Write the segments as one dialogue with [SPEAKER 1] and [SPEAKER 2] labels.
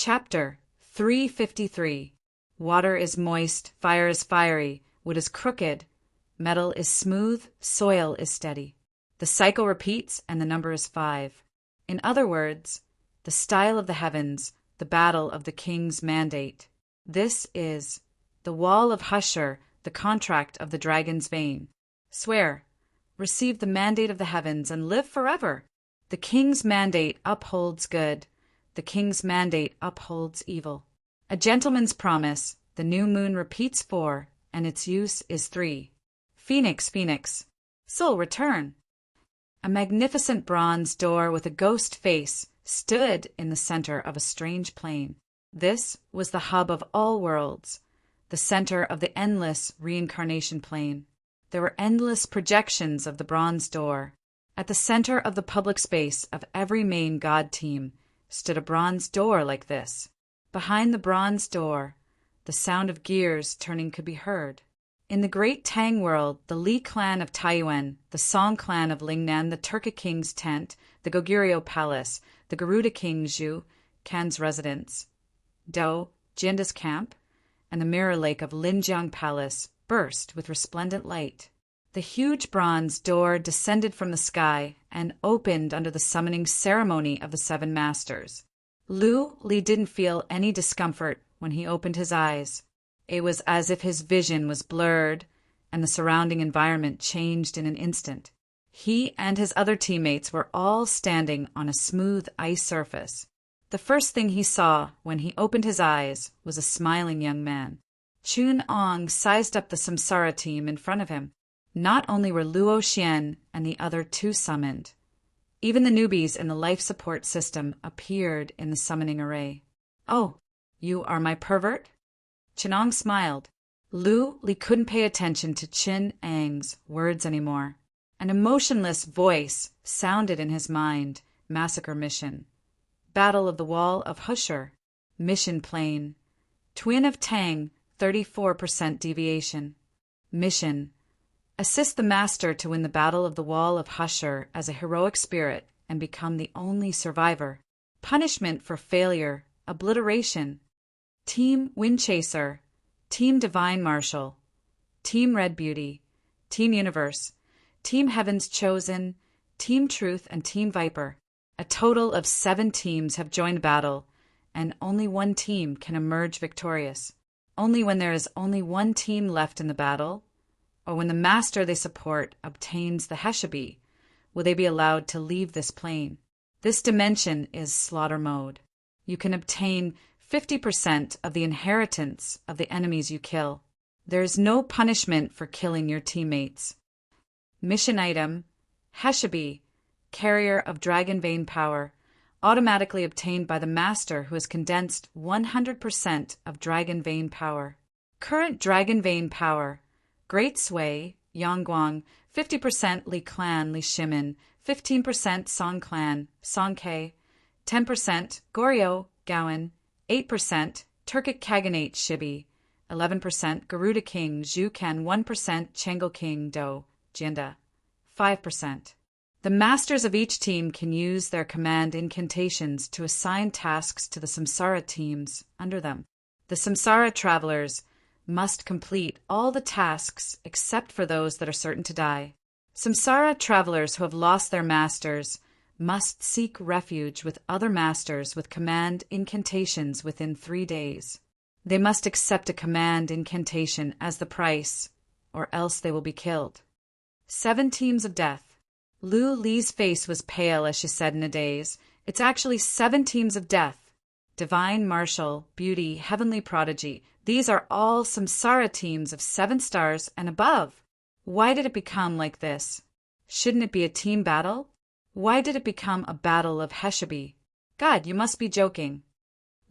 [SPEAKER 1] Chapter 353. Water is moist, fire is fiery, wood is crooked, metal is smooth, soil is steady. The cycle repeats and the number is 5. In other words, the style of the heavens, the battle of the king's mandate. This is the wall of Hushur, the contract of the dragon's vein. Swear, receive the mandate of the heavens and live forever. The king's mandate upholds good. The king's mandate upholds evil. A gentleman's promise, the new moon repeats 4, and its use is 3. Phoenix, phoenix, soul return. A magnificent bronze door with a ghost face stood in the center of a strange plain. This was the hub of all worlds, the center of the endless reincarnation plane. There were endless projections of the bronze door. At the center of the public space of every main god team stood a bronze door like this. Behind the bronze door, the sound of gears turning could be heard. In the great Tang world, the Li clan of Taiyuan, the Song clan of Lingnan, the Turkic king's tent, the Goguryeo palace, the Garuda king Zhu, Kan's residence, Do, Jinda's camp, and the mirror lake of Linjiang palace burst with resplendent light. The huge bronze door descended from the sky and opened under the summoning ceremony of the 7 masters. Li didn't feel any discomfort when he opened his eyes. It was as if his vision was blurred and the surrounding environment changed in an instant. He and his other teammates were all standing on a smooth ice surface. The first thing he saw when he opened his eyes was a smiling young man. Chun Ong sized up the Samsara team in front of him. Not only were Luo Xian and the other 2 summoned, even the newbies in the life support system appeared in the summoning array. "Oh, you are my pervert?" Chinong smiled. Li couldn't pay attention to Chin Ang's words anymore. An emotionless voice sounded in his mind. Massacre mission. Battle of the Wall of Hushur. Mission plane. Twin of Tang, 34% deviation. Mission. Assist the master to win the Battle of the Wall of Hushur as a heroic spirit and become the only survivor. Punishment for failure. Obliteration. Team Windchaser, Team Divine Marshal, Team Red Beauty, Team Universe, Team Heaven's Chosen, Team Truth, and Team Viper. A total of 7 teams have joined battle, and only 1 team can emerge victorious. Only when there is only 1 team left in the battle, or when the master they support obtains the Heshabi, will they be allowed to leave this plane. This dimension is slaughter mode. You can obtain 50% of the inheritance of the enemies you kill. There is no punishment for killing your teammates. Mission item, Heshabi, carrier of Dragon Vein power, automatically obtained by the master who has condensed 100% of Dragon Vein power. Current Dragon Vein power, Great Sui, Yangguang, 50% Li Clan, Li Shimin, 15% Song Clan, Song Ke, 10% Goryeo, Gowan, 8% Turkic Khaganate Shibi, 11% Garuda King Zhu Ken, 1% Chengel King Do, Jinda, 5%. The masters of each team can use their command incantations to assign tasks to the Samsara teams under them. The Samsara travelers must complete all the tasks except for those that are certain to die. Samsara travelers who have lost their masters must seek refuge with other masters with command incantations within 3 days. They must accept a command incantation as the price, or else they will be killed. 7 teams of death. Li's face was pale as she said in a daze, "It's actually 7 teams of death. Divine Marshal, Beauty, Heavenly Prodigy. These are all Samsara teams of 7 stars and above. Why did it become like this? Shouldn't it be a team battle? Why did it become a battle of Heshabi? God, you must be joking."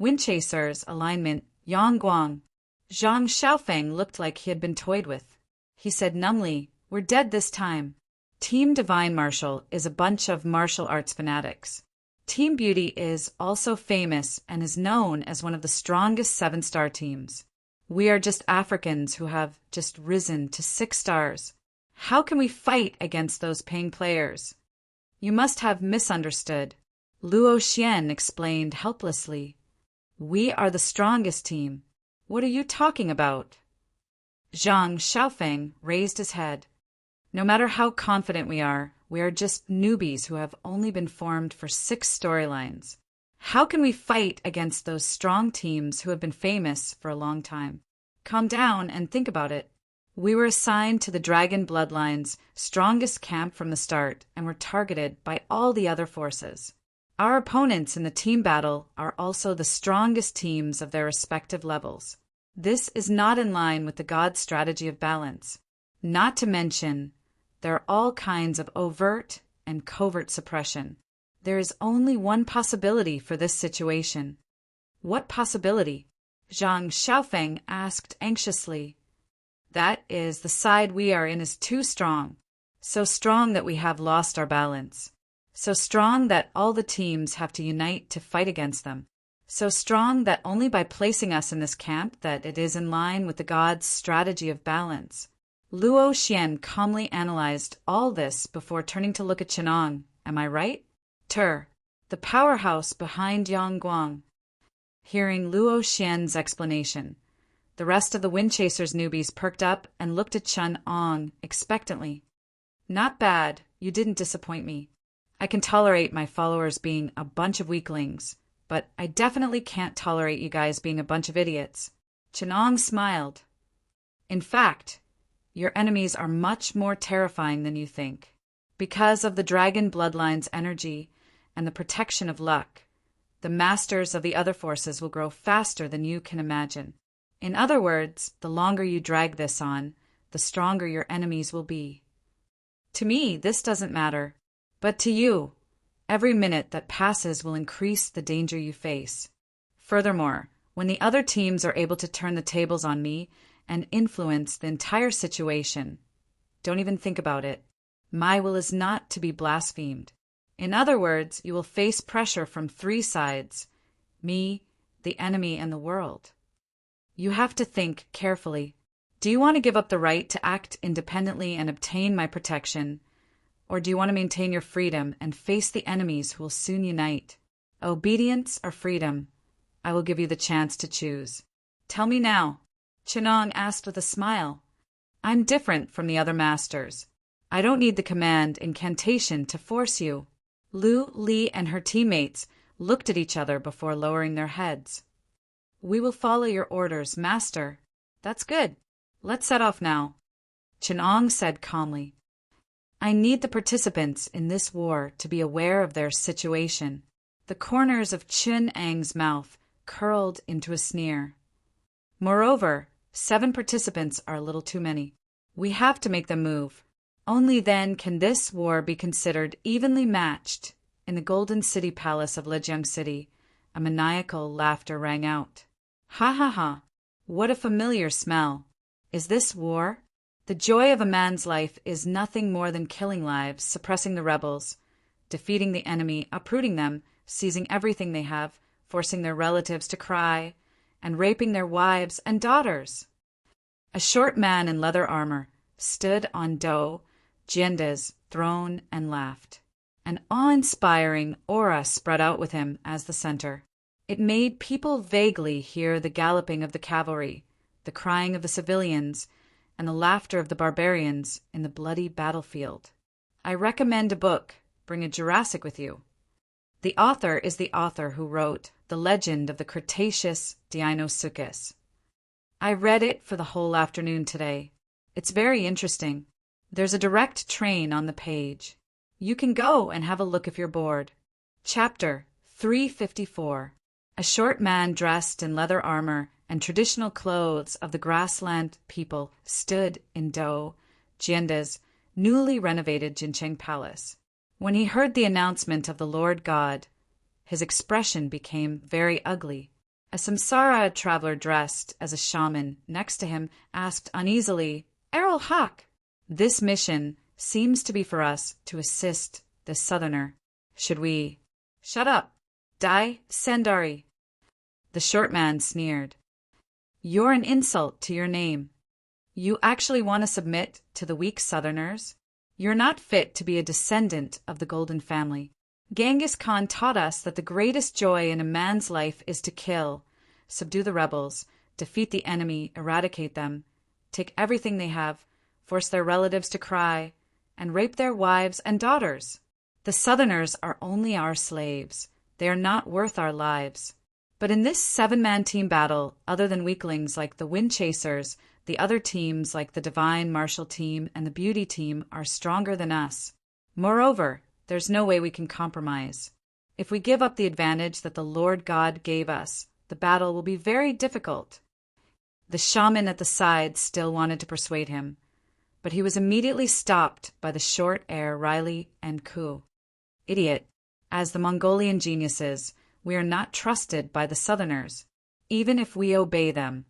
[SPEAKER 1] Windchaser's alignment, Yangguang. Zhang Xiaofeng looked like he had been toyed with. He said numbly, "We're dead this time." Team Divine Marshal is a bunch of martial arts fanatics. Team Beauty is also famous and is known as one of the strongest 7-star teams. We are just Africans who have just risen to 6 stars. How can we fight against those paying players? You must have misunderstood. Luo Xian explained helplessly. We are the strongest team. What are you talking about? Zhang Xiaofeng raised his head. No matter how confident we are just newbies who have only been formed for 6 storylines. How can we fight against those strong teams who have been famous for a long time? Calm down and think about it. We were assigned to the Dragon Bloodline's strongest camp from the start and were targeted by all the other forces. Our opponents in the team battle are also the strongest teams of their respective levels. This is not in line with the God strategy of balance. Not to mention, there are all kinds of overt and covert suppression. There is only one possibility for this situation. What possibility? Zhang Xiaofeng asked anxiously. That is, the side we are in is too strong. So strong that we have lost our balance. So strong that all the teams have to unite to fight against them. So strong that only by placing us in this camp that it is in line with the God's strategy of balance. Luo Xian calmly analyzed all this before turning to look at Chenong. Am I right? The powerhouse behind Yangguang. Hearing Luo Xian's explanation, the rest of the Windchasers newbies perked up and looked at Chenong expectantly. Not bad, you didn't disappoint me. I can tolerate my followers being a bunch of weaklings, but I definitely can't tolerate you guys being a bunch of idiots. Chenong smiled. In fact, your enemies are much more terrifying than you think. Because of the Dragon Bloodline's energy and the protection of luck, the masters of the other forces will grow faster than you can imagine. In other words, the longer you drag this on, the stronger your enemies will be. To me, this doesn't matter. But to you, every minute that passes will increase the danger you face. Furthermore, when the other teams are able to turn the tables on me and influence the entire situation, don't even think about it. My will is not to be blasphemed. In other words, you will face pressure from 3 sides: me, the enemy, and the world. You have to think carefully. Do you want to give up the right to act independently and obtain my protection? Or do you want to maintain your freedom and face the enemies who will soon unite? Obedience or freedom? I will give you the chance to choose. Tell me now. Chenong asked with a smile. I'm different from the other masters. I don't need the command incantation to force you. Lu Li and her teammates looked at each other before lowering their heads. We will follow your orders, master. That's good. Let's set off now. Chenong said calmly. I need the participants in this war to be aware of their situation. The corners of Chun Ang's mouth curled into a sneer. Moreover, 7 participants are a little too many. We have to make them move. Only then can this war be considered evenly matched. In the Golden City Palace of Lijiang City, a maniacal laughter rang out. Ha ha ha! What a familiar smell. Is this war? The joy of a man's life is nothing more than killing lives, suppressing the rebels, defeating the enemy, uprooting them, seizing everything they have, forcing their relatives to cry, and raping their wives and daughters. A short man in leather armor stood on Do Jiande's throne and laughed. An awe-inspiring aura spread out with him as the center. It made people vaguely hear the galloping of the cavalry, the crying of the civilians, and the laughter of the barbarians in the bloody battlefield. I recommend a book. Bring a Jurassic with you. The author is the author who wrote The Legend of the Cretaceous Deinosuchus. I read it for the whole afternoon today. It's very interesting. There's a direct train on the page. You can go and have a look if you're bored. Chapter 354. A short man dressed in leather armor and traditional clothes of the grassland people stood in Do Jiande's newly renovated Jincheng Palace. When he heard the announcement of the Lord God, his expression became very ugly. A samsara traveler dressed as a shaman next to him asked uneasily, Errol Hawk, this mission seems to be for us to assist this southerner. Should we— Shut up, Dai Sendari. The short man sneered. You're an insult to your name. You actually want to submit to the weak southerners? You're not fit to be a descendant of the Golden family. Genghis Khan taught us that the greatest joy in a man's life is to kill, subdue the rebels, defeat the enemy, eradicate them, take everything they have, force their relatives to cry, and rape their wives and daughters. The Southerners are only our slaves. They are not worth our lives. But in this 7-man team battle, other than weaklings like the Wind Chasers, the other teams like the Divine Martial Team and the Beauty Team are stronger than us. Moreover, there's no way we can compromise. If we give up the advantage that the Lord God gave us, the battle will be very difficult. The shaman at the side still wanted to persuade him, but he was immediately stopped by the short-air Riley and Ku. Idiot. As the Mongolian geniuses, we are not trusted by the Southerners, even if we obey them.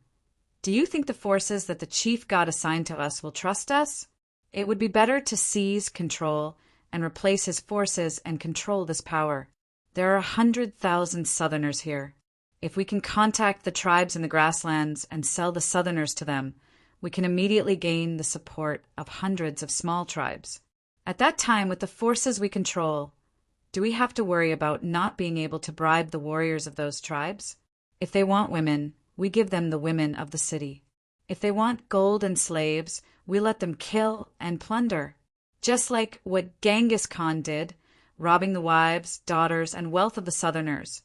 [SPEAKER 1] Do you think the forces that the chief god assigned to us will trust us? It would be better to seize control and replace his forces and control this power. There are 100,000 Southerners here. If we can contact the tribes in the grasslands and sell the Southerners to them, we can immediately gain the support of hundreds of small tribes. At that time, with the forces we control, do we have to worry about not being able to bribe the warriors of those tribes? If they want women, we give them the women of the city. If they want gold and slaves, we let them kill and plunder. Just like what Genghis Khan did, robbing the wives, daughters, and wealth of the Southerners,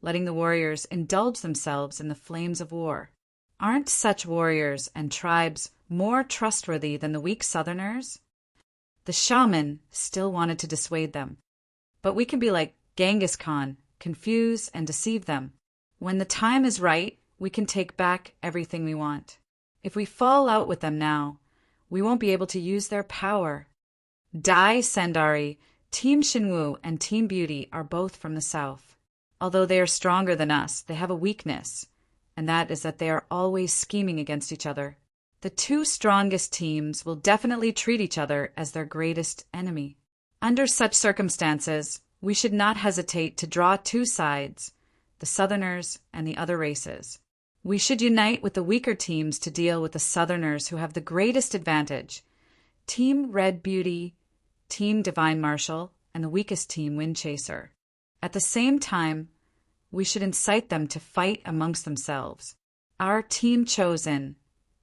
[SPEAKER 1] letting the warriors indulge themselves in the flames of war. Aren't such warriors and tribes more trustworthy than the weak Southerners? The shaman still wanted to dissuade them. But we can be like Genghis Khan, confuse and deceive them. When the time is right, we can take back everything we want. If we fall out with them now, we won't be able to use their power. Dai Sendari, Team Shinwu, and Team Beauty are both from the south. Although they are stronger than us, they have a weakness, and that is that they are always scheming against each other. The two strongest teams will definitely treat each other as their greatest enemy. Under such circumstances, we should not hesitate to draw two sides, the Southerners and the other races. We should unite with the weaker teams to deal with the Southerners who have the greatest advantage, Team Red Beauty, Team Divine Martial, and the weakest team Wind Chaser. At the same time, we should incite them to fight amongst themselves. Our Team Chosen,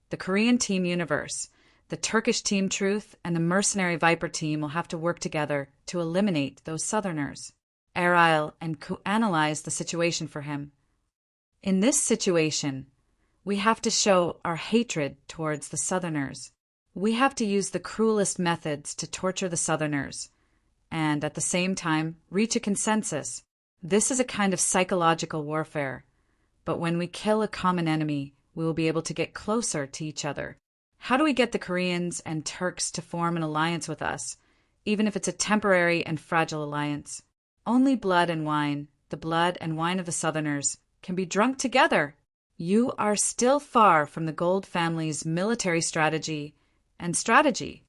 [SPEAKER 1] the Korean Team Universe, the Turkish Team Truth, and the mercenary Viper team will have to work together to eliminate those Southerners. Ariel and Ku analyzed the situation for him. In this situation, we have to show our hatred towards the Southerners. We have to use the cruelest methods to torture the Southerners, and at the same time, reach a consensus. This is a kind of psychological warfare, but when we kill a common enemy, we will be able to get closer to each other. How do we get the Koreans and Turks to form an alliance with us, even if it's a temporary and fragile alliance? Only blood and wine, the blood and wine of the Southerners, can be drunk together. You are still far from the Gold family's military strategy and strategy.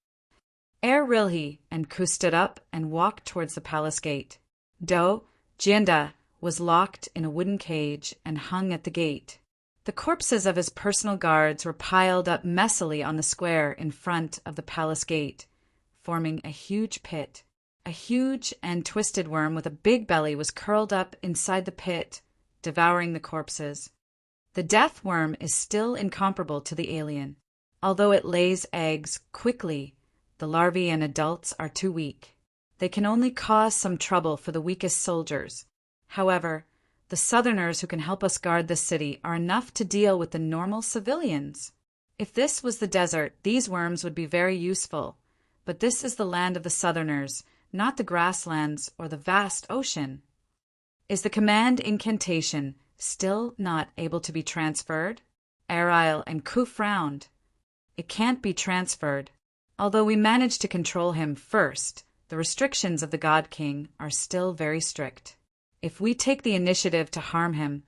[SPEAKER 1] Ere Rilhi and Ku stood up and walked towards the palace gate. Do Jianda was locked in a wooden cage and hung at the gate. The corpses of his personal guards were piled up messily on the square in front of the palace gate, forming a huge pit. A huge and twisted worm with a big belly was curled up inside the pit, devouring the corpses. The death worm is still incomparable to the alien. Although it lays eggs quickly, the larvae and adults are too weak. They can only cause some trouble for the weakest soldiers. However, the Southerners who can help us guard this city are enough to deal with the normal civilians. If this was the desert, these worms would be very useful. But this is the land of the Southerners, not the grasslands or the vast ocean. Is the command incantation still not able to be transferred? Ariel and Ku frowned. It can't be transferred. Although we managed to control him first, the restrictions of the God King are still very strict. If we take the initiative to harm him,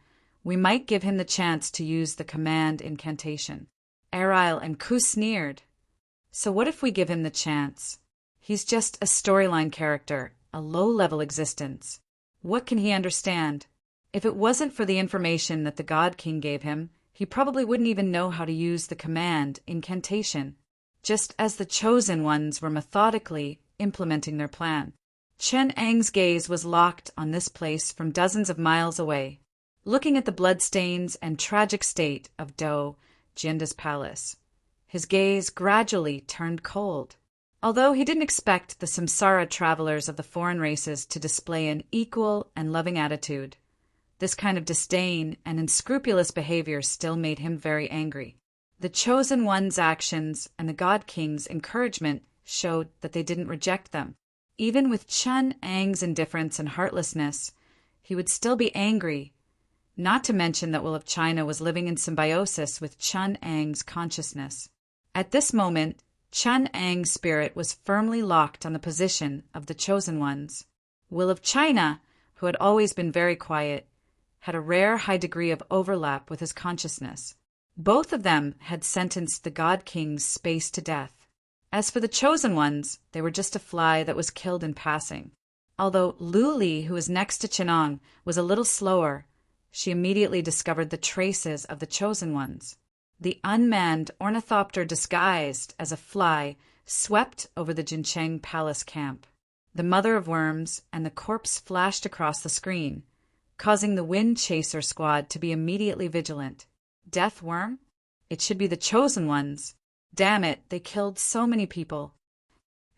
[SPEAKER 1] we might give him the chance to use the command incantation. Ariel and Ku sneered. So what if we give him the chance? He's just a storyline character, a low-level existence. What can he understand? If it wasn't for the information that the God King gave him, he probably wouldn't even know how to use the command incantation, just as the chosen ones were methodically implementing their plan. Chen Ang's gaze was locked on this place from dozens of miles away, looking at the bloodstains and tragic state of Do Jianda's palace. His gaze gradually turned cold. Although he didn't expect the samsara travelers of the foreign races to display an equal and loving attitude, this kind of disdain and unscrupulous behavior still made him very angry. The Chosen One's actions and the God King's encouragement showed that they didn't reject them. Even with Chen Ang's indifference and heartlessness, he would still be angry, not to mention that Will of China was living in symbiosis with Chen Ang's consciousness. At this moment, Chen Ang's spirit was firmly locked on the position of the Chosen Ones. Will of China, who had always been very quiet, had a rare high degree of overlap with his consciousness. Both of them had sentenced the God King's space to death. As for the Chosen Ones, they were just a fly that was killed in passing. Although Lu Li, who was next to Chenong, was a little slower, she immediately discovered the traces of the Chosen Ones. The unmanned ornithopter disguised as a fly swept over the Jincheng Palace camp. The mother of worms and the corpse flashed across the screen, causing the Wind Chaser squad to be immediately vigilant. Death worm? It should be the Chosen Ones. Damn it, they killed so many people.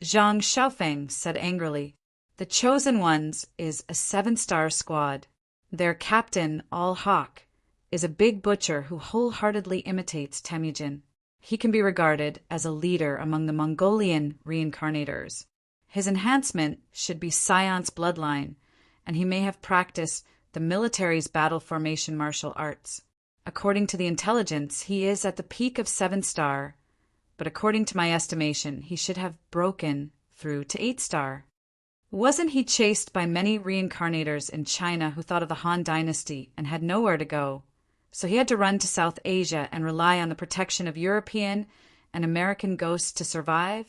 [SPEAKER 1] Zhang Xiaofeng said angrily, "The Chosen Ones is a 7-star squad. Their captain, All Hawk, is a big butcher who wholeheartedly imitates Temujin. He can be regarded as a leader among the Mongolian reincarnators. His enhancement should be Scion's bloodline, and he may have practiced the military's battle formation martial arts. According to the intelligence, he is at the peak of 7-star, but according to my estimation, he should have broken through to 8-star. Wasn't he chased by many reincarnators in China who thought of the Han Dynasty and had nowhere to go? So he had to run to South Asia and rely on the protection of European and American ghosts to survive?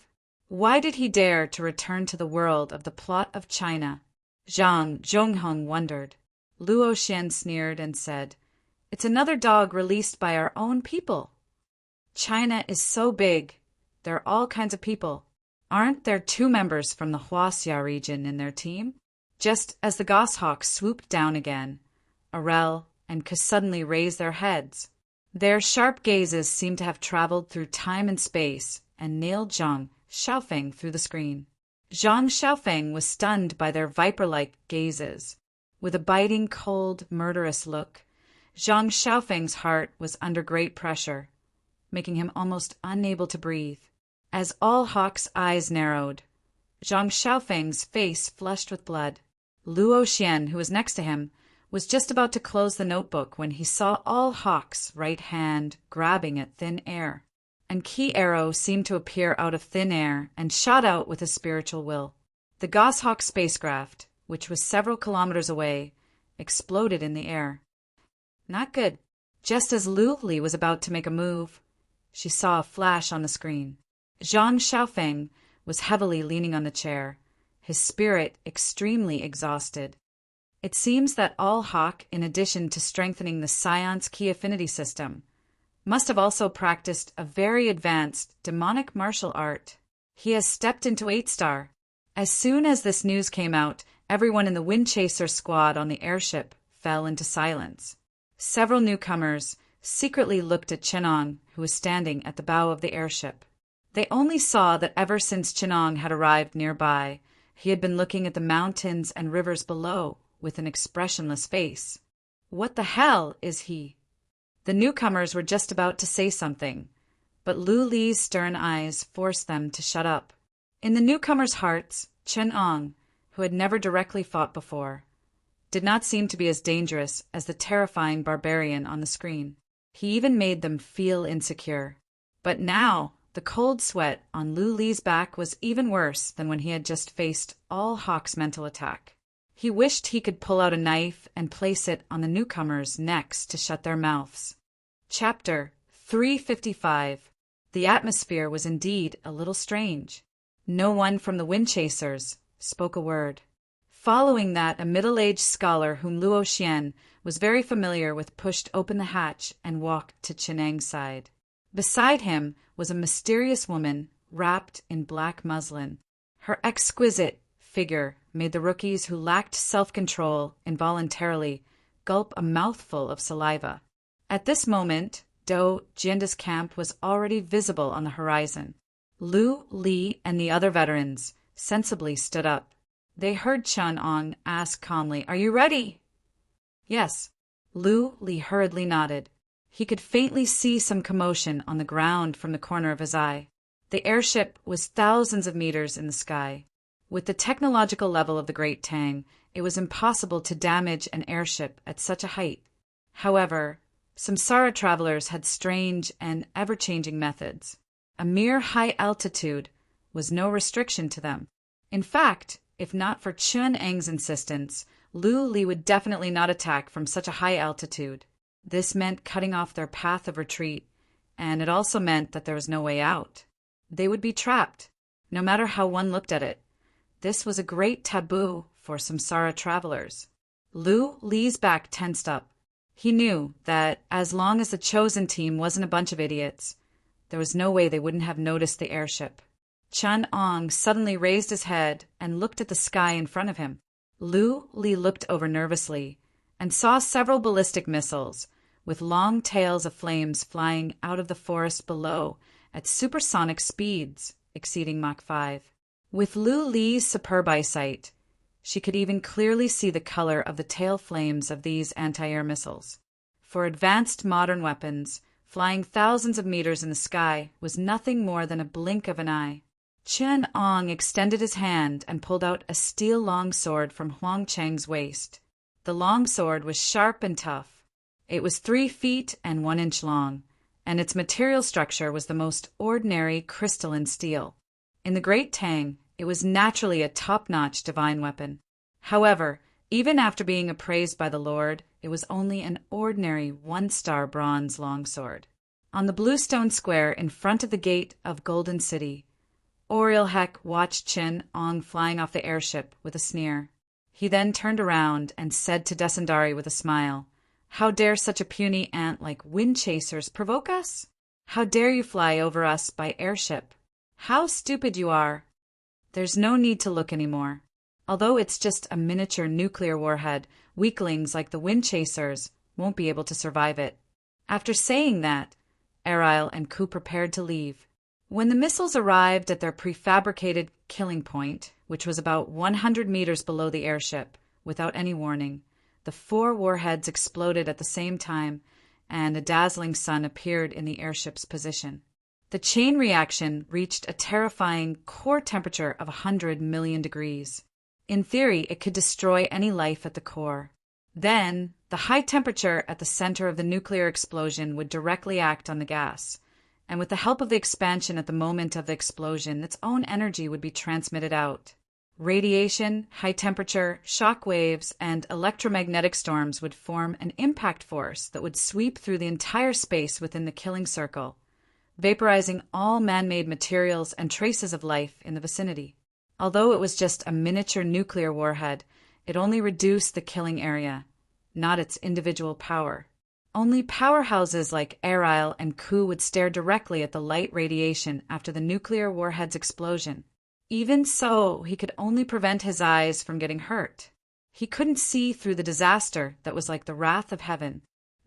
[SPEAKER 1] Why did he dare to return to the world of the plot of China?" Zhang Zhongheng wondered. Luo Xian sneered and said, "It's another dog released by our own people. China is so big. There are all kinds of people. Aren't there 2 members from the Huaxia region in their team?" Just as the goshawks swooped down again, Arel and Ke suddenly raised their heads. Their sharp gazes seemed to have traveled through time and space and nailed Zhang Xiaofeng through the screen. Zhang Xiaofeng was stunned by their viper-like gazes. With a biting, cold, murderous look, Zhang Xiaofeng's heart was under great pressure, making him almost unable to breathe. As All Hawk's eyes narrowed, Zhang Xiaofeng's face flushed with blood. Luo Xian, who was next to him, was just about to close the notebook when he saw All Hawk's right hand grabbing at thin air. And Ki Arrow seemed to appear out of thin air and shot out with a spiritual will. The Goshawk spacecraft, which was several kilometers away, exploded in the air. Not good. Just as Lu Li was about to make a move, she saw a flash on the screen. Zhang Xiaofeng was heavily leaning on the chair, his spirit extremely exhausted. It seems that All Hawk, in addition to strengthening the Scion's key affinity system, must have also practiced a very advanced demonic martial art. He has stepped into 8-star. As soon as this news came out, everyone in the Wind Chaser squad on the airship fell into silence. Several newcomers secretly looked at Chenong, who was standing at the bow of the airship. They only saw that ever since Chenong had arrived nearby, he had been looking at the mountains and rivers below with an expressionless face. What the hell is he? The newcomers were just about to say something, but Lu Li's stern eyes forced them to shut up. In the newcomers' hearts, Chenong, who had never directly fought before, did not seem to be as dangerous as the terrifying barbarian on the screen. He even made them feel insecure. But now, the cold sweat on Lu Li's back was even worse than when he had just faced All Hawk's mental attack. He wished he could pull out a knife and place it on the newcomers' necks to shut their mouths. Chapter 355. The atmosphere was indeed a little strange. No one from the Wind Chasers spoke a word. Following that, a middle-aged scholar whom Luo Xian was very familiar with pushed open the hatch and walked to Cheneng's side. Beside him was a mysterious woman wrapped in black muslin. Her exquisite figure made the rookies who lacked self-control involuntarily gulp a mouthful of saliva. At this moment, Do Jianda's camp was already visible on the horizon. Lu, Li, and the other veterans sensibly stood up. They heard Chun Ong ask calmly, "Are you ready?" "Yes." Lu Li hurriedly nodded. He could faintly see some commotion on the ground from the corner of his eye. The airship was thousands of meters in the sky. With the technological level of the Great Tang, it was impossible to damage an airship at such a height. However, Samsara travelers had strange and ever-changing methods. A mere high altitude was no restriction to them. In fact, if not for Chun Eng's insistence, Lu Li would definitely not attack from such a high altitude. This meant cutting off their path of retreat, and it also meant that there was no way out. They would be trapped, no matter how one looked at it. This was a great taboo for Samsara travelers. Lu Li's back tensed up. He knew that as long as the chosen team wasn't a bunch of idiots, there was no way they wouldn't have noticed the airship. Chun Ong suddenly raised his head and looked at the sky in front of him. Lu Li looked over nervously and saw several ballistic missiles with long tails of flames flying out of the forest below at supersonic speeds exceeding Mach 5. With Lu Li's superb eyesight, she could even clearly see the color of the tail flames of these anti-air missiles. For advanced modern weapons, flying thousands of meters in the sky was nothing more than a blink of an eye. Chun Ong extended his hand and pulled out a steel longsword from Huang Cheng's waist. The longsword was sharp and tough. It was 3 feet and 1 inch long, and its material structure was the most ordinary crystalline steel. In the Great Tang, it was naturally a top-notch divine weapon. However, even after being appraised by the Lord, it was only an ordinary 1-star bronze longsword. On the bluestone square in front of the gate of Golden City, Oriel Heck watched Chun Ong flying off the airship with a sneer. He then turned around and said to Desundari with a smile, "How dare such a puny ant like Wind Chasers provoke us? How dare you fly over us by airship? How stupid you are! There's no need to look anymore. Although it's just a miniature nuclear warhead, weaklings like the Wind Chasers won't be able to survive it." After saying that, Ariel and Ku prepared to leave. When the missiles arrived at their prefabricated killing point, which was about 100 meters below the airship, without any warning, the 4 warheads exploded at the same time, and a dazzling sun appeared in the airship's position. The chain reaction reached a terrifying core temperature of 100 million degrees. In theory, it could destroy any life at the core. Then, the high temperature at the center of the nuclear explosion would directly act on the gas, and with the help of the expansion at the moment of the explosion, its own energy would be transmitted out. Radiation, high temperature, shock waves, and electromagnetic storms would form an impact force that would sweep through the entire space within the killing circle, vaporizing all man-made materials and traces of life in the vicinity. Although it was just a miniature nuclear warhead, it only reduced the killing area, not its individual power. Only powerhouses like Ariel and Ku would stare directly at the light radiation after the nuclear warhead's explosion. Even so, he could only prevent his eyes from getting hurt. He couldn't see through the disaster that was like the wrath of heaven.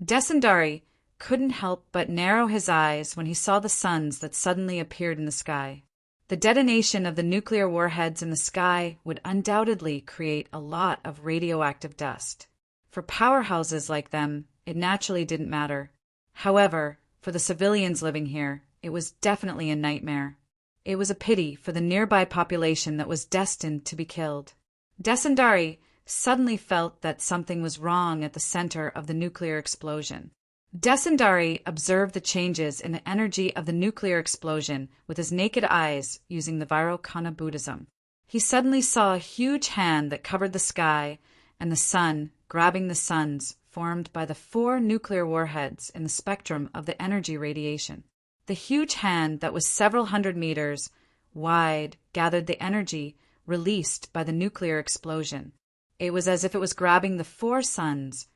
[SPEAKER 1] Desundari couldn't help but narrow his eyes when he saw the suns that suddenly appeared in the sky. The detonation of the nuclear warheads in the sky would undoubtedly create a lot of radioactive dust. For powerhouses like them, it naturally didn't matter. However, for the civilians living here, it was definitely a nightmare. It was a pity for the nearby population that was destined to be killed. Desundari suddenly felt that something was wrong at the center of the nuclear explosion. Desundari observed the changes in the energy of the nuclear explosion with his naked eyes using the Vairocana Buddhism. He suddenly saw a huge hand that covered the sky and the sun grabbing the suns formed by the 4 nuclear warheads in the spectrum of the energy radiation. The huge hand that was several hundred meters wide gathered the energy released by the nuclear explosion. It was as if it was grabbing the 4 suns,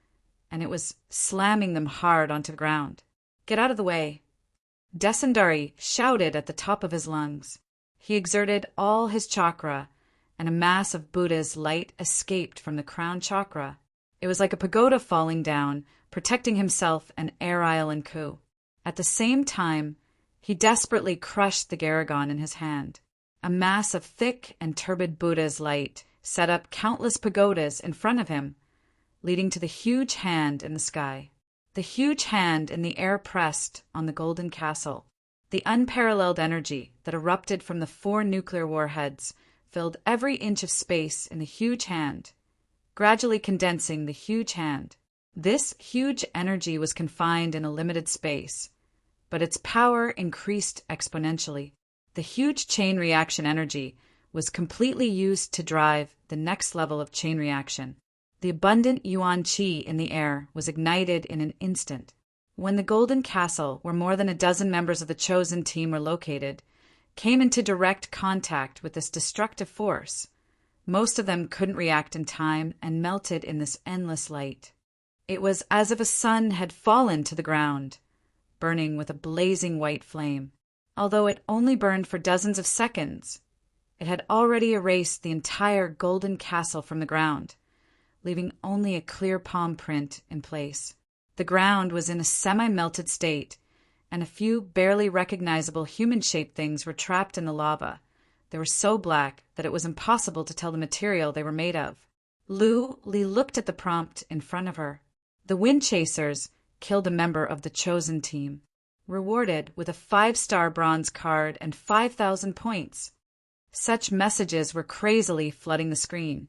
[SPEAKER 1] and it was slamming them hard onto the ground. "Get out of the way!" Desundari shouted at the top of his lungs. He exerted all his chakra and a mass of Buddha's light escaped from the crown chakra. It was like a pagoda falling down, protecting himself and Air and Ku. At the same time, he desperately crushed the Garrigon in his hand. A mass of thick and turbid Buddha's light set up countless pagodas in front of him, leading to the huge hand in the sky. The huge hand in the air pressed on the golden castle. The unparalleled energy that erupted from the 4 nuclear warheads filled every inch of space in the huge hand, gradually condensing the huge hand. This huge energy was confined in a limited space, but its power increased exponentially. The huge chain reaction energy was completely used to drive the next level of chain reaction. The abundant yuan qi in the air was ignited in an instant. When the Golden Castle, where more than a dozen members of the chosen team were located, came into direct contact with this destructive force, most of them couldn't react in time and melted in this endless light. It was as if a sun had fallen to the ground, burning with a blazing white flame. Although it only burned for dozens of seconds, it had already erased the entire Golden Castle from the ground, leaving only a clear palm print in place. The ground was in a semi-melted state, and a few barely recognizable human-shaped things were trapped in the lava. They were so black that it was impossible to tell the material they were made of. Li looked at the prompt in front of her. The Wind Chasers killed a member of the chosen team, rewarded with a 5-star bronze card and 5,000 points. Such messages were crazily flooding the screen,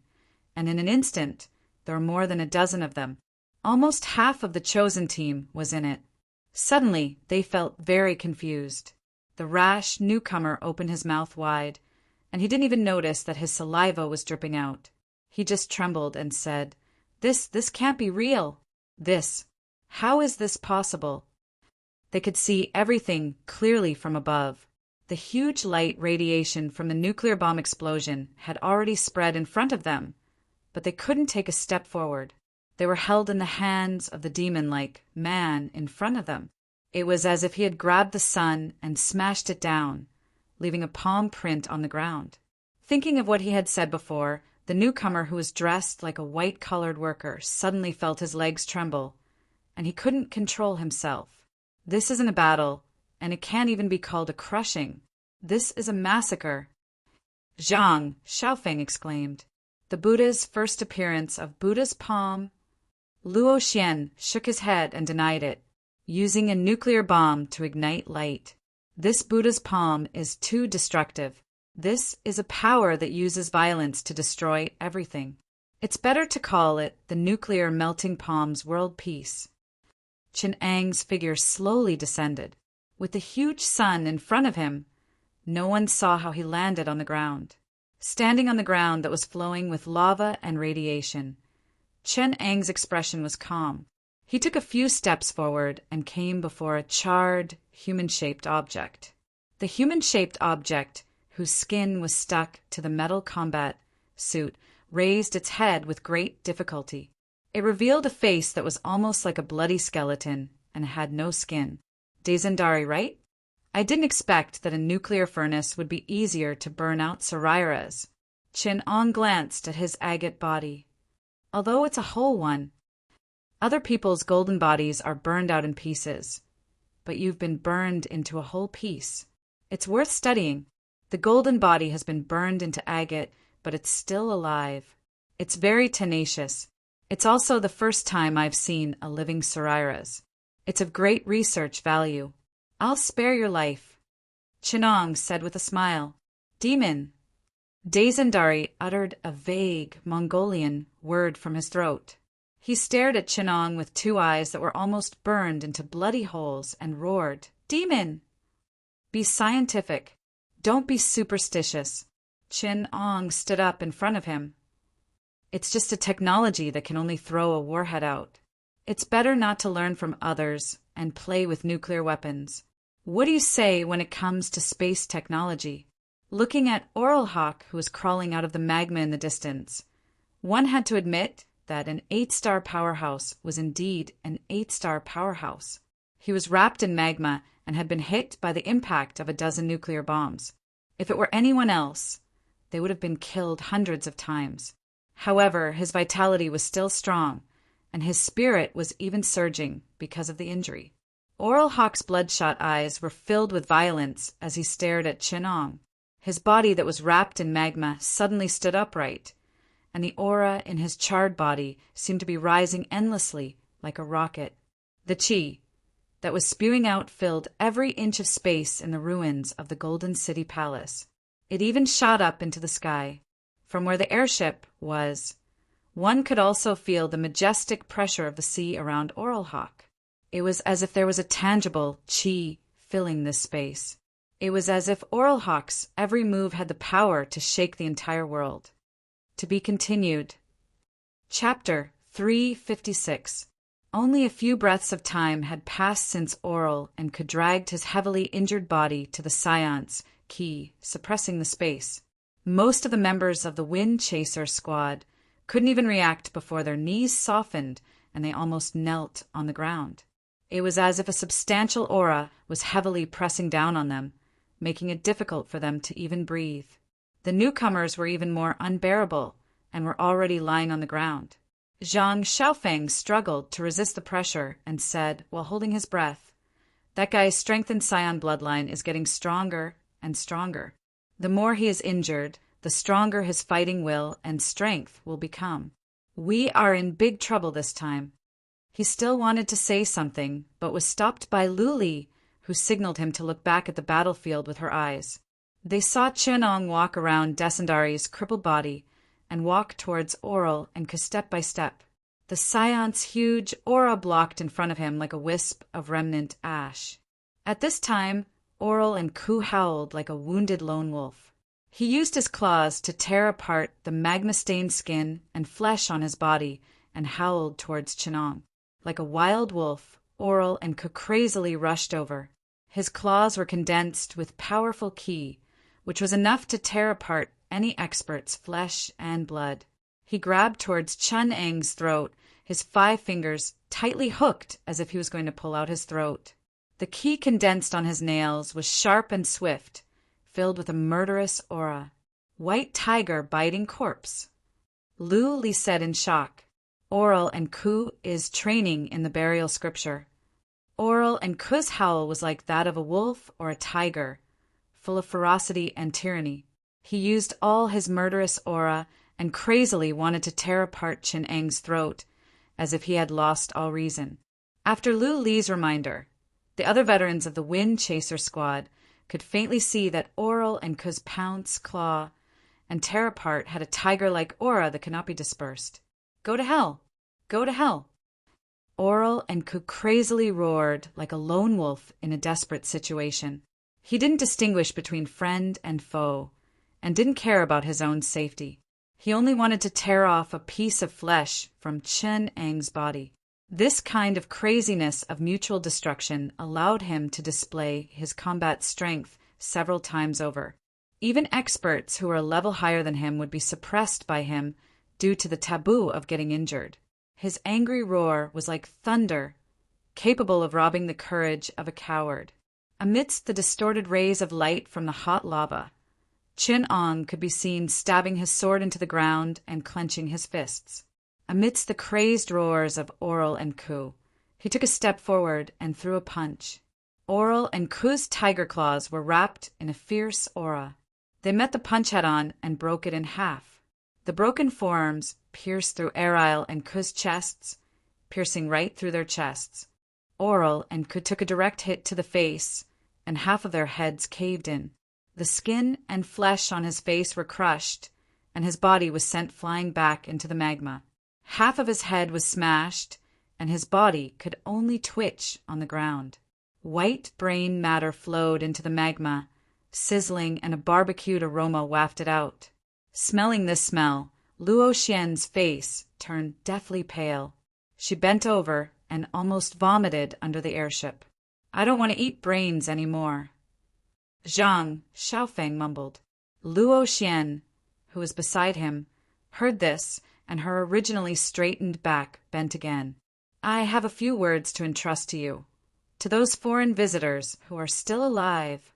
[SPEAKER 1] and in an instant, there were more than a dozen of them. Almost half of the chosen team was in it. Suddenly, they felt very confused. The rash newcomer opened his mouth wide, and he didn't even notice that his saliva was dripping out. He just trembled and said, This can't be real. How is this possible? They could see everything clearly from above. The huge light radiation from the nuclear bomb explosion had already spread in front of them, but they couldn't take a step forward. They were held in the hands of the demon-like man in front of them. It was as if he had grabbed the sun and smashed it down, leaving a palm print on the ground. Thinking of what he had said before, the newcomer, who was dressed like a white-collared worker, suddenly felt his legs tremble, and he couldn't control himself. This isn't a battle, and it can't even be called a crushing. This is a massacre. Zhang, Xiaofeng exclaimed. The Buddha's first appearance of Buddha's palm. Luo Xian shook his head and denied it, using a nuclear bomb to ignite light. This Buddha's palm is too destructive. This is a power that uses violence to destroy everything. It's better to call it the nuclear melting palm's world peace. Qin Ang's figure slowly descended. With the huge sun in front of him, no one saw how he landed on the ground. Standing on the ground that was flowing with lava and radiation, Qin Ang's expression was calm. He took a few steps forward and came before a charred, human-shaped object. The human-shaped object, whose skin was stuck to the metal combat suit, raised its head with great difficulty. It revealed a face that was almost like a bloody skeleton and had no skin. Dezendari, right? I didn't expect that a nuclear furnace would be easier to burn out Sarira's. Qin Ang glanced at his agate body. Although it's a whole one, other people's golden bodies are burned out in pieces, but you've been burned into a whole piece. It's worth studying. The golden body has been burned into agate, but it's still alive. It's very tenacious. It's also the first time I've seen a living Sarira's. It's of great research value. I'll spare your life, Qin Ang said with a smile. Demon. Dezendari uttered a vague Mongolian word from his throat. He stared at Qin Ang with 2 eyes that were almost burned into bloody holes and roared, Demon! Be scientific. Don't be superstitious. Qin Ang stood up in front of him. It's just a technology that can only throw a warhead out. It's better not to learn from others and play with nuclear weapons. What do you say when it comes to space technology? Looking at Oralhawk, who was crawling out of the magma in the distance, one had to admit that an 8-star powerhouse was indeed an 8-star powerhouse. He was wrapped in magma and had been hit by the impact of a dozen nuclear bombs. If it were anyone else, they would have been killed hundreds of times. However, his vitality was still strong, and his spirit was even surging because of the injury. Oral Hawk's bloodshot eyes were filled with violence as he stared at Chinong. His body that was wrapped in magma suddenly stood upright, and the aura in his charred body seemed to be rising endlessly like a rocket. The chi that was spewing out filled every inch of space in the ruins of the Golden City Palace. It even shot up into the sky. From where the airship was, one could also feel the majestic pressure of the sea around Oral Hawk. It was as if there was a tangible chi filling this space. It was as if Oral Hawk's every move had the power to shake the entire world. To be continued. Chapter 356. Only a few breaths of time had passed since Oral and could dragged his heavily injured body to the seance key, suppressing the space. Most of the members of the Wind Chaser squad couldn't even react before their knees softened and they almost knelt on the ground. It was as if a substantial aura was heavily pressing down on them, making it difficult for them to even breathe. The newcomers were even more unbearable and were already lying on the ground. Zhang Xiaofeng struggled to resist the pressure and said, while holding his breath, "That guy's strengthened scion bloodline is getting stronger and stronger. The more he is injured, the stronger his fighting will and strength will become. We are in big trouble this time." He still wanted to say something, but was stopped by Luli, who signaled him to look back at the battlefield with her eyes. They saw Chinong walk around Descendari's crippled body and walk towards Oral and Ku step by step. The scion's huge aura blocked in front of him like a wisp of remnant ash. At this time, Oral and Ku howled like a wounded lone wolf. He used his claws to tear apart the magma-stained skin and flesh on his body and howled towards Chinong. Like a wild wolf, Oral and Ku crazily rushed over. His claws were condensed with powerful ki, which was enough to tear apart any expert's flesh and blood. He grabbed towards Chun Eng's throat, his 5 fingers tightly hooked as if he was going to pull out his throat. The ki condensed on his nails was sharp and swift, filled with a murderous aura. "White tiger biting corpse," Lu Li said in shock. Oral and Ku is training in the burial scripture. Oral and Ku's howl was like that of a wolf or a tiger, full of ferocity and tyranny. He used all his murderous aura and crazily wanted to tear apart Chin Eng's throat, as if he had lost all reason. After Lu Li's reminder, the other veterans of the Wind Chaser squad could faintly see that Oral and Ku's pounce, claw, and tear apart had a tiger-like aura that could not be dispersed. "Go to hell! Go to hell!" Oral and Ku crazily roared like a lone wolf in a desperate situation. He didn't distinguish between friend and foe, and didn't care about his own safety. He only wanted to tear off a piece of flesh from Chen Eng's body. This kind of craziness of mutual destruction allowed him to display his combat strength several times over. Even experts who were a level higher than him would be suppressed by him due to the taboo of getting injured. His angry roar was like thunder, capable of robbing the courage of a coward. Amidst the distorted rays of light from the hot lava, Chin Ong could be seen stabbing his sword into the ground and clenching his fists. Amidst the crazed roars of Oral and Ku, he took a step forward and threw a punch. Oral and Ku's tiger claws were wrapped in a fierce aura. They met the punch head-on and broke it in half. The broken forearms pierced through Eril and Ku's chests, piercing right through their chests. Oral and Ku took a direct hit to the face, and half of their heads caved in. The skin and flesh on his face were crushed, and his body was sent flying back into the magma. Half of his head was smashed, and his body could only twitch on the ground. White brain matter flowed into the magma, sizzling, and a barbecued aroma wafted out. Smelling this smell, Luo Xian's face turned deathly pale. She bent over and almost vomited under the airship. "I don't want to eat brains anymore." Zhang Xiaofeng mumbled. Luo Xian, who was beside him, heard this, and her originally straightened back bent again. "I have a few words to entrust to you. To those foreign visitors who are still alive."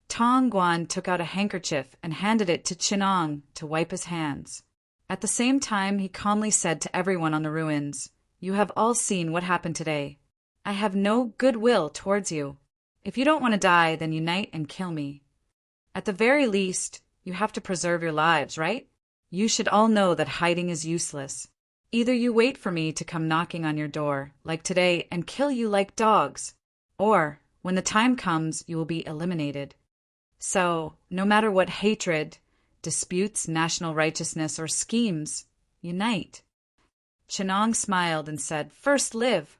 [SPEAKER 1] Tong Guan took out a handkerchief and handed it to Chinong to wipe his hands. At the same time, he calmly said to everyone on the ruins, "You have all seen what happened today. I have no goodwill towards you. If you don't want to die, then unite and kill me. At the very least, you have to preserve your lives, right? You should all know that hiding is useless. Either you wait for me to come knocking on your door, like today, and kill you like dogs, or, when the time comes, you will be eliminated. So, no matter what hatred, disputes, national righteousness, or schemes, unite." Chinong smiled and said, "First live."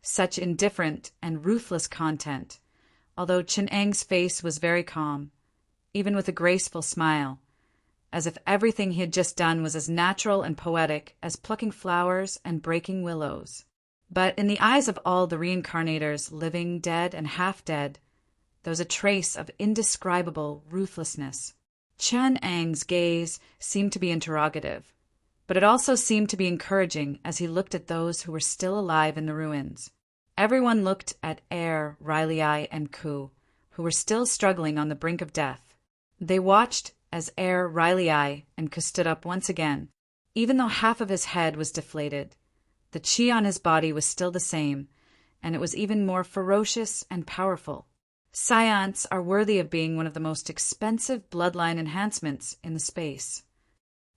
[SPEAKER 1] Such indifferent and ruthless content, although Chinang's face was very calm, even with a graceful smile, as if everything he had just done was as natural and poetic as plucking flowers and breaking willows. But in the eyes of all the reincarnators, living, dead, and half-dead, there was a trace of indescribable ruthlessness. Chinang's gaze seemed to be interrogative, but it also seemed to be encouraging as he looked at those who were still alive in the ruins. Everyone looked at Riley, and Ku, who were still struggling on the brink of death. They watched as Riley and Ku stood up once again. Even though half of his head was deflated, the chi on his body was still the same, and it was even more ferocious and powerful. Scions are worthy of being one of the most expensive bloodline enhancements in the space.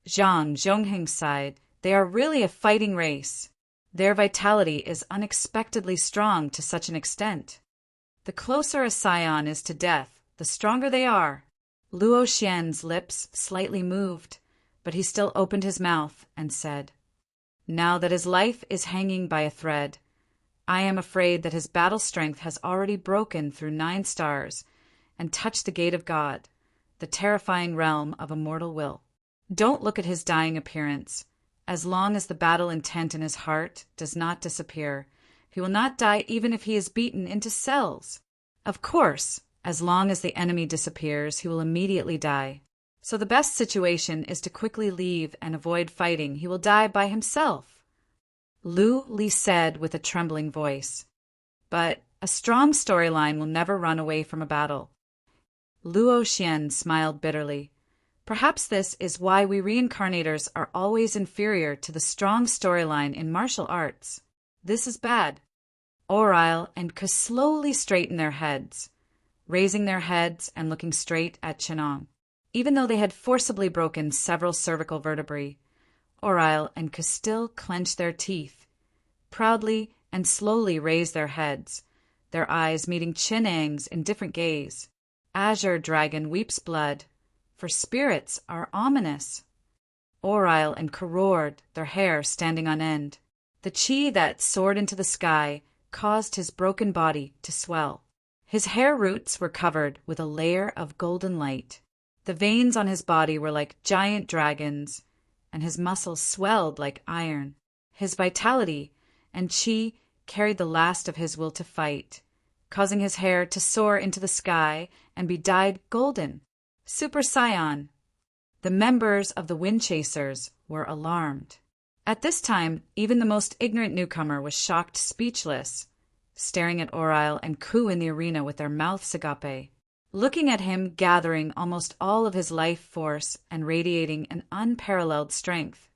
[SPEAKER 1] Zhongheng sighed. They are really a fighting race. Their vitality is unexpectedly strong to such an extent. The closer a scion is to death, the stronger they are. Luo Xian's lips slightly moved, but he still opened his mouth and said, "Now that his life is hanging by a thread, I am afraid that his battle strength has already broken through 9 stars and touched the gate of God, the terrifying realm of immortal will. Don't look at his dying appearance. As long as the battle intent in his heart does not disappear, he will not die even if he is beaten into cells. Of course, as long as the enemy disappears, he will immediately die. So the best situation is to quickly leave and avoid fighting. He will die by himself." Lu Li said with a trembling voice, "But a strong storyline will never run away from a battle." Luo Xian smiled bitterly. "Perhaps this is why we reincarnators are always inferior to the strong storyline in martial arts. This is bad." Orile and Ku slowly straightened their heads, raising their heads and looking straight at Chinong. Even though they had forcibly broken several cervical vertebrae, Orile and Ku still clenched their teeth, proudly and slowly raised their heads, their eyes meeting Chinang's in different gaze. Azure Dragon weeps blood, for spirits are ominous. Orile and Ku roared, their hair standing on end. The chi that soared into the sky caused his broken body to swell. His hair roots were covered with a layer of golden light. The veins on his body were like giant dragons, and his muscles swelled like iron. His vitality and chi carried the last of his will to fight, causing his hair to soar into the sky and be dyed golden. Super Scion. The members of the Wind Chasers were alarmed. At this time, even the most ignorant newcomer was shocked speechless, staring at Orile and Ku in the arena with their mouths agape, looking at him gathering almost all of his life force and radiating an unparalleled strength.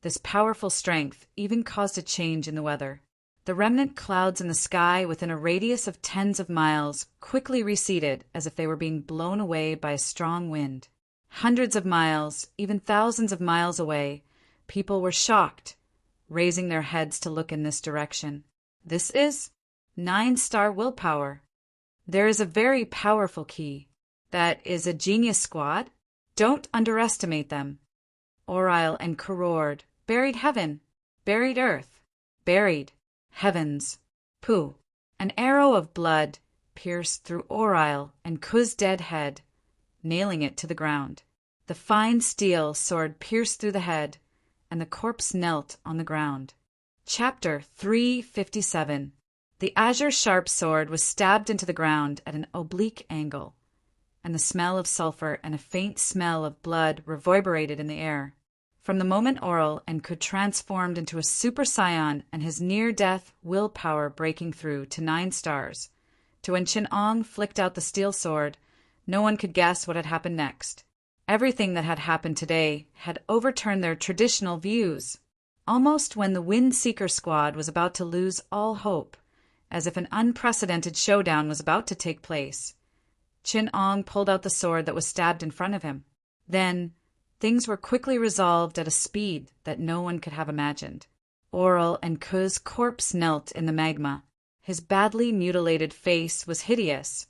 [SPEAKER 1] This powerful strength even caused a change in the weather. The remnant clouds in the sky within a radius of tens of miles quickly receded as if they were being blown away by a strong wind. Hundreds of miles, even thousands of miles away, people were shocked, raising their heads to look in this direction. This is 9-star willpower. There is a very powerful key. That is a genius squad. Don't underestimate them. Orile and Ku roared, "Buried heaven, buried earth, buried heavens." Pooh! An arrow of blood pierced through Orile and Ku's dead head, nailing it to the ground. The fine steel sword pierced through the head, and the corpse knelt on the ground. Chapter 357. The azure sharp sword was stabbed into the ground at an oblique angle, and the smell of sulfur and a faint smell of blood reverberated in the air. From the moment Oral and Ku transformed into a super scion and his near-death willpower breaking through to 9 stars, to when Chinong flicked out the steel sword, No one could guess what had happened next. Everything that had happened today had overturned their traditional views. Almost when the Wind-Seeker squad was about to lose all hope, as if an unprecedented showdown was about to take place, Chin Ong pulled out the sword that was stabbed in front of him. Then, things were quickly resolved at a speed that no one could have imagined. Oral and Ku's corpse knelt in the magma. His badly mutilated face was hideous,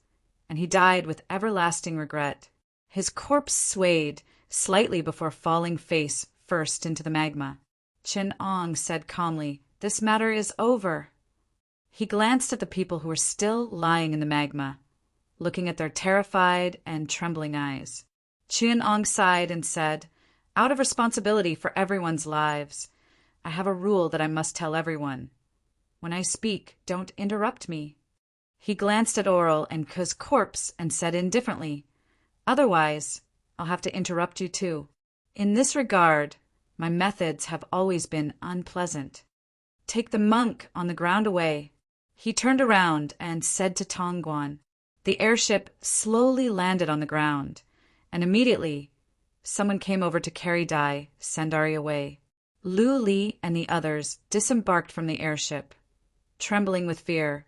[SPEAKER 1] and he died with everlasting regret. His corpse swayed slightly before falling face first into the magma. Chin Ong said calmly, "This matter is over." He glanced at the people who were still lying in the magma, looking at their terrified and trembling eyes. Chin Ong sighed and said, "Out of responsibility for everyone's lives, I have a rule that I must tell everyone. When I speak, don't interrupt me." He glanced at Oral and Ku's corpse and said indifferently, "Otherwise, I'll have to interrupt you too. In this regard, my methods have always been unpleasant. Take the monk on the ground away." He turned around and said to Tongguan. The airship slowly landed on the ground, and immediately someone came over to carry Dai, Sandari away. Lu Li and the others disembarked from the airship, trembling with fear,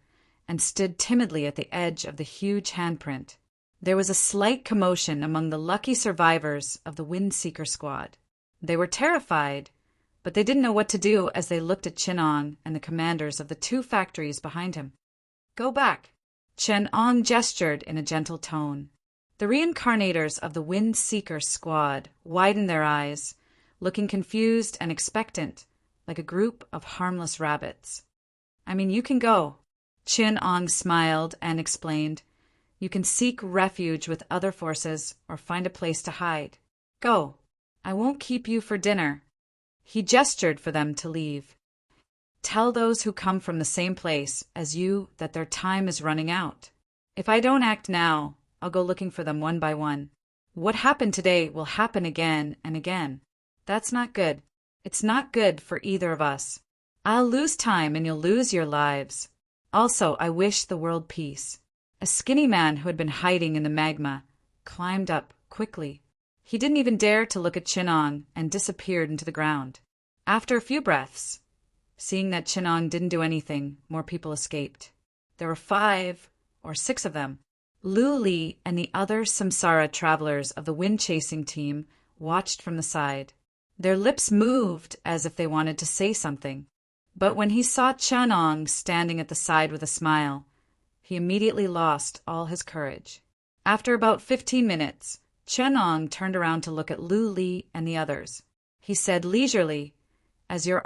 [SPEAKER 1] and stood timidly at the edge of the huge handprint. There was a slight commotion among the lucky survivors of the Wind-Seeker squad. They were terrified, but they didn't know what to do as they looked at Chin Ong and the commanders of the 2 factories behind him. "Go back." Chin Ong gestured in a gentle tone. The reincarnators of the Wind-Seeker squad widened their eyes, looking confused and expectant, like a group of harmless rabbits. "I mean, you can go." Chin Ong smiled and explained, "You can seek refuge with other forces or find a place to hide. Go. I won't keep you for dinner." He gestured for them to leave. "Tell those who come from the same place as you that their time is running out. If I don't act now, I'll go looking for them one by one. What happened today will happen again and again. That's not good. It's not good for either of us. I'll lose time and you'll lose your lives. Also, I wish the world peace." A skinny man who had been hiding in the magma climbed up quickly. He didn't even dare to look at Chin Ong and disappeared into the ground. After a few breaths, seeing that Chin Ong didn't do anything, more people escaped. There were 5 or 6 of them. Lu Li and the other samsara travelers of the wind-chasing team watched from the side. Their lips moved as if they wanted to say something. But when he saw Chin Ong standing at the side with a smile, he immediately lost all his courage. After about 15 minutes, Chin Ong turned around to look at Lu Li and the others. He said leisurely, "As your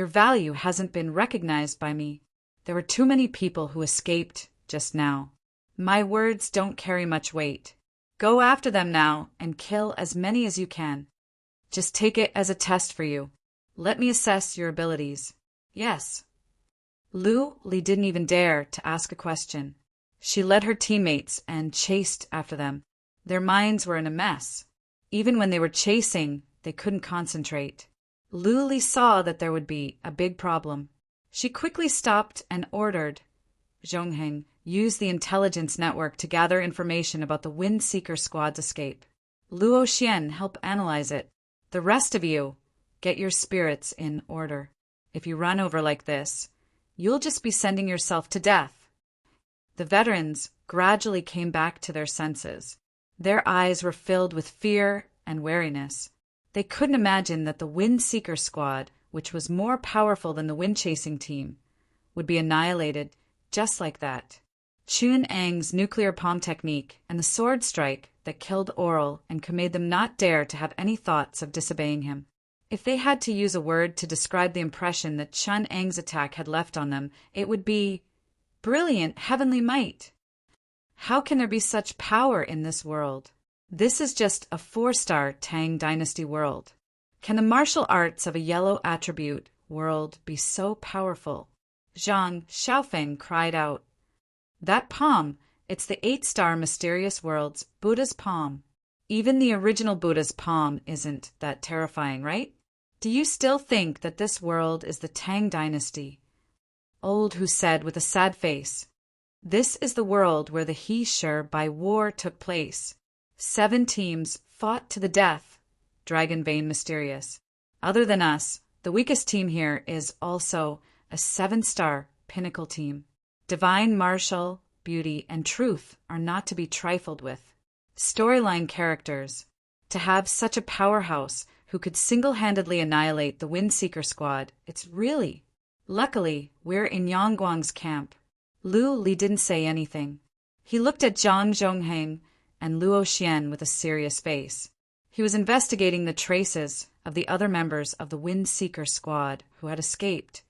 [SPEAKER 1] value hasn't been recognized by me. There were too many people who escaped just now. My words don't carry much weight. Go after them now and kill as many as you can. Just take it as a test for you. Let me assess your abilities." "Yes." Lu Li didn't even dare to ask a question. She led her teammates and chased after them. Their minds were in a mess. Even when they were chasing, they couldn't concentrate. Lu Li saw that there would be a big problem. She quickly stopped and ordered Zhongheng use the intelligence network to gather information about the Wind-Seeker squad's escape. Luo Xian help analyze it. The rest of you, get your spirits in order. If you run over like this, you'll just be sending yourself to death. The veterans gradually came back to their senses. Their eyes were filled with fear and wariness. They couldn't imagine that the Wind-Seeker squad, which was more powerful than the wind-chasing team, would be annihilated just like that. Chun Ang's nuclear palm technique and the sword strike that killed Oral and made them not dare to have any thoughts of disobeying him. If they had to use a word to describe the impression that Chun Ang's attack had left on them, it would be brilliant heavenly might. How can there be such power in this world? This is just a 4-star Tang Dynasty world. Can the martial arts of a yellow attribute world be so powerful? Zhang Xiaofeng cried out, "That palm, it's the 8-star mysterious world's Buddha's palm. Even the original Buddha's palm isn't that terrifying, right? Do you still think that this world is the Tang Dynasty?" Old Who said with a sad face, This is the world where the He-Shur by war took place. 7 teams fought to the death, Dragonbane mysterious. Other than us, the weakest team here is also a 7-star pinnacle team. Divine martial, beauty, and truth are not to be trifled with. Storyline characters. To have such a powerhouse who could single-handedly annihilate the Windseeker squad, it's really. Luckily, we're in Yangguang's camp. Lu Li didn't say anything. He looked at Zhang Zhongheng and Luo Xian with a serious face. He was investigating the traces of the other members of the Windseeker squad who had escaped,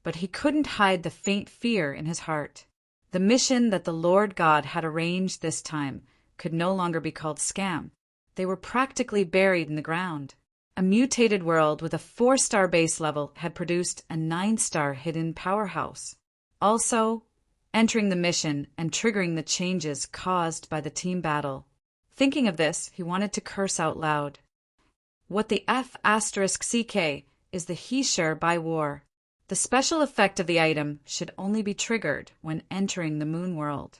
[SPEAKER 1] but he couldn't hide the faint fear in his heart. The mission that the Lord God had arranged this time could no longer be called scam. They were practically buried in the ground. A mutated world with a 4-star base level had produced a 9-star hidden powerhouse. Also, entering the mission and triggering the changes caused by the team battle. Thinking of this, he wanted to curse out loud. What the F***CK is the He-Shur by war. The special effect of the item should only be triggered when entering the moon world.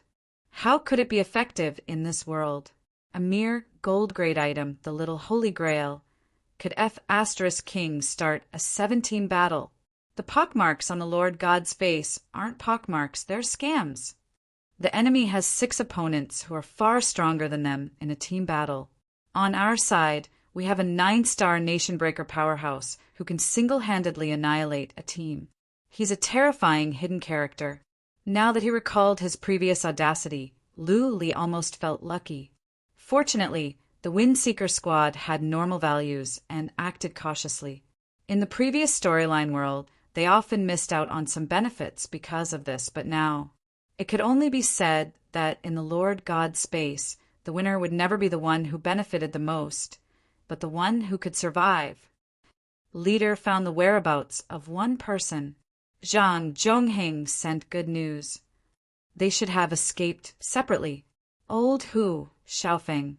[SPEAKER 1] How could it be effective in this world? A mere gold-grade item, the little Holy Grail. Could F***King start a 7-team battle? The pockmarks on the Lord God's face aren't pockmarks, they're scams. The enemy has 6 opponents who are far stronger than them in a team battle. On our side, we have a 9-star nation-breaker powerhouse who can single-handedly annihilate a team. He's a terrifying hidden character. Now that he recalled his previous audacity, Lu Li almost felt lucky. Fortunately, the Windseeker squad had normal values and acted cautiously. In the previous storyline world, they often missed out on some benefits because of this, but now, it could only be said that in the Lord God space, the winner would never be the one who benefited the most, but the one who could survive. Leader found the whereabouts of one person. Zhang Zhongheng sent good news. They should have escaped separately. Old Hu, Xiaofeng,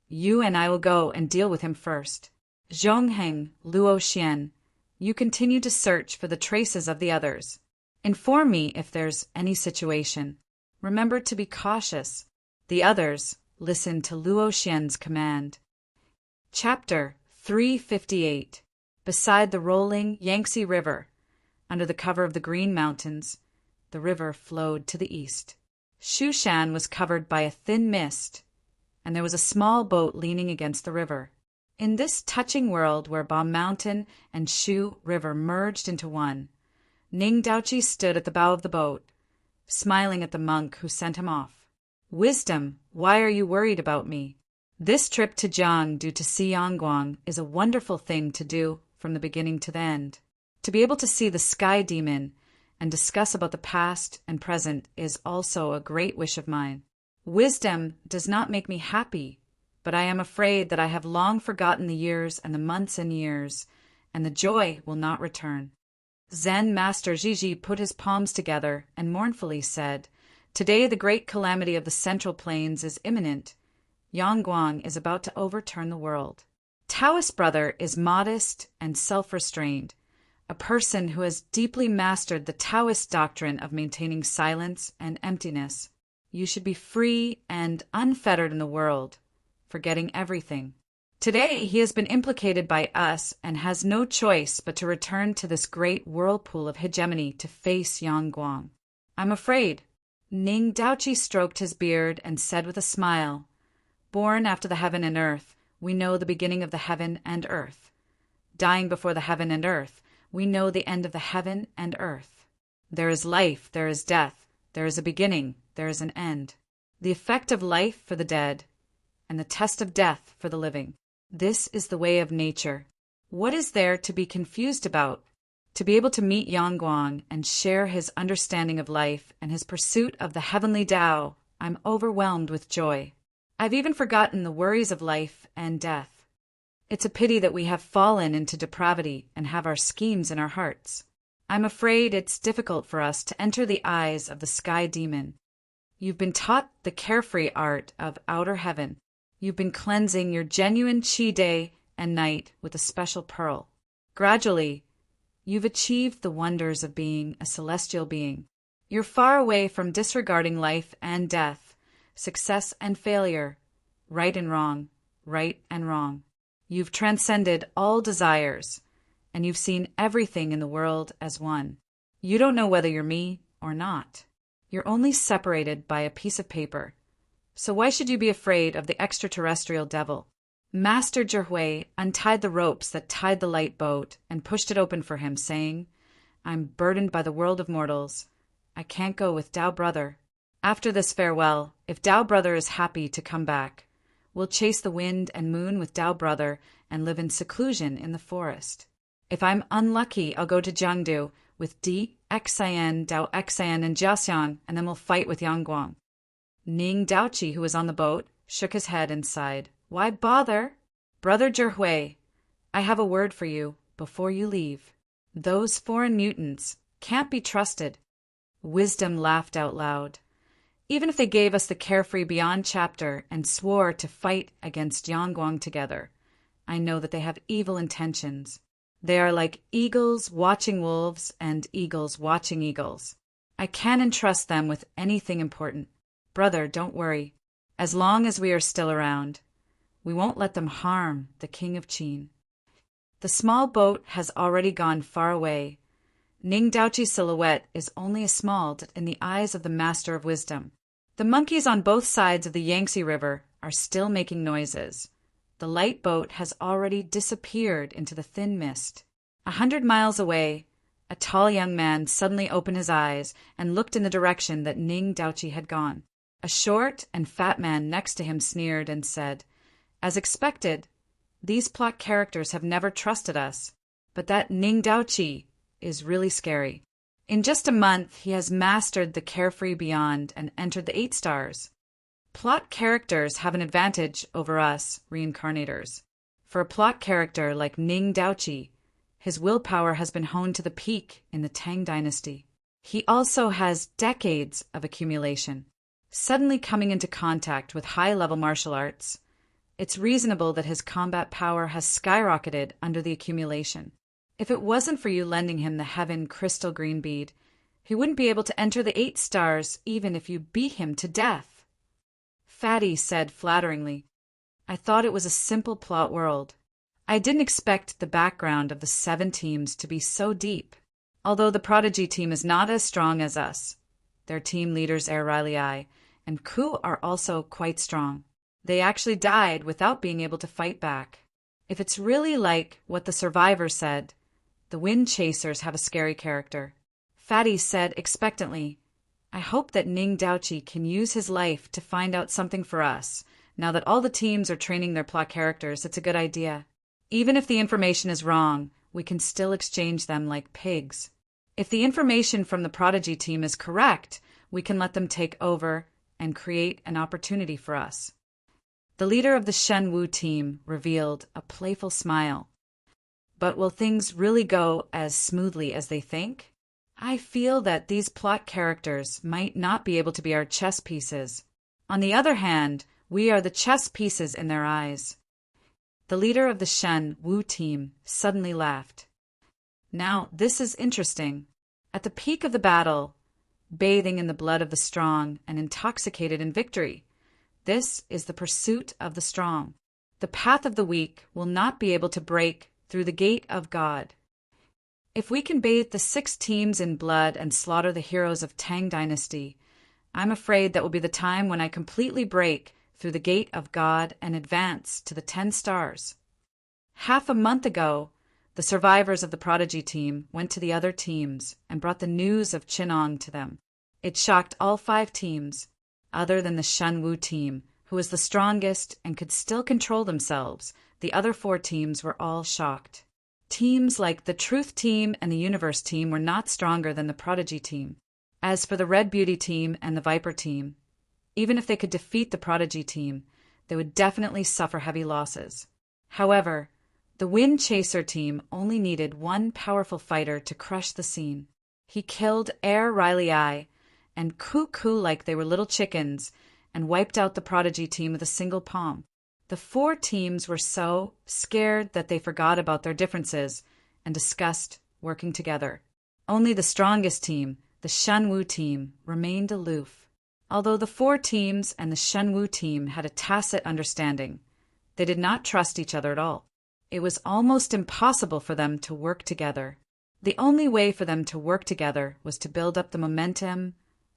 [SPEAKER 1] you and I will go and deal with him first. Zhongheng, Luo Xian, you continue to search for the traces of the others. Inform me if there's any situation. Remember to be cautious. The others listen to Luo Xian's command. Chapter 358. Beside the rolling Yangtze River, under the cover of the Green Mountains, the river flowed to the east. Shushan was covered by a thin mist, and there was a small boat leaning against the river. In this touching world where Ba Mountain and Shu River merged into one, Ning Daoqi stood at the bow of the boat, smiling at the monk who sent him off. Wisdom, why are you worried about me? This trip to Jiang due to see Yangguang is a wonderful thing to do from the beginning to the end. To be able to see the sky demon and discuss about the past and present is also a great wish of mine. Wisdom does not make me happy, but I am afraid that I have long forgotten the years and the months and years, and the joy will not return. Zen Master Jiji put his palms together and mournfully said, Today the great calamity of the Central Plains is imminent. Yangguang is about to overturn the world. Taoist brother is modest and self-restrained, a person who has deeply mastered the Taoist doctrine of maintaining silence and emptiness. You should be free and unfettered in the world, forgetting everything. Today he has been implicated by us and has no choice but to return to this great whirlpool of hegemony to face Yangguang. I'm afraid. Ning Daoqi stroked his beard and said with a smile, Born after the heaven and earth, we know the beginning of the heaven and earth. Dying before the heaven and earth, we know the end of the heaven and earth. There is life, there is death, there is a beginning, there is an end. The effect of life for the dead, and the test of death for the living. This is the way of nature. What is there to be confused about? To be able to meet Yangguang and share his understanding of life and his pursuit of the heavenly Tao, I'm overwhelmed with joy. I've even forgotten the worries of life and death. It's a pity that we have fallen into depravity and have our schemes in our hearts. I'm afraid it's difficult for us to enter the eyes of the sky demon. You've been taught the carefree art of outer heaven. You've been cleansing your genuine qi day and night with a special pearl. Gradually, you've achieved the wonders of being a celestial being. You're far away from disregarding life and death, success and failure, right and wrong, right and wrong. You've transcended all desires, and you've seen everything in the world as one. You don't know whether you're me or not. You're only separated by a piece of paper. So why should you be afraid of the extraterrestrial devil? Master Zhihui untied the ropes that tied the light boat and pushed it open for him, saying, I'm burdened by the world of mortals. I can't go with Tao Brother. After this farewell, if Tao Brother is happy to come back, we'll chase the wind and moon with Tao Brother and live in seclusion in the forest. If I'm unlucky, I'll go to Jiangdu with Di, Xian, Dao Xian, and Jiaxiang, and then we'll fight with Yangguang. Ning Daoqi, who was on the boat, shook his head and sighed. Why bother? Brother Zhihui, I have a word for you before you leave. Those foreign mutants can't be trusted. Wisdom laughed out loud. Even if they gave us the Carefree Beyond chapter and swore to fight against Yangguang together, I know that they have evil intentions. They are like eagles watching wolves and eagles watching eagles. I can't entrust them with anything important. Brother, don't worry. As long as we are still around, we won't let them harm the King of Qin. The small boat has already gone far away. Ning Daoqi's silhouette is only a small dot in the eyes of the Master of Wisdom. The monkeys on both sides of the Yangtze River are still making noises. The light boat has already disappeared into the thin mist. 100 miles away, a tall young man suddenly opened his eyes and looked in the direction that Ning Daoqi had gone. A short and fat man next to him sneered and said, As expected, these plot characters have never trusted us, but that Ning Daoqi is really scary. In just a month, he has mastered the Carefree Beyond and entered the 8 stars. Plot characters have an advantage over us, reincarnators. For a plot character like Ning Daoqi, his willpower has been honed to the peak in the Tang Dynasty. He also has decades of accumulation. Suddenly coming into contact with high-level martial arts, it's reasonable that his combat power has skyrocketed under the accumulation. If it wasn't for you lending him the Heaven Crystal Green Bead, he wouldn't be able to enter the 8 stars even if you beat him to death. Fatty said flatteringly, I thought it was a simple plot world. I didn't expect the background of the 7 teams to be so deep. Although the Prodigy team is not as strong as us, their team leaders Riley and Ku are also quite strong. They actually died without being able to fight back. If it's really like what the survivor said, the Wind Chasers have a scary character. Fatty said expectantly, I hope that Ning Daoqi can use his life to find out something for us. Now that all the teams are training their plot characters, it's a good idea. Even if the information is wrong, we can still exchange them like pigs. If the information from the Prodigy team is correct, we can let them take over and create an opportunity for us. The leader of the Shen Wu team revealed a playful smile. But will things really go as smoothly as they think? I feel that these plot characters might not be able to be our chess pieces. On the other hand, we are the chess pieces in their eyes. The leader of the Shen Wu team suddenly laughed. Now, this is interesting. At the peak of the battle, bathing in the blood of the strong and intoxicated in victory, this is the pursuit of the strong. The path of the weak will not be able to break through the gate of God. If we can bathe the 6 teams in blood and slaughter the heroes of Tang Dynasty, I'm afraid that will be the time when I completely break through the gate of God and advance to the 10 stars. Half a month ago, the survivors of the Prodigy team went to the other teams and brought the news of Qinong to them. It shocked all 5 teams, other than the Shen Wu team, who was the strongest and could still control themselves. The other 4 teams were all shocked. Teams like the Truth team and the Universe team were not stronger than the Prodigy team. As for the Red Beauty team and the Viper team, even if they could defeat the Prodigy team, they would definitely suffer heavy losses. However, the Wind Chaser team only needed one powerful fighter to crush the scene. He killed Riley and Ku like they were little chickens and wiped out the Prodigy team with a single palm. The 4 teams were so scared that they forgot about their differences and discussed working together. Only the strongest team, the Shenwu team, remained aloof. Although the four teams and the Shenwu team had a tacit understanding, they did not trust each other at all. It was almost impossible for them to work together. The only way for them to work together was to build up the momentum,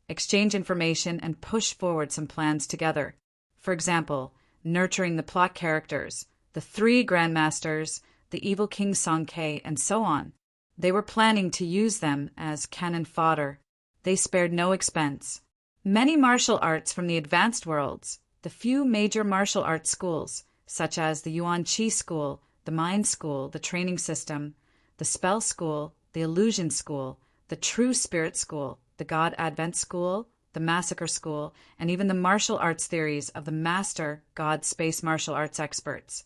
[SPEAKER 1] exchange information, and push forward some plans together. For example, nurturing the plot characters, the three grandmasters, the evil King Song-Kei, and so on. They were planning to use them as cannon fodder. They spared no expense. Many martial arts from the advanced worlds, the few major martial arts schools, such as the Yuan Qi School, the Mind School, the Training System, the Spell School, the Illusion School, the True Spirit School, the God Advent School, the Massacre School, and even the martial arts theories of the master God Space martial arts experts,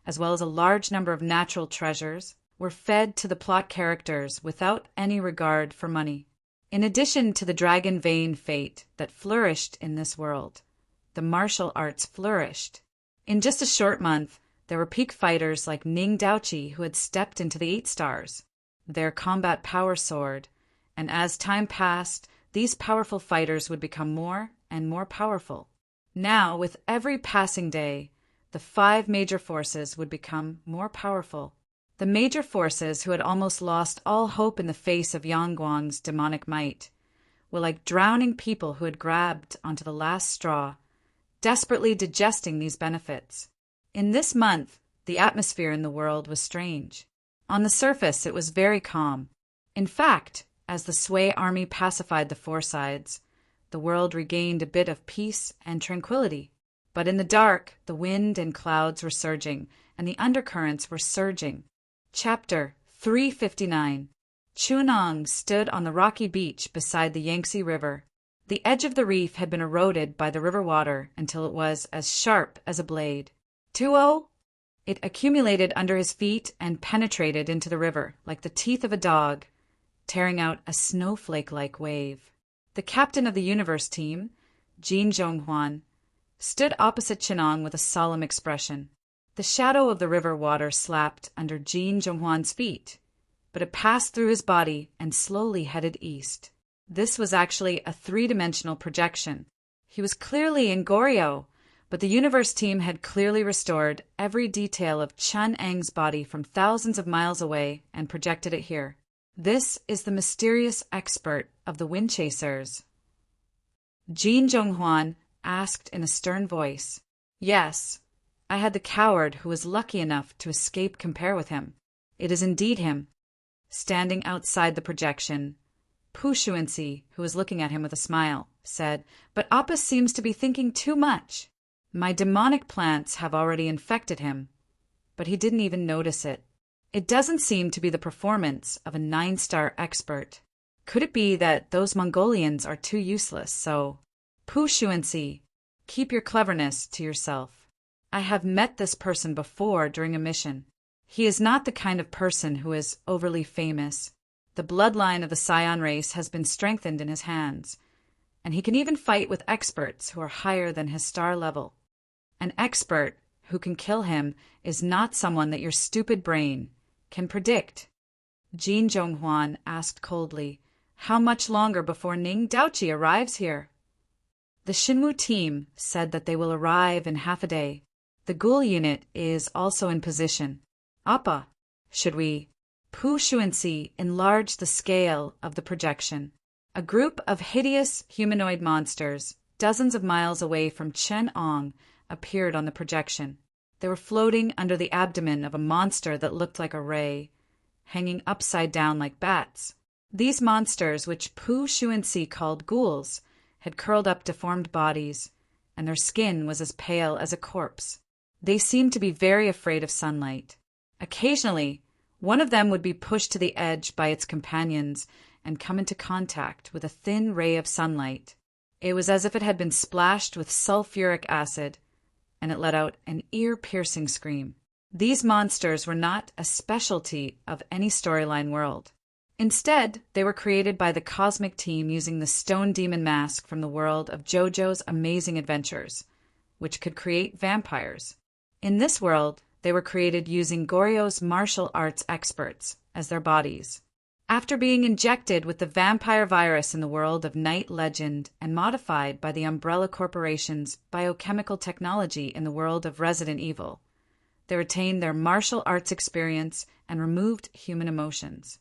[SPEAKER 1] as well as a large number of natural treasures, were fed to the plot characters without any regard for money. In addition to the dragon vein fate that flourished in this world, the martial arts flourished. In just a short month, there were peak fighters like Ning Daoqi who had stepped into the 8 stars. Their combat power soared, and as time passed, these powerful fighters would become more and more powerful. Now, with every passing day, the 5 major forces would become more powerful. The major forces, who had almost lost all hope in the face of Yangguang's demonic might, were like drowning people who had grabbed onto the last straw, desperately digesting these benefits. In this month, the atmosphere in the world was strange. On the surface, it was very calm. In fact, as the Sui army pacified the 4 sides, the world regained a bit of peace and tranquility. But in the dark, the wind and clouds were surging, and the undercurrents were surging. Chapter 359. Chunong stood on the rocky beach beside the Yangtze River. The edge of the reef had been eroded by the river water until it was as sharp as a blade. Tuo! It accumulated under his feet and penetrated into the river like the teeth of a dog, tearing out a snowflake-like wave. The captain of the universe team, Jin Zhonghuan, stood opposite Chinong with a solemn expression. The shadow of the river water slapped under Jin Zhonghuan's feet, but it passed through his body and slowly headed east. This was actually a 3-dimensional projection. He was clearly in Goryeo, but the universe team had clearly restored every detail of Chun Eng's body from thousands of miles away and projected it here. This is the mysterious expert of the Wind Chasers. Jin Zhonghuan asked in a stern voice. Yes, I had the coward who was lucky enough to escape compare with him. It is indeed him. Standing outside the projection, Pu Xuanxi, who was looking at him with a smile, said, But Appa seems to be thinking too much. My demonic plants have already infected him, but he didn't even notice it. It doesn't seem to be the performance of a 9-star expert. Could it be that those Mongolians are too useless, so... Pu Xuanxi, keep your cleverness to yourself. I have met this person before during a mission. He is not the kind of person who is overly famous. The bloodline of the Scion race has been strengthened in his hands, and he can even fight with experts who are higher than his star level. An expert who can kill him is not someone that your stupid brain can predict. Jin Zhonghuan asked coldly, How much longer before Ning Daoqi arrives here? The Shenwu team said that they will arrive in half a day. The ghoul unit is also in position. Appa, should we? Pu Xuanxi enlarged the scale of the projection. A group of hideous humanoid monsters, dozens of miles away from Chenong, appeared on the projection. They were floating under the abdomen of a monster that looked like a ray, hanging upside down like bats. These monsters, which Pu Xuanxi called ghouls, had curled up deformed bodies, and their skin was as pale as a corpse. They seemed to be very afraid of sunlight. Occasionally, one of them would be pushed to the edge by its companions and come into contact with a thin ray of sunlight. It was as if it had been splashed with sulfuric acid, and it let out an ear-piercing scream. These monsters were not a specialty of any storyline world. Instead, they were created by the cosmic team using the stone demon mask from the world of JoJo's Amazing Adventures, which could create vampires. In this world, they were created using Goryo's martial arts experts as their bodies. After being injected with the vampire virus in the world of night legend and modified by the Umbrella Corporation's biochemical technology in the world of Resident Evil, they retained their martial arts experience and removed human emotions.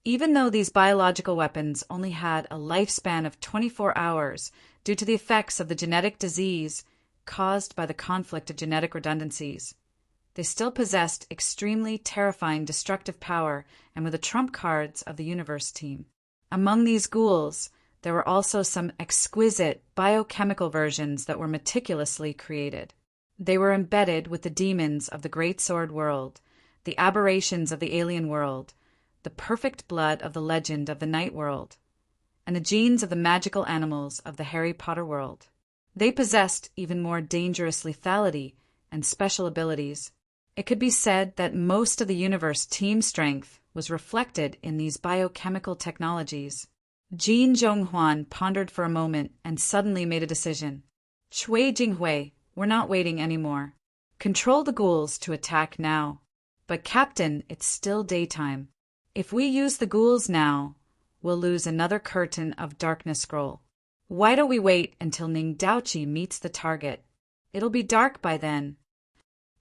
[SPEAKER 1] Even though these biological weapons only had a lifespan of 24 hours due to the effects of the genetic disease caused by the conflict of genetic redundancies, they still possessed extremely terrifying destructive power and were the trump cards of the universe team. Among these ghouls, there were also some exquisite biochemical versions that were meticulously created. They were embedded with the demons of the Great Sword world, the aberrations of the alien world, the perfect blood of the legend of the night world, and the genes of the magical animals of the Harry Potter world. They possessed even more dangerous lethality and special abilities. It could be said that most of the universe team strength was reflected in these biochemical technologies. Jin Zhonghuan pondered for a moment and suddenly made a decision. Cui Jinghui, we're not waiting anymore. Control the ghouls to attack now. But Captain, it's still daytime. If we use the ghouls now, we'll lose another curtain of darkness scroll. Why don't we wait until Ning Daoqi meets the target? It'll be dark by then.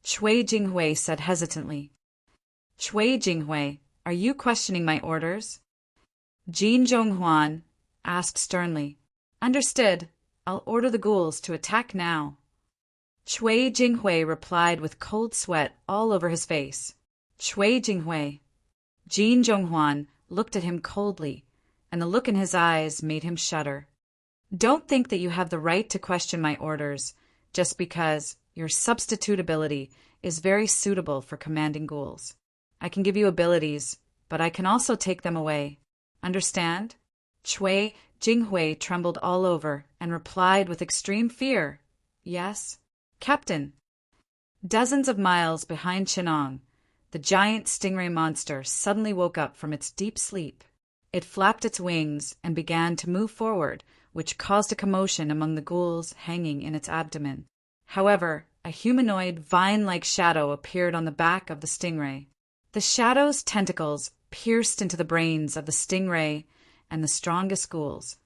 [SPEAKER 1] Cui Jinghui said hesitantly. Cui Jinghui, are you questioning my orders? Jin Zhonghuan asked sternly. Understood. I'll order the ghouls to attack now. Cui Jinghui replied with cold sweat all over his face. Cui Jinghui. Jin Zhonghuan looked at him coldly, and the look in his eyes made him shudder. Don't think that you have the right to question my orders just because your substitutability is very suitable for commanding ghouls. I can give you abilities, but I can also take them away. Understand? Cui Jinghui trembled all over and replied with extreme fear. Yes, Captain. Dozens of miles behind Chenong, the giant stingray monster suddenly woke up from its deep sleep. It flapped its wings and began to move forward, which caused a commotion among the ghouls hanging in its abdomen. However, a humanoid vine-like shadow appeared on the back of the stingray. The shadow's tentacles pierced into the brains of the stingray and the strongest ghouls,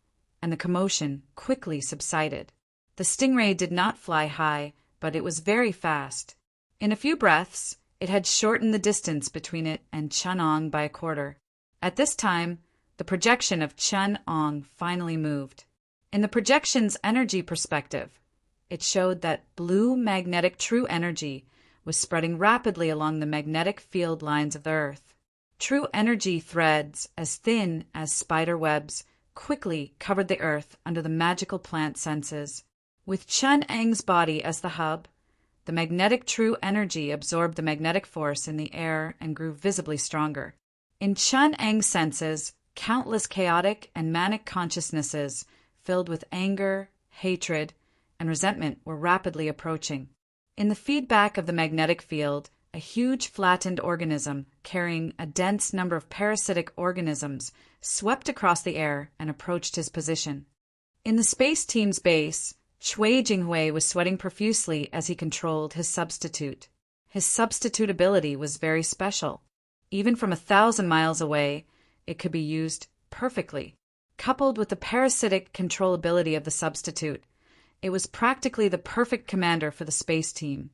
[SPEAKER 1] and the commotion quickly subsided. The stingray did not fly high, but it was very fast. In a few breaths, it had shortened the distance between it and Chunong by a quarter. At this time, the projection of Chunong finally moved. In the projection's energy perspective, it showed that blue magnetic true energy was spreading rapidly along the magnetic field lines of the Earth. True energy threads, as thin as spider webs, quickly covered the Earth under the magical plant senses. With Chunong's body as the hub, the magnetic true energy absorbed the magnetic force in the air and grew visibly stronger. In Chunong's senses, countless chaotic and manic consciousnesses filled with anger, hatred, and resentment were rapidly approaching. In the feedback of the magnetic field, a huge flattened organism carrying a dense number of parasitic organisms swept across the air and approached his position. In the space team's base, Cui Jinghui was sweating profusely as he controlled his substitute. His substitutability was very special. Even from 1,000 miles away, it could be used perfectly. Coupled with the parasitic controllability of the substitute, it was practically the perfect commander for the space team,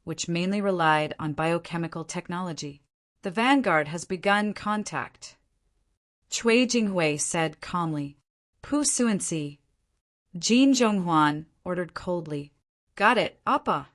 [SPEAKER 1] which mainly relied on biochemical technology. The Vanguard has begun contact, Cui Jinghui said calmly. Pu Suansi. Jin Zhonghuan ordered coldly. Got it, Appa.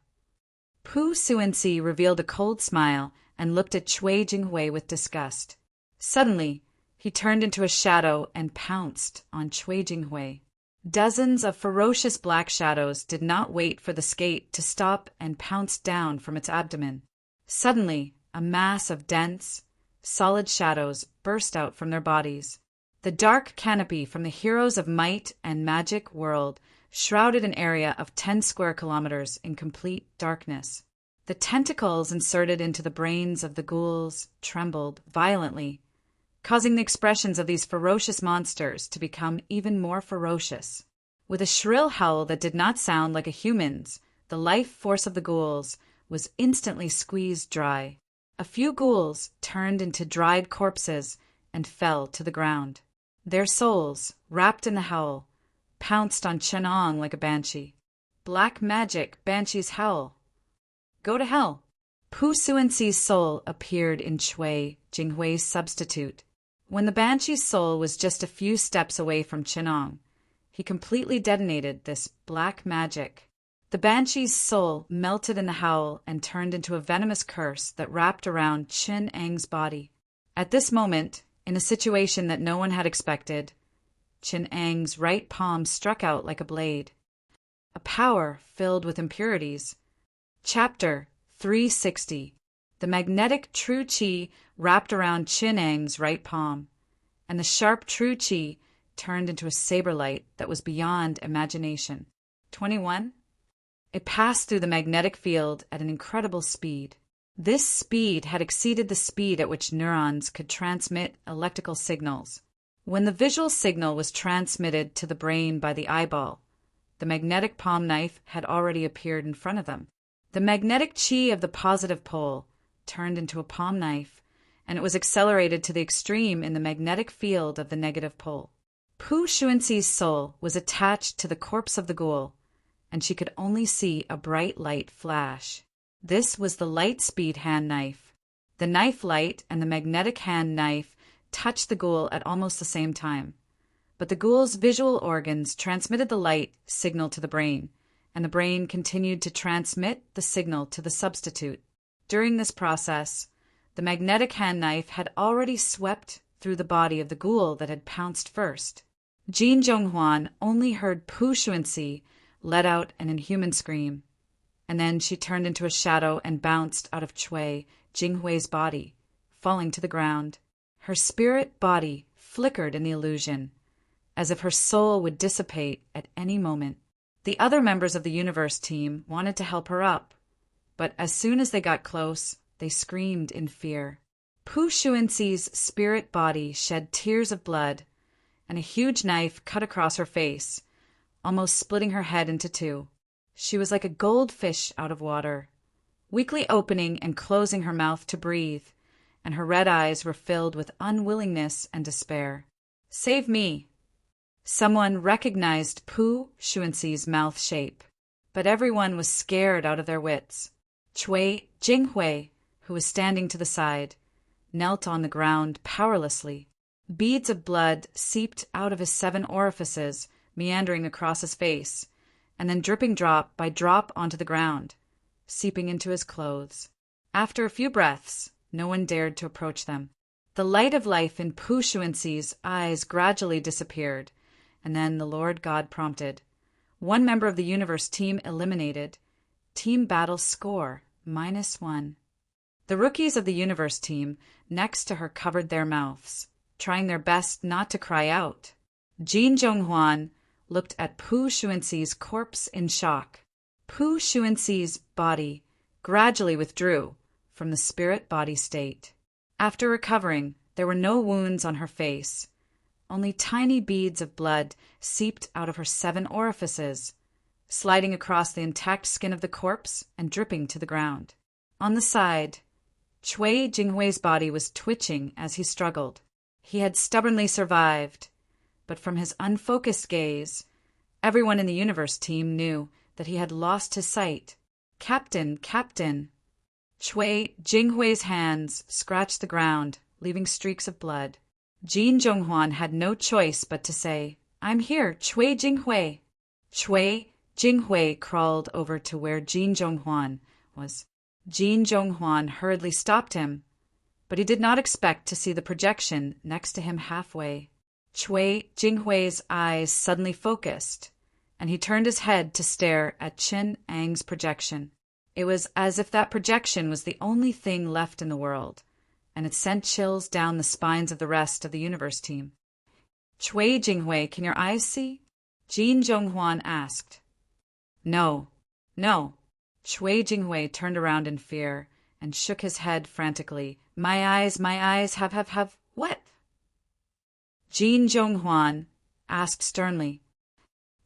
[SPEAKER 1] Pu Suansi revealed a cold smile and looked at Cui Jinghui with disgust. Suddenly, he turned into a shadow and pounced on Cui Jinghui. Dozens of ferocious black shadows did not wait for the skate to stop and pounced down from its abdomen. Suddenly, a mass of dense, solid shadows burst out from their bodies. The dark canopy from the Heroes of Might and Magic world shrouded an area of 10 square kilometers in complete darkness. The tentacles inserted into the brains of the ghouls trembled violently, causing the expressions of these ferocious monsters to become even more ferocious. With a shrill howl that did not sound like a human's, the life force of the ghouls was instantly squeezed dry. A few ghouls turned into dried corpses and fell to the ground. Their souls, wrapped in the howl, pounced on Chenong like a banshee. Black magic, banshee's howl. Go to hell. Pu Suansi's soul appeared in Chui Jinghui's substitute. When the banshee's soul was just a few steps away from Chenong, he completely detonated this black magic. The banshee's soul melted in the howl and turned into a venomous curse that wrapped around Chin Ang's body. At this moment, in a situation that no one had expected, Chin Ang's right palm struck out like a blade. A power filled with impurities. Chapter 360. The magnetic true qi wrapped around Chin Ang's right palm, and the sharp true qi turned into a saber light that was beyond imagination. 21. It passed through the magnetic field at an incredible speed. This speed had exceeded the speed at which neurons could transmit electrical signals. When the visual signal was transmitted to the brain by the eyeball, the magnetic palm knife had already appeared in front of them. The magnetic qi of the positive pole turned into a palm knife, and it was accelerated to the extreme in the magnetic field of the negative pole. Pu Xuanxi's soul was attached to the corpse of the ghoul, and she could only see a bright light flash. This was the light-speed hand knife. The knife light and the magnetic hand knife touched the ghoul at almost the same time, but the ghoul's visual organs transmitted the light signal to the brain, and the brain continued to transmit the signal to the substitute. During this process, the magnetic hand knife had already swept through the body of the ghoul that had pounced first. Jin Zhonghuan only heard Pu Xuanxi let out an inhuman scream, and then she turned into a shadow and bounced out of Chui Jinghui's body, falling to the ground. Her spirit body flickered in the illusion, as if her soul would dissipate at any moment. The other members of the universe team wanted to help her up, but as soon as they got close, they screamed in fear. Pu Xuanxi's spirit body shed tears of blood, and a huge knife cut across her face, almost splitting her head into two. She was like a goldfish out of water, weakly opening and closing her mouth to breathe, and her red eyes were filled with unwillingness and despair. "Save me!" Someone recognized Pu Xuanxi's mouth shape, but everyone was scared out of their wits. Chui Jinghui, who was standing to the side, knelt on the ground powerlessly. Beads of blood seeped out of his 7 orifices, meandering across his face, and then dripping drop by drop onto the ground, seeping into his clothes. After a few breaths, no one dared to approach them. The light of life in Pu Xuanxi's eyes gradually disappeared, and then the Lord God prompted. 1 member of the universe team eliminated. Team battle score, -1. The rookies of the universe team next to her covered their mouths, trying their best not to cry out. Jin Zhonghuan looked at Pu Xuanxi's corpse in shock. Pu Xuanxi's body gradually withdrew from the spirit-body state. After recovering, there were no wounds on her face. Only tiny beads of blood seeped out of her 7 orifices, sliding across the intact skin of the corpse and dripping to the ground. On the side, Chui Jinghui's body was twitching as he struggled. He had stubbornly survived, but from his unfocused gaze, everyone in the universe team knew that he had lost his sight. "Captain, Captain!" Chui Jinghui's hands scratched the ground, leaving streaks of blood. Jin Zhonghuan had no choice but to say, "I'm here, Chui Jinghui." Chui Jinghui crawled over to where Jin Zhonghuan was. Jin Zhonghuan hurriedly stopped him, but he did not expect to see the projection next to him halfway. Chui Jinghui's eyes suddenly focused, and he turned his head to stare at Chin Ang's projection. It was as if that projection was the only thing left in the world, and it sent chills down the spines of the rest of the universe team. "Chui Jinghui, can your eyes see?" Jin Zhonghuan asked. No. Chui Jinghui turned around in fear and shook his head frantically. My eyes, have, what?" Jin Zhonghuan asked sternly,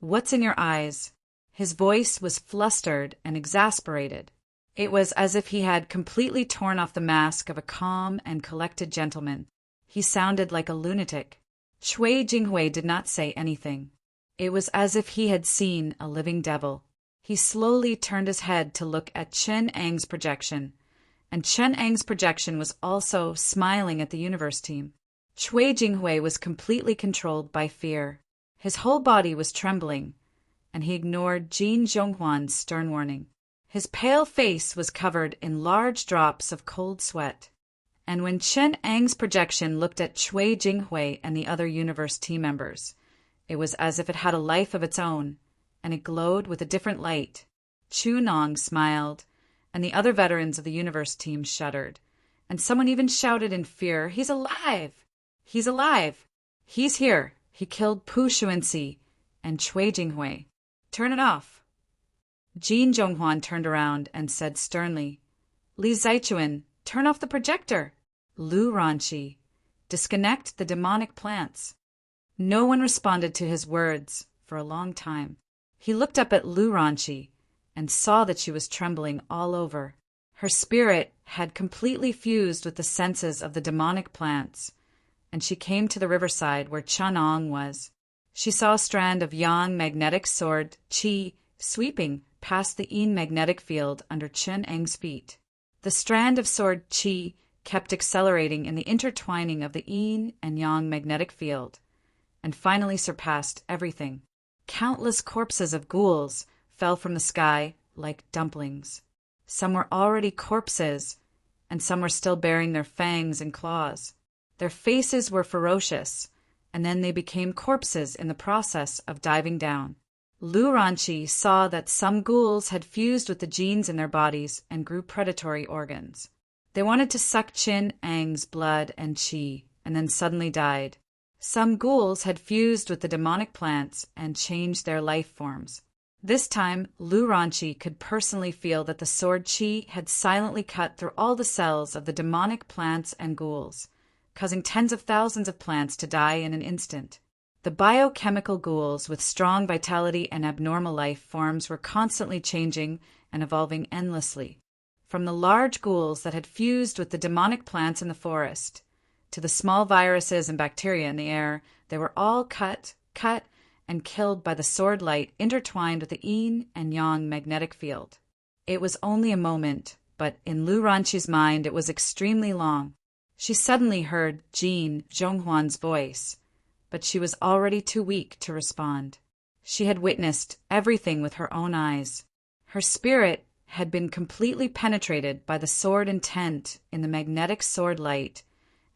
[SPEAKER 1] "What's in your eyes?" His voice was flustered and exasperated. It was as if he had completely torn off the mask of a calm and collected gentleman. He sounded like a lunatic. Shui Jinghui did not say anything. It was as if he had seen a living devil. He slowly turned his head to look at Chen Ang's projection, and Chen Ang's projection was also smiling at the universe team. Shui Jinghui was completely controlled by fear. His whole body was trembling, and he ignored Jin Zhonghuan's stern warning. His pale face was covered in large drops of cold sweat. And when Chen Ang's projection looked at Shui Jinghui and the other universe team members, it was as if it had a life of its own, and it glowed with a different light. Chu Nong smiled, and the other veterans of the universe team shuddered, and someone even shouted in fear, "He's alive! He's alive! He's here! He killed Pu Xuanxi and Shui Jinghui. Turn it off!" Jin Zhonghuan turned around and said sternly, "Li Zaichuan, turn off the projector. Lu Ranqi, disconnect the demonic plants." No one responded to his words for a long time. He looked up at Lu Ranqi and saw that she was trembling all over. Her spirit had completely fused with the senses of the demonic plants, and she came to the riverside where Chanong was. She saw a strand of yang magnetic sword qi sweeping past the yin magnetic field under Chen Eng's feet. The strand of sword qi kept accelerating in the intertwining of the yin and yang magnetic field, and finally surpassed everything. Countless corpses of ghouls fell from the sky like dumplings. Some were already corpses, and some were still bearing their fangs and claws. Their faces were ferocious, and then they became corpses in the process of diving down. Lu Ranqi saw that some ghouls had fused with the genes in their bodies and grew predatory organs. They wanted to suck Chen Ang's blood and qi, and then suddenly died. Some ghouls had fused with the demonic plants and changed their life forms. This time, Lu Ranqi could personally feel that the sword qi had silently cut through all the cells of the demonic plants and ghouls, causing tens of thousands of plants to die in an instant. The biochemical ghouls with strong vitality and abnormal life forms were constantly changing and evolving endlessly. From the large ghouls that had fused with the demonic plants in the forest, to the small viruses and bacteria in the air, they were all cut, and killed by the sword light intertwined with the yin and yang magnetic field. It was only a moment, but in Lu Ranqi's mind it was extremely long. She suddenly heard Jin Zhonghuan's voice, but she was already too weak to respond. She had witnessed everything with her own eyes. Her spirit had been completely penetrated by the sword intent in the magnetic sword light,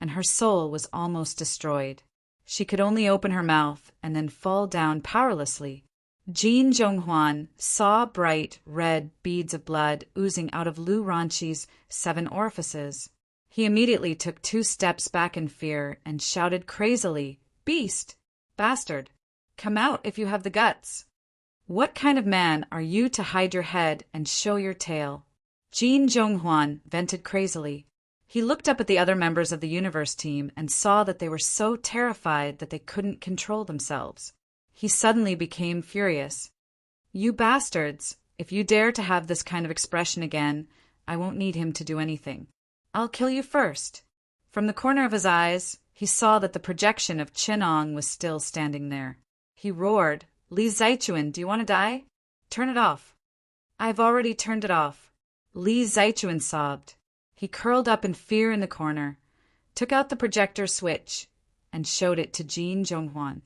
[SPEAKER 1] and her soul was almost destroyed. She could only open her mouth and then fall down powerlessly. Jin Zhonghuan saw bright red beads of blood oozing out of Lu Ranqi's 7 orifices. He immediately took 2 steps back in fear and shouted crazily, "Beast! Bastard! Come out if you have the guts! What kind of man are you to hide your head and show your tail?" Jin Zhonghuan vented crazily. He looked up at the other members of the universe team and saw that they were so terrified that they couldn't control themselves. He suddenly became furious. "You bastards! If you dare to have this kind of expression again, I won't need him to do anything. I'll kill you first." From the corner of his eyes, he saw that the projection of Chenong was still standing there. He roared, "Li Zaichuan, do you want to die? Turn it off." "I've already turned it off." Li Zaichuan sobbed. He curled up in fear in the corner, took out the projector switch, and showed it to Jin Zhonghuan.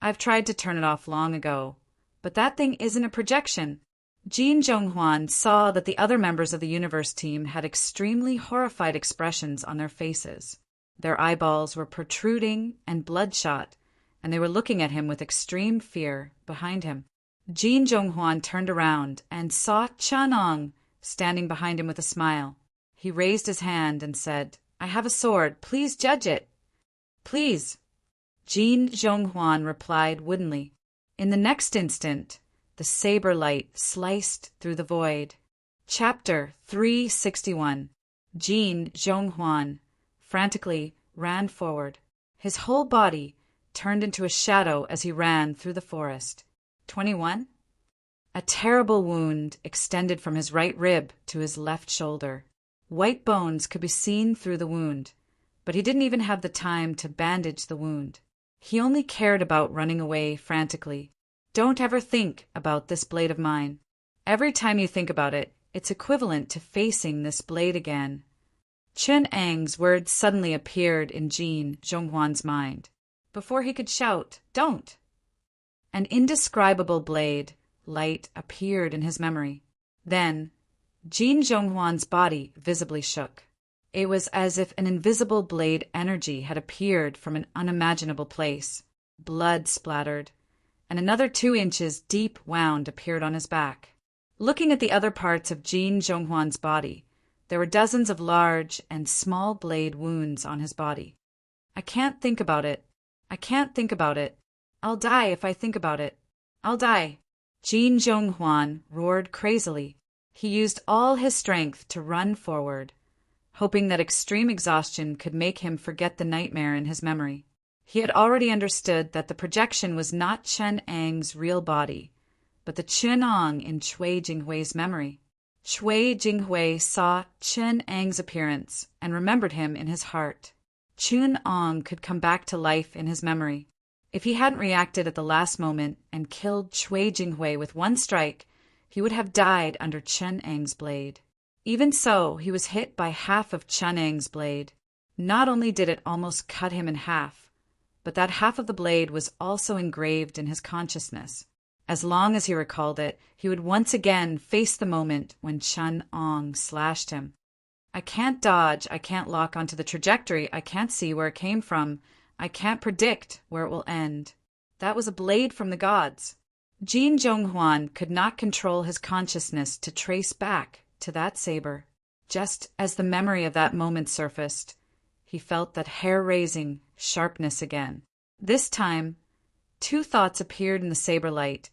[SPEAKER 1] "I've tried to turn it off long ago, but that thing isn't a projection." Jin Zhonghuan saw that the other members of the universe team had extremely horrified expressions on their faces. Their eyeballs were protruding and bloodshot, and they were looking at him with extreme fear behind him. Jin Zhonghuan turned around and saw Chanong standing behind him with a smile. He raised his hand and said, "I have a sword. Please judge it." "Please." Jin Zhonghuan replied woodenly. In the next instant, the saber light sliced through the void. Chapter 361. Jin Zhonghuan frantically ran forward. His whole body turned into a shadow as he ran through the forest. 21. A terrible wound extended from his right rib to his left shoulder. White bones could be seen through the wound, but he didn't even have the time to bandage the wound. He only cared about running away frantically. Don't ever think about this blade of mine. Every time you think about it, it's equivalent to facing this blade again. Chun Ang's words suddenly appeared in Jin Zhonghuan's mind. Before he could shout, "Don't!" An indescribable blade light appeared in his memory. Then, Jin Zhonghuan's body visibly shook. It was as if an invisible blade energy had appeared from an unimaginable place. Blood splattered, and another 2 inches deep wound appeared on his back. Looking at the other parts of Jin Zhonghuan's body, there were dozens of large and small blade wounds on his body. I can't think about it. I can't think about it. I'll die if I think about it. I'll die. Jin Zhonghuan roared crazily. He used all his strength to run forward, hoping that extreme exhaustion could make him forget the nightmare in his memory. He had already understood that the projection was not Chun Ang's real body, but the Chun Ang in Cui Jinghui's memory. Cui Jinghui saw Chun Ang's appearance and remembered him in his heart. Chun Ang could come back to life in his memory. If he hadn't reacted at the last moment and killed Cui Jinghui with one strike, he would have died under Chun Ang's blade. Even so, he was hit by half of Chun Ang's blade. Not only did it almost cut him in half, but that half of the blade was also engraved in his consciousness. As long as he recalled it, he would once again face the moment when Chun Ang slashed him. I can't dodge, I can't lock onto the trajectory, I can't see where it came from, I can't predict where it will end. That was a blade from the gods. Jin Zhonghuan could not control his consciousness to trace back to that saber. Just as the memory of that moment surfaced, he felt that hair-raising sharpness again. This time, 2 thoughts appeared in the saber light,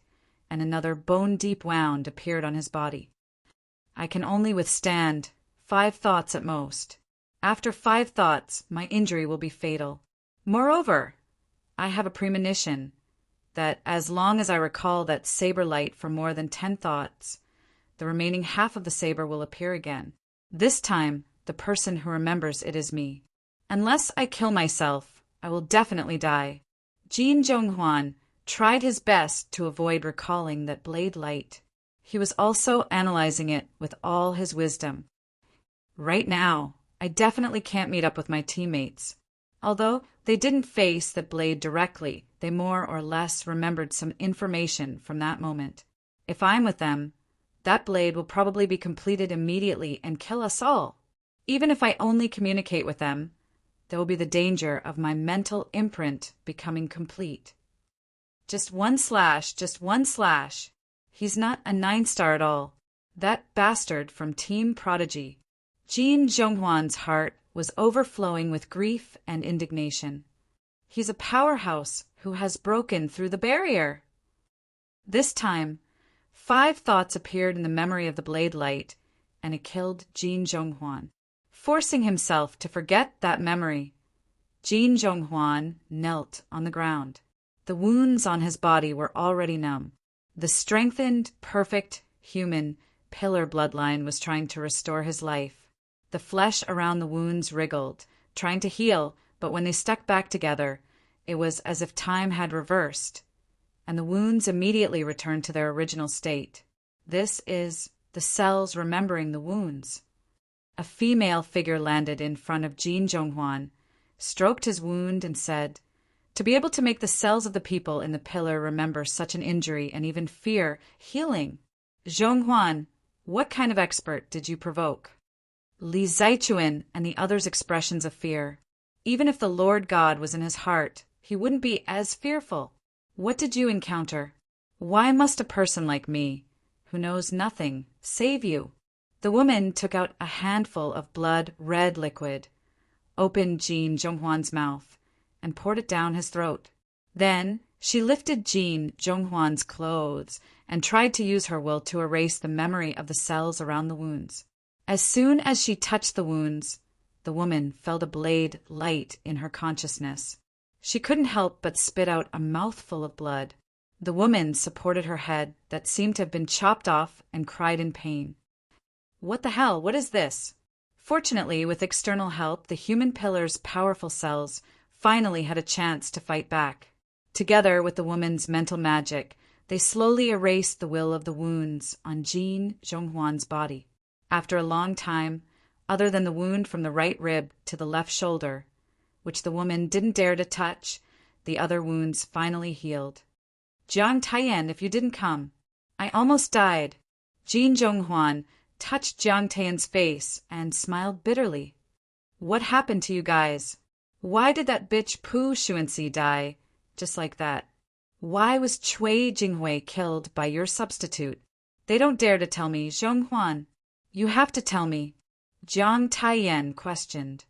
[SPEAKER 1] and another bone-deep wound appeared on his body. I can only withstand 5 thoughts at most. After 5 thoughts, my injury will be fatal. Moreover, I have a premonition that as long as I recall that saber light for more than 10 thoughts, the remaining half of the saber will appear again. This time, the person who remembers it is me. Unless I kill myself, I will definitely die. Jin Zhonghuan tried his best to avoid recalling that blade light. He was also analyzing it with all his wisdom. Right now, I definitely can't meet up with my teammates. Although they didn't face that blade directly, they more or less remembered some information from that moment. If I'm with them, that blade will probably be completed immediately and kill us all. Even if I only communicate with them, there will be the danger of my mental imprint becoming complete. Just one slash, just one slash. He's not a 9-star at all. That bastard from Team Prodigy. Jin Zhonghuan's heart was overflowing with grief and indignation. He's a powerhouse who has broken through the barrier. This time, 5 thoughts appeared in the memory of the blade light, and it killed Jin Zhonghuan. Forcing himself to forget that memory, Jin Zhonghuan knelt on the ground. The wounds on his body were already numb. The strengthened, perfect, human pillar bloodline was trying to restore his life. The flesh around the wounds wriggled, trying to heal, but when they stuck back together, it was as if time had reversed, and the wounds immediately returned to their original state. This is the cells remembering the wounds. A female figure landed in front of Jin Zhonghuan, stroked his wound, and said, "To be able to make the cells of the people in the pillar remember such an injury and even fear healing. Zhonghuan, what kind of expert did you provoke?" Li Zaichuan and the others' expressions of fear. Even if the Lord God was in his heart, he wouldn't be as fearful. What did you encounter? Why must a person like me, who knows nothing, save you? The woman took out a handful of blood-red liquid, opened Jin Zhonghuan's mouth, and poured it down his throat. Then she lifted Jin Zhonghuan's clothes and tried to use her will to erase the memory of the cells around the wounds. As soon as she touched the wounds, the woman felt a blade light in her consciousness. She couldn't help but spit out a mouthful of blood. The woman supported her head that seemed to have been chopped off and cried in pain. "What the hell? What is this?" Fortunately, with external help, the human pillar's powerful cells finally had a chance to fight back. Together with the woman's mental magic, they slowly erased the will of the wounds on Jin Zhonghuan's body. After a long time, other than the wound from the right rib to the left shoulder, which the woman didn't dare to touch, the other wounds finally healed. Jiang Taiyan, if you didn't come, I almost died. Jin Zhonghuan touched Jiang Taiyan's face and smiled bitterly. What happened to you guys? Why did that bitch Pu Xuanxi die just like that? Why was Cui Jinghui killed by your substitute? They don't dare to tell me, Zhonghuan. You have to tell me. Jiang Taiyan questioned.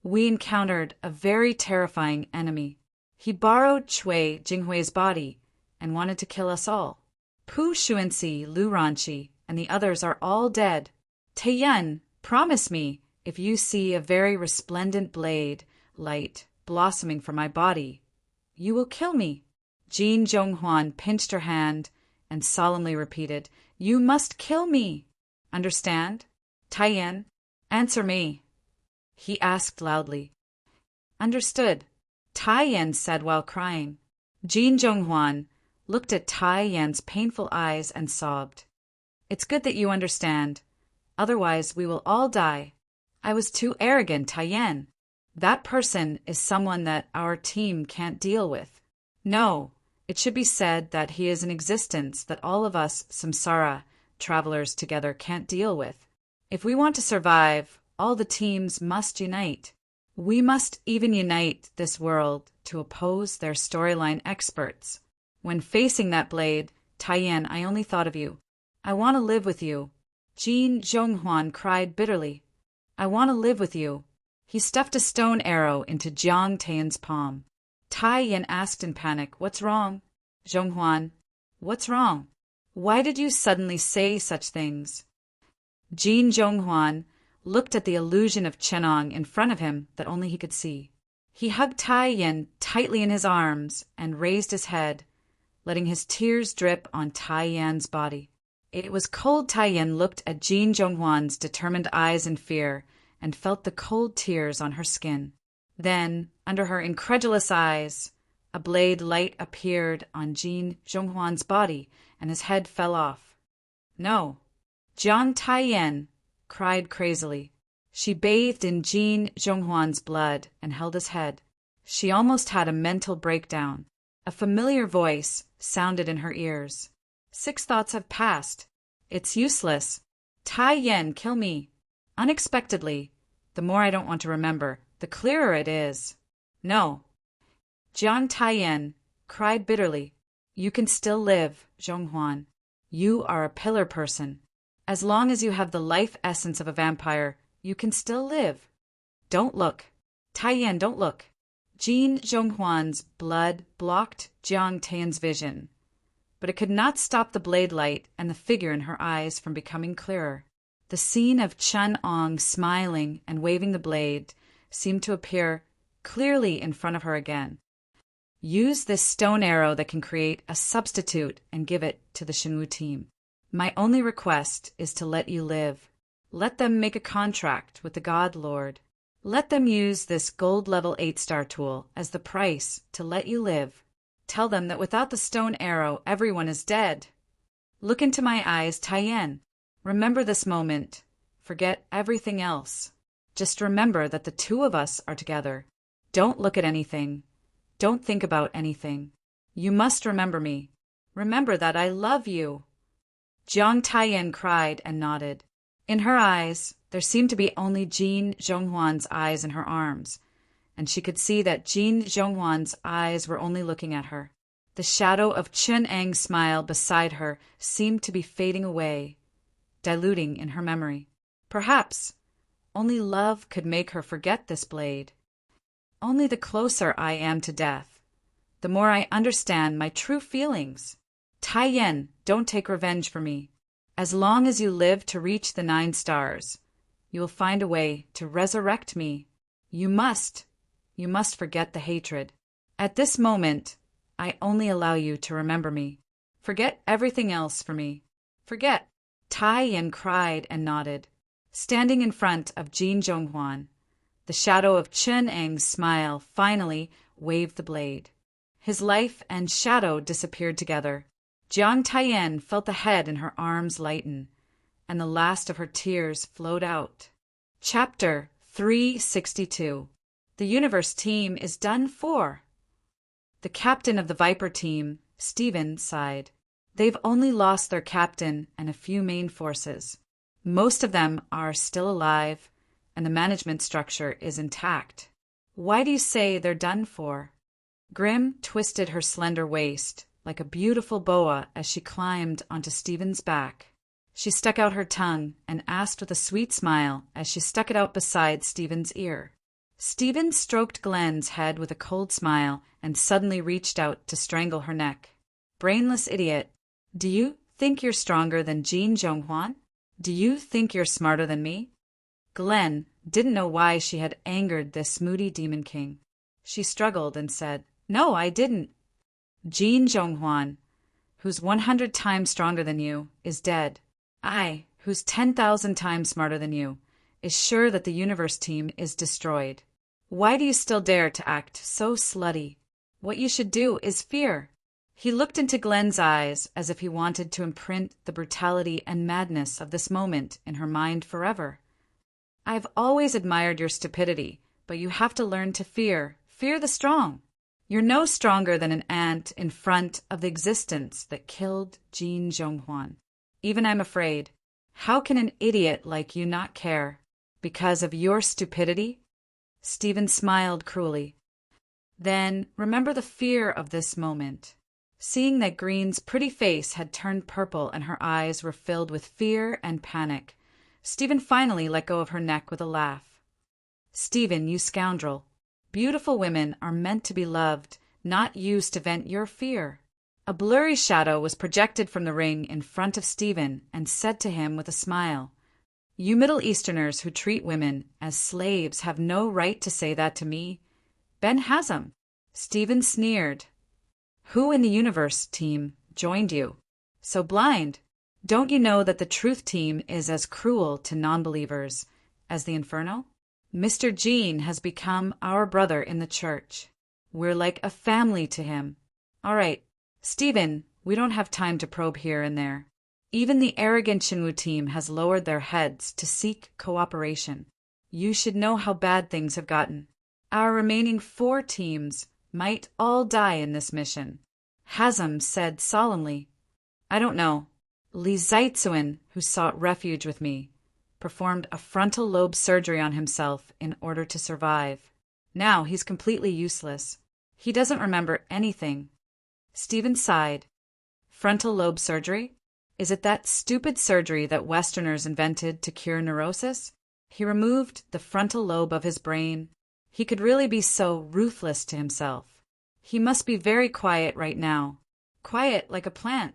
[SPEAKER 1] We encountered a very terrifying enemy. He borrowed Cui Jinghui's body and wanted to kill us all. Pu Xuanxi, Lu Ranqi, and the others are all dead. Taiyan, promise me, if you see a very resplendent blade, light, blossoming from my body, you will kill me. Jin Zhonghuan pinched her hand and solemnly repeated, You must kill me. Understand? Taiyan, answer me. He asked loudly. Understood, Taiyan said while crying. Jin Zhonghuan looked at Taiyan's painful eyes and sobbed. It's good that you understand. Otherwise, we will all die. I was too arrogant, Taiyan. That person is someone that our team can't deal with. No, it should be said that he is an existence that all of us samsara travelers together can't deal with. If we want to survive, all the teams must unite. We must even unite this world to oppose their storyline experts. When facing that blade, Taiyan, I only thought of you. I want to live with you. Jin Zhonghuan cried bitterly. I want to live with you. He stuffed a stone arrow into Jiang Taiyan's palm. Taiyan asked in panic, What's wrong? Zhonghuan, what's wrong? Why did you suddenly say such things? Jin Zhonghuan looked at the illusion of Chenong in front of him that only he could see. He hugged Taiyan tightly in his arms and raised his head, letting his tears drip on Taiyan's body. It was cold. Taiyan looked at Jin Zhonghuan's determined eyes in fear and felt the cold tears on her skin. Then, under her incredulous eyes, a blade light appeared on Jin Zhonghuan's body and his head fell off. No. Jiang Taiyan cried crazily. She bathed in Jin Zhonghuan's blood and held his head. She almost had a mental breakdown. A familiar voice sounded in her ears. 6 thoughts have passed. It's useless. Taiyan, kill me. Unexpectedly, the more I don't want to remember, the clearer it is. No. Jiang Taiyan cried bitterly. You can still live, Zhonghuan. You are a pillar person. As long as you have the life essence of a vampire, you can still live. Don't look. Taiyan, don't look. Jin Zhonghuan's blood blocked Jiang Taiyan's vision, but it could not stop the blade light and the figure in her eyes from becoming clearer. The scene of Chen Ong smiling and waving the blade seemed to appear clearly in front of her again. Use this stone arrow that can create a substitute and give it to the Shenwu team. My only request is to let you live. Let them make a contract with the God Lord. Let them use this gold level 8-star tool as the price to let you live. Tell them that without the stone arrow, everyone is dead. Look into my eyes, Taiyan. Remember this moment. Forget everything else. Just remember that the 2 of us are together. Don't look at anything. Don't think about anything. You must remember me. Remember that I love you. Jiang Taiyan cried and nodded. In her eyes, there seemed to be only Jin Zhonghuan's eyes in her arms, and she could see that Jin Zhonghuan's eyes were only looking at her. The shadow of Chen Eng's smile beside her seemed to be fading away, diluting in her memory. Perhaps only love could make her forget this blade. Only the closer I am to death, the more I understand my true feelings. Taiyan, don't take revenge for me. As long as you live to reach the 9 stars, you will find a way to resurrect me. You must forget the hatred. At this moment, I only allow you to remember me. Forget everything else for me. Forget. Taiyan cried and nodded. Standing in front of Jin Zhonghua, the shadow of Chen Eng's smile finally waved the blade. His life and shadow disappeared together. Jiang Taiyan felt the head in her arms lighten, and the last of her tears flowed out. Chapter 362. The Universe Team is done for. The captain of the Viper team, Stephen, sighed. They've only lost their captain and a few main forces. Most of them are still alive, and the management structure is intact. Why do you say they're done for? Grim twisted her slender waist like a beautiful boa as she climbed onto Stephen's back. She stuck out her tongue and asked with a sweet smile as she stuck it out beside Stephen's ear. Stephen stroked Glenn's head with a cold smile and suddenly reached out to strangle her neck. Brainless idiot, do you think you're stronger than Jin Zhonghua? Do you think you're smarter than me? Glenn didn't know why she had angered this moody demon king. She struggled and said, No, I didn't. Jin Zhonghua, who's 100 times stronger than you, is dead. I, who's 10,000 times smarter than you, is sure that the Universe Team is destroyed. Why do you still dare to act so slutty? What you should do is fear. He looked into Glenn's eyes as if he wanted to imprint the brutality and madness of this moment in her mind forever. I've always admired your stupidity, but you have to learn to fear. Fear the strong. You're no stronger than an ant in front of the existence that killed Jin Zhonghua. Even I'm afraid. How can an idiot like you not care? Because of your stupidity? Stephen smiled cruelly. Then remember the fear of this moment. Seeing that Green's pretty face had turned purple and her eyes were filled with fear and panic, Stephen finally let go of her neck with a laugh. Stephen, you scoundrel. Beautiful women are meant to be loved, not used to vent your fear. A blurry shadow was projected from the ring in front of Stephen and said to him with a smile, You Middle Easterners who treat women as slaves have no right to say that to me. Ben Hazm. Stephen sneered. Who in the Universe Team joined you? So blind. Don't you know that the Truth Team is as cruel to non-believers as the Inferno? Mr. Jean has become our brother in the church. We're like a family to him. All right, Stephen, we don't have time to probe here and there. Even the arrogant Shinwu team has lowered their heads to seek cooperation. You should know how bad things have gotten. Our remaining 4 teams might all die in this mission. Hazm said solemnly, I don't know. Li Zaitsuan, who sought refuge with me, performed a frontal lobe surgery on himself in order to survive. Now he's completely useless. He doesn't remember anything. Stephen sighed. Frontal lobe surgery? Is it that stupid surgery that Westerners invented to cure neurosis? He removed the frontal lobe of his brain. He could really be so ruthless to himself. He must be very quiet right now. Quiet like a plant.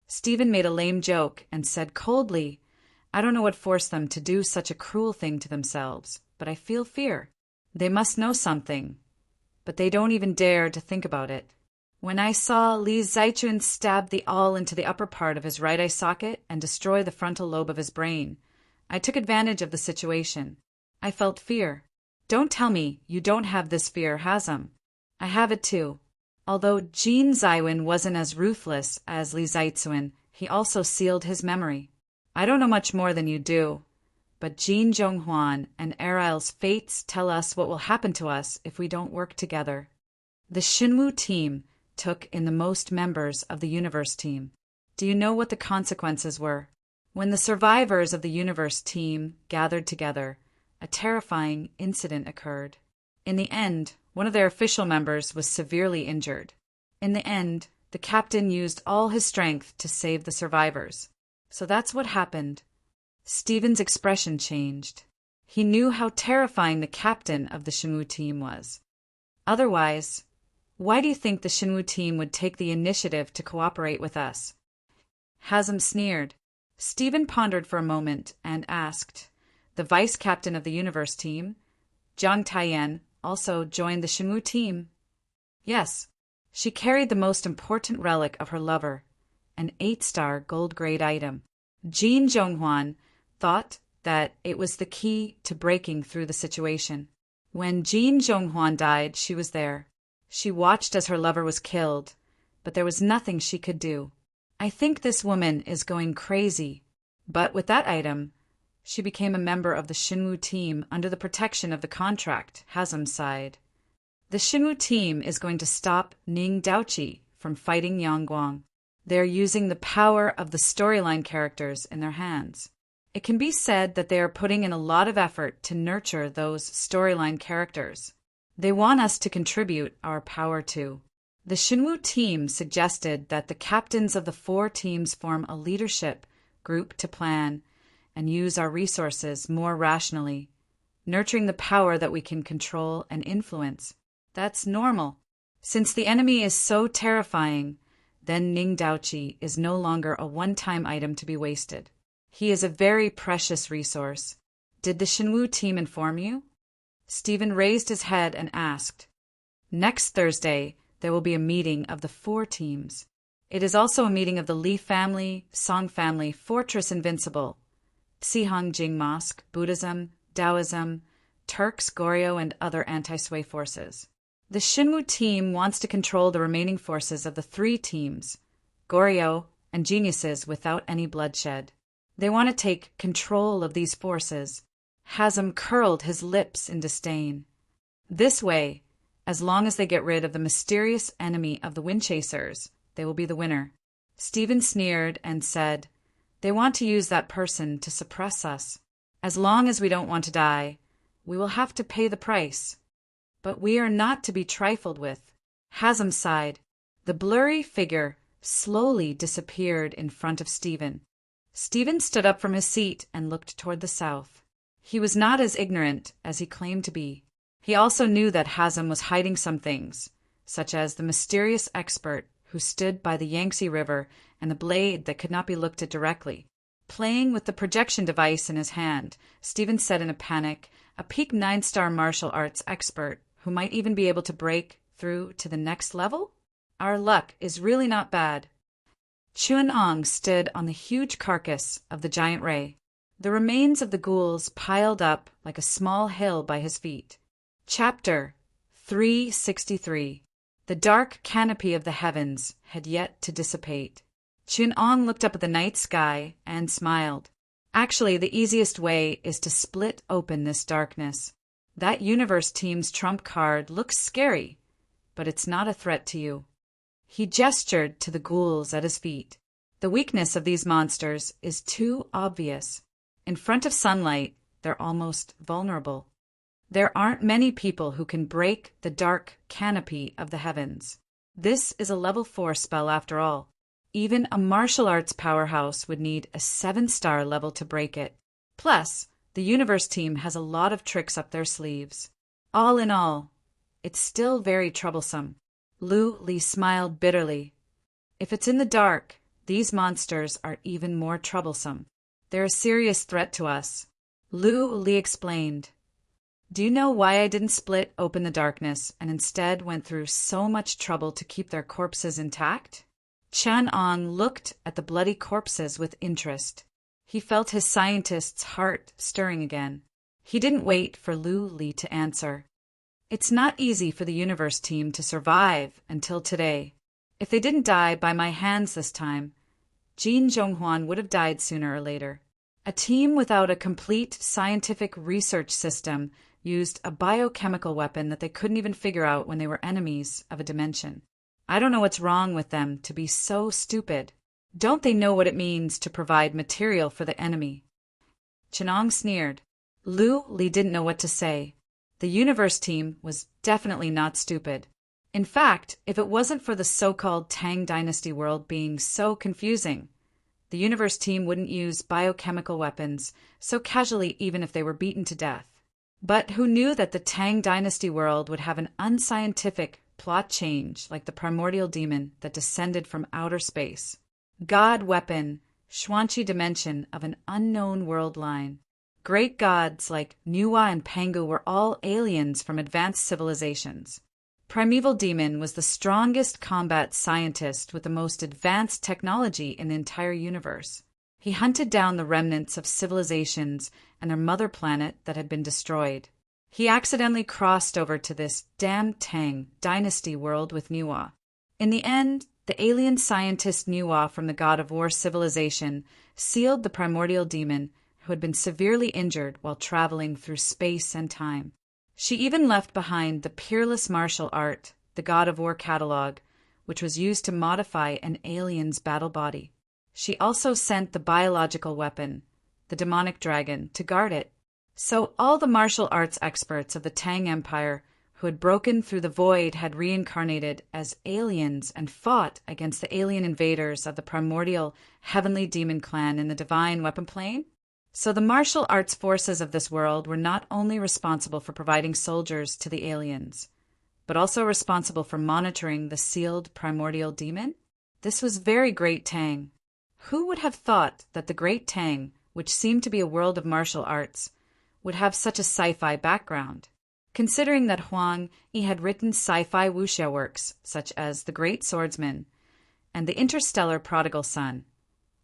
[SPEAKER 1] Stephen made a lame joke and said coldly, I don't know what forced them to do such a cruel thing to themselves, but I feel fear. They must know something, but they don't even dare to think about it. When I saw Li Zichun stab the awl into the upper part of his right eye socket and destroy the frontal lobe of his brain, I took advantage of the situation. I felt fear. Don't tell me you don't have this fear, Hazm. I have it too. Although Jin Zaiwen wasn't as ruthless as Li Zichun, he also sealed his memory. I don't know much more than you do, but Jin Zhonghua and Erail's fates tell us what will happen to us if we don't work together. The Shinwu team took in the most members of the Universe Team. Do you know what the consequences were? When the survivors of the Universe Team gathered together, a terrifying incident occurred. In the end, one of their official members was severely injured. In the end, the captain used all his strength to save the survivors. So that's what happened. Stephen's expression changed. He knew how terrifying the captain of the Shinwu team was. Otherwise, why do you think the Shinwu team would take the initiative to cooperate with us? Hazm sneered. Stephen pondered for a moment and asked, The vice captain of the Universe team, Jiang Taiyan, also joined the Shinwu team. Yes, she carried the most important relic of her lover, an 8-star gold-grade item. Jin Zhonghua thought that it was the key to breaking through the situation. When Jin Zhonghuan died, she was there. She watched as her lover was killed, but there was nothing she could do. I think this woman is going crazy. But with that item, she became a member of the Shinwu team under the protection of the contract, Hazem's side. The Shinwu team is going to stop Ning Daoqi from fighting Yangguang. They are using the power of the storyline characters in their hands. It can be said that they are putting in a lot of effort to nurture those storyline characters. They want us to contribute our power too. The Shinwu team suggested that the captains of the 4 teams form a leadership group to plan and use our resources more rationally, nurturing the power that we can control and influence. That's normal. Since the enemy is so terrifying, then Ning Daoqi is no longer a one-time item to be wasted. He is a very precious resource. Did the Shinwu team inform you? Stephen raised his head and asked. Next Thursday, there will be a meeting of the 4 teams. It is also a meeting of the Li family, Song family, Fortress Invincible, Xihang Jing Mosque, Buddhism, Taoism, Turks, Goryeo, and other anti-sway forces. The Shinwu team wants to control the remaining forces of the 3 teams, Goryeo, and Geniuses without any bloodshed. They want to take control of these forces. Hazem curled his lips in disdain. This way, as long as they get rid of the mysterious enemy of the Windchasers, they will be the winner. Stephen sneered and said, They want to use that person to suppress us. As long as we don't want to die, we will have to pay the price. But we are not to be trifled with. Hazem sighed. The blurry figure slowly disappeared in front of Stephen. Stephen stood up from his seat and looked toward the south. He was not as ignorant as he claimed to be. He also knew that Hazem was hiding some things, such as the mysterious expert who stood by the Yangtze River and the blade that could not be looked at directly. Playing with the projection device in his hand, Stephen said in a panic, a peak 9-star martial arts expert who might even be able to break through to the next level? Our luck is really not bad. Chuan-Ong stood on the huge carcass of the giant ray. The remains of the ghouls piled up like a small hill by his feet. Chapter 363. The dark canopy of the heavens had yet to dissipate. Chuan-Ong looked up at the night sky and smiled. Actually, the easiest way is to split open this darkness. That universe team's trump card looks scary, but it's not a threat to you. He gestured to the ghouls at his feet. The weakness of these monsters is too obvious. In front of sunlight, they're almost vulnerable. There aren't many people who can break the dark canopy of the heavens. This is a level 4 spell after all. Even a martial arts powerhouse would need a 7-star level to break it. Plus, the universe team has a lot of tricks up their sleeves. All in all, it's still very troublesome. Lu Li smiled bitterly. If it's in the dark, these monsters are even more troublesome. They're a serious threat to us. Lu Li explained. Do you know why I didn't split open the darkness and instead went through so much trouble to keep their corpses intact? Chuan-Ong looked at the bloody corpses with interest. He felt his scientist's heart stirring again. He didn't wait for Lu Li to answer. It's not easy for the universe team to survive until today. If they didn't die by my hands this time, Jin Zhonghuan would have died sooner or later. A team without a complete scientific research system used a biochemical weapon that they couldn't even figure out when they were enemies of a dimension. I don't know what's wrong with them to be so stupid. Don't they know what it means to provide material for the enemy? Chuan-Ong sneered. Lu Li didn't know what to say. The universe team was definitely not stupid. In fact, if it wasn't for the so-called Tang Dynasty world being so confusing, the universe team wouldn't use biochemical weapons so casually even if they were beaten to death. But who knew that the Tang Dynasty world would have an unscientific plot change like the primordial demon that descended from outer space? God weapon, Xuanqi dimension of an unknown world line. Great gods like Nuwa and Pangu were all aliens from advanced civilizations. Primeval Demon was the strongest combat scientist with the most advanced technology in the entire universe. He hunted down the remnants of civilizations and their mother planet that had been destroyed. He accidentally crossed over to this damn Tang dynasty world with Nuwa. In the end, the alien scientist Nuwa from the God of War civilization sealed the primordial demon who had been severely injured while traveling through space and time. She even left behind the peerless martial art, the God of War catalog, which was used to modify an alien's battle body. She also sent the biological weapon, the demonic dragon, to guard it. So all the martial arts experts of the Tang Empire who had broken through the void had reincarnated as aliens and fought against the alien invaders of the primordial heavenly demon clan in the divine weapon plane. So the martial arts forces of this world were not only responsible for providing soldiers to the aliens, but also responsible for monitoring the sealed primordial demon? This was very Great Tang. Who would have thought that the Great Tang, which seemed to be a world of martial arts, would have such a sci-fi background? Considering that Huang Yi had written sci-fi wuxia works such as The Great Swordsman and The Interstellar Prodigal Son,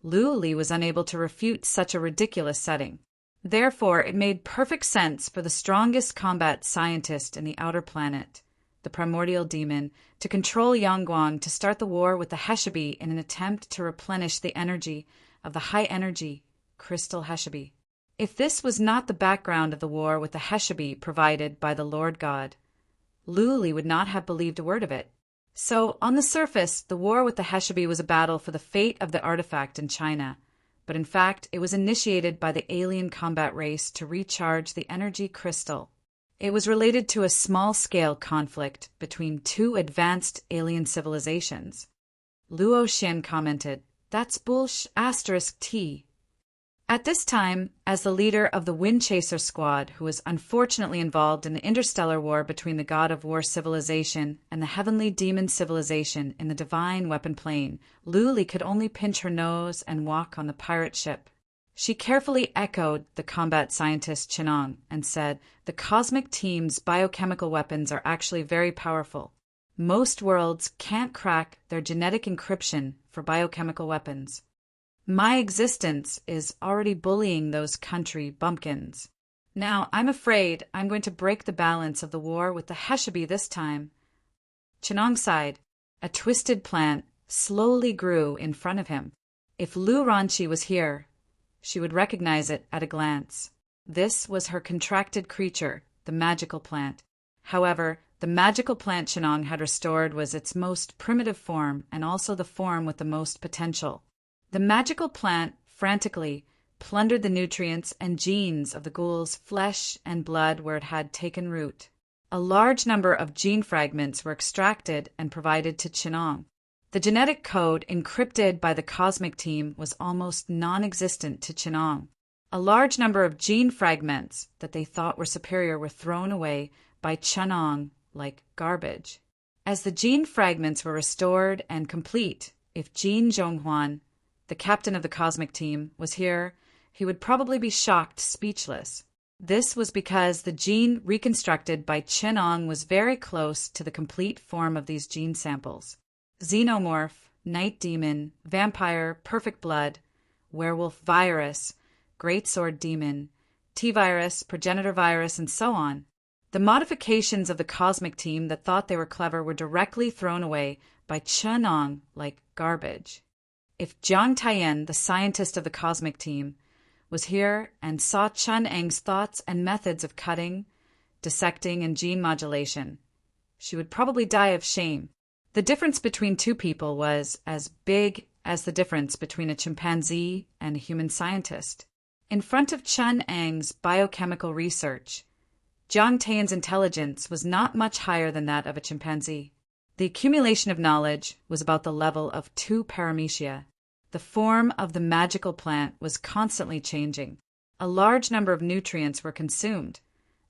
[SPEAKER 1] Liu Li was unable to refute such a ridiculous setting. Therefore, it made perfect sense for the strongest combat scientist in the outer planet, the primordial demon, to control Yangguang to start the war with the Heshabi in an attempt to replenish the energy of the high-energy crystal Heshabi. If this was not the background of the war with the Heshabi provided by the Lord God, Liu Li would not have believed a word of it. So, on the surface, the war with the Heshabi was a battle for the fate of the artifact in China, but in fact it was initiated by the alien combat race to recharge the energy crystal. It was related to a small-scale conflict between two advanced alien civilizations. Luo Xin commented, "That's **T. At this time, as the leader of the Wind Chaser Squad, who was unfortunately involved in the interstellar war between the God of War civilization and the heavenly demon civilization in the divine weapon plane, Liu Li could only pinch her nose and walk on the pirate ship. She carefully echoed the combat scientist Chenong and said, "The cosmic team's biochemical weapons are actually very powerful. Most worlds can't crack their genetic encryption for biochemical weapons. My existence is already bullying those country bumpkins. Now, I'm afraid I'm going to break the balance of the war with the Heshabi this time." Chenong sighed. A twisted plant slowly grew in front of him. If Lu Ranqi was here, she would recognize it at a glance. This was her contracted creature, the magical plant. However, the magical plant Chenong had restored was its most primitive form and also the form with the most potential. The magical plant frantically plundered the nutrients and genes of the ghoul's flesh and blood where it had taken root. A large number of gene fragments were extracted and provided to Chenong. The genetic code encrypted by the cosmic team was almost non-existent to Chenong. A large number of gene fragments that they thought were superior were thrown away by Chenong like garbage. As the gene fragments were restored and complete, if Jin Zhonghuan, the captain of the cosmic team, was here, he would probably be shocked speechless. This was because the gene reconstructed by Chenong was very close to the complete form of these gene samples. Xenomorph, night demon, vampire, perfect blood, werewolf virus, great sword demon, T-virus, progenitor virus, and so on. The modifications of the cosmic team that thought they were clever were directly thrown away by Chenong like garbage. If Jiang Taiyan, the scientist of the cosmic team, was here and saw Chen Eng's thoughts and methods of cutting, dissecting, and gene modulation, she would probably die of shame. The difference between two people was as big as the difference between a chimpanzee and a human scientist. In front of Chen Eng's biochemical research, Jiang Taiyan's intelligence was not much higher than that of a chimpanzee. The accumulation of knowledge was about the level of 2 paramecia. The form of the magical plant was constantly changing. A large number of nutrients were consumed,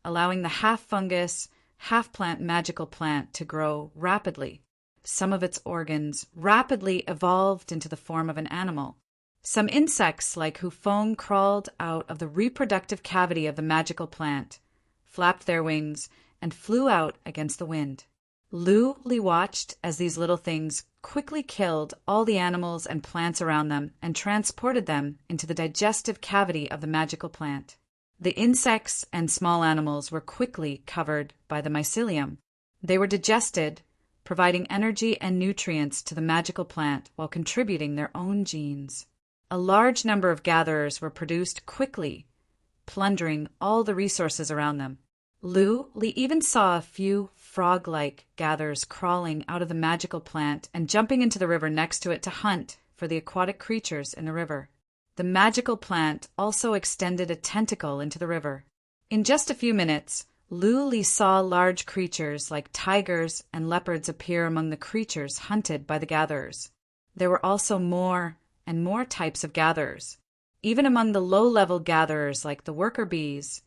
[SPEAKER 1] allowing the half-fungus, half-plant magical plant to grow rapidly. Some of its organs rapidly evolved into the form of an animal. Some insects like Hufeng crawled out of the reproductive cavity of the magical plant, flapped their wings, and flew out against the wind. Liu Li watched as these little things quickly killed all the animals and plants around them and transported them into the digestive cavity of the magical plant. The insects and small animals were quickly covered by the mycelium. They were digested, providing energy and nutrients to the magical plant while contributing their own genes. A large number of gatherers were produced quickly, plundering all the resources around them. Li even saw a few frog-like gatherers crawling out of the magical plant and jumping into the river next to it to hunt for the aquatic creatures in the river. The magical plant also extended a tentacle into the river. In just a few minutes, Li saw large creatures like tigers and leopards appear among the creatures hunted by the gatherers. There were also more and more types of gatherers. Even among the low-level gatherers like the worker bees,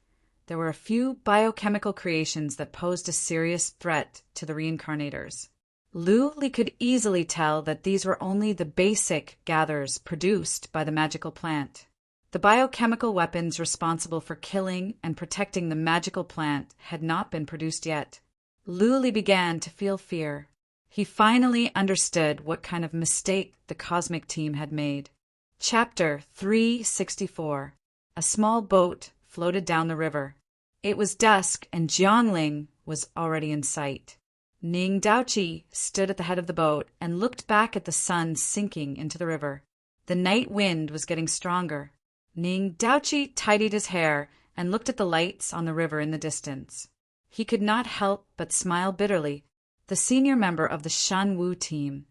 [SPEAKER 1] there were a few biochemical creations that posed a serious threat to the reincarnators. Li could easily tell that these were only the basic gatherers produced by the magical plant. The biochemical weapons responsible for killing and protecting the magical plant had not been produced yet. Li began to feel fear. He finally understood what kind of mistake the cosmic team had made. Chapter 364. A small boat floated down the river. It was dusk and Jiangling was already in sight. Ning Daoqi stood at the head of the boat and looked back at the sun sinking into the river. The night wind was getting stronger. Ning Daoqi tidied his hair and looked at the lights on the river in the distance. He could not help but smile bitterly. The senior member of the Shanwu team,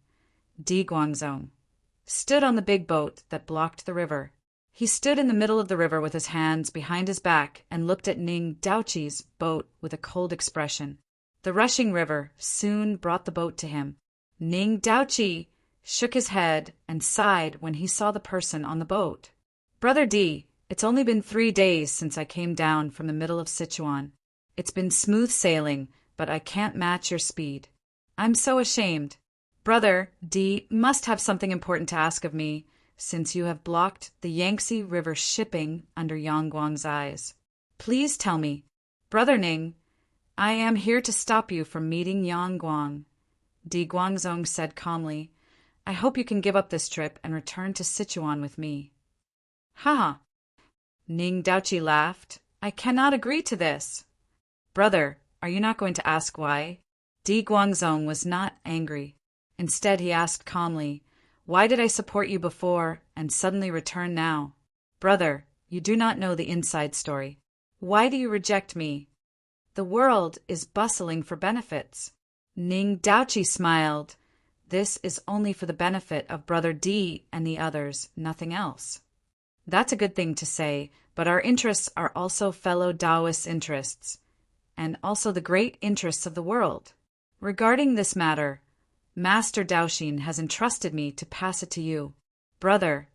[SPEAKER 1] Di Guangzong, stood on the big boat that blocked the river. He stood in the middle of the river with his hands behind his back and looked at Ning Daoqi's boat with a cold expression. The rushing river soon brought the boat to him. Ning Daoqi shook his head and sighed when he saw the person on the boat. "Brother Di, it's only been 3 days since I came down from the middle of Sichuan. It's been smooth sailing, but I can't match your speed. I'm so ashamed. Brother Di must have something important to ask of me, since you have blocked the Yangtze River shipping under Yangguang's eyes. Please tell me, Brother Ning, I am here to stop you from meeting Yangguang," Di Guangzong said calmly. "I hope you can give up this trip and return to Sichuan with me." "Ha!" Ning Daoqi laughed. "I cannot agree to this." "Brother, are you not going to ask why?" Di Guangzong was not angry. Instead, he asked calmly, "Why did I support you before and suddenly return now? Brother, you do not know the inside story. Why do you reject me? The world is bustling for benefits." Ning Daoqi smiled. "This is only for the benefit of Brother Di and the others, nothing else." "That's a good thing to say, but our interests are also fellow Taoist interests, and also the great interests of the world. Regarding this matter, Master Daoxin has entrusted me to pass it to you. Brother,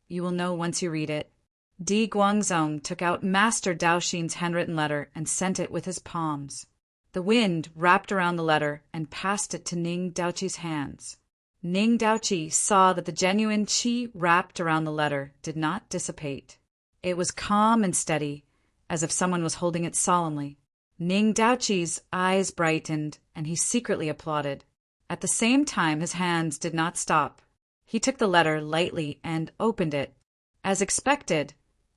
[SPEAKER 1] you will know once you read it." Di Guangzong took out Master Daoxin's handwritten letter and sent it with his palms. The wind wrapped around the letter and passed it to Ning Daoqi's hands. Ning Daoqi saw that the genuine qi wrapped around the letter did not dissipate. It was calm and steady, as if someone was holding it solemnly. Ning Daoqi's eyes brightened, and he secretly applauded. At the same time, his hands did not stop. He took the letter lightly and opened it. As expected,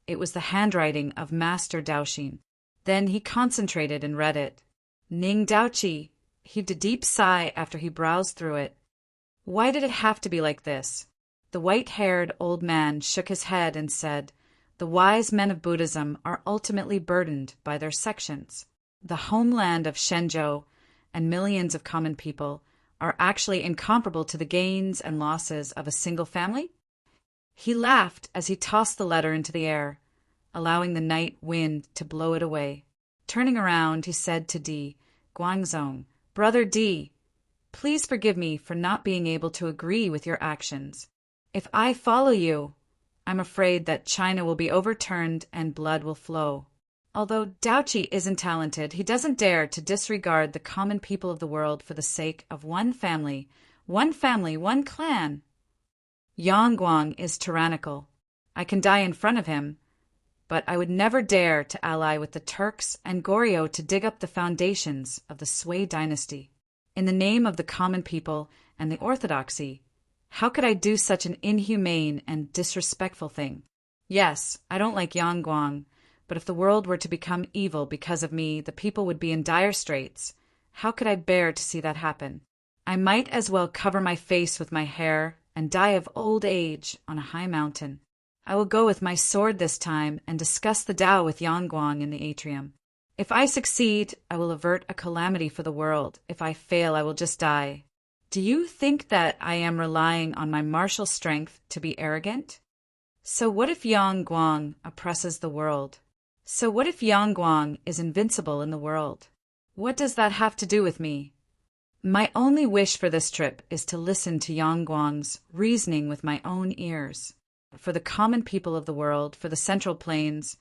[SPEAKER 1] it was the handwriting of Master Daoxin. Then he concentrated and read it. Ning Daoqi heaved a deep sigh after he browsed through it. Why did it have to be like this? The white-haired old man shook his head and said, "The wise men of Buddhism are ultimately burdened by their sections. The homeland of Shenzhou and millions of common people are actually incomparable to the gains and losses of a single family?" He laughed as he tossed the letter into the air, allowing the night wind to blow it away. Turning around, he said to Di Guangzong, "Brother Di, please forgive me for not being able to agree with your actions. If I follow you, I'm afraid that China will be overturned and blood will flow. Although Daoqi isn't talented, he doesn't dare to disregard the common people of the world for the sake of one family, one clan. Yangguang is tyrannical. I can die in front of him, but I would never dare to ally with the Turks and Goryeo to dig up the foundations of the Sui dynasty. In the name of the common people and the orthodoxy. How could I do such an inhumane and disrespectful thing? Yes, I don't like Yang, but if the world were to become evil because of me, the people would be in dire straits. How could I bear to see that happen? I might as well cover my face with my hair and die of old age on a high mountain. I will go with my sword this time and discuss the Tao with Yang in the atrium. If I succeed, I will avert a calamity for the world. If I fail, I will just die. Do you think that I am relying on my martial strength to be arrogant? So what if Yang oppresses the world? So what if Yang is invincible in the world? What does that have to do with me? My only wish for this trip is to listen to Yang reasoning with my own ears. For the common people of the world, for the Central Plains,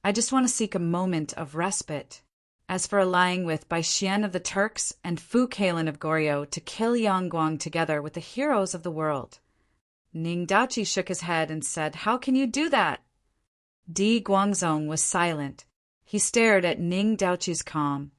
[SPEAKER 1] I just want to seek a moment of respite. As for allying with Bai Xian of the Turks and Fu Kalen of Goryeo to kill Yang together with the heroes of the world. Ning Daoqi shook his head and said, "How can you do that?" Di Guangzong was silent. He stared at Ning Daoqi's calm,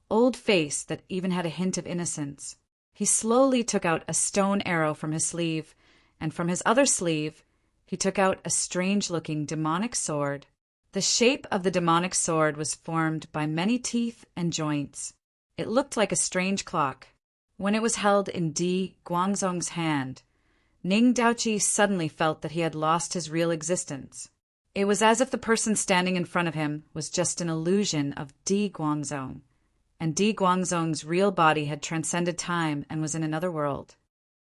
[SPEAKER 1] old face that even had a hint of innocence. He slowly took out a stone arrow from his sleeve, and from his other sleeve, he took out a strange-looking demonic sword. The shape of the demonic sword was formed by many teeth and joints. It looked like a strange clock. When it was held in Di Guangzong's hand, Ning Daoqi suddenly felt that he had lost his real existence. It was as if the person standing in front of him was just an illusion of Di Guangzong, and Di Guangzong's real body had transcended time and was in another world.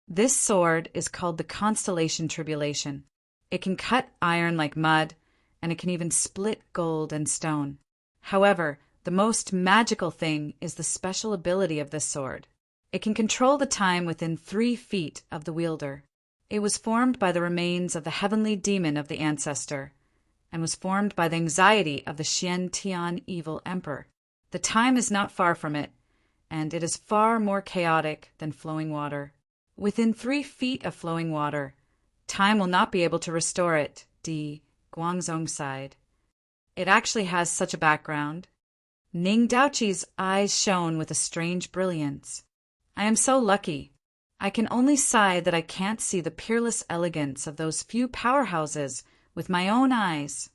[SPEAKER 1] This sword is called the Constellation Tribulation. It can cut iron like mud, and it can even split gold and stone. However, the most magical thing is the special ability of this sword. It can control the time within 3 feet of the wielder. It was formed by the remains of the heavenly demon of the ancestor, and was formed by the anxiety of the Xian Tian evil emperor. The time is not far from it, and it is far more chaotic than flowing water. Within 3 feet of flowing water, time will not be able to restore it, Di Guangzong sighed. It actually has such a background. Ning Daoqi's eyes shone with a strange brilliance. I am so lucky. I can only sigh that I can't see the peerless elegance of those few powerhouses with my own eyes.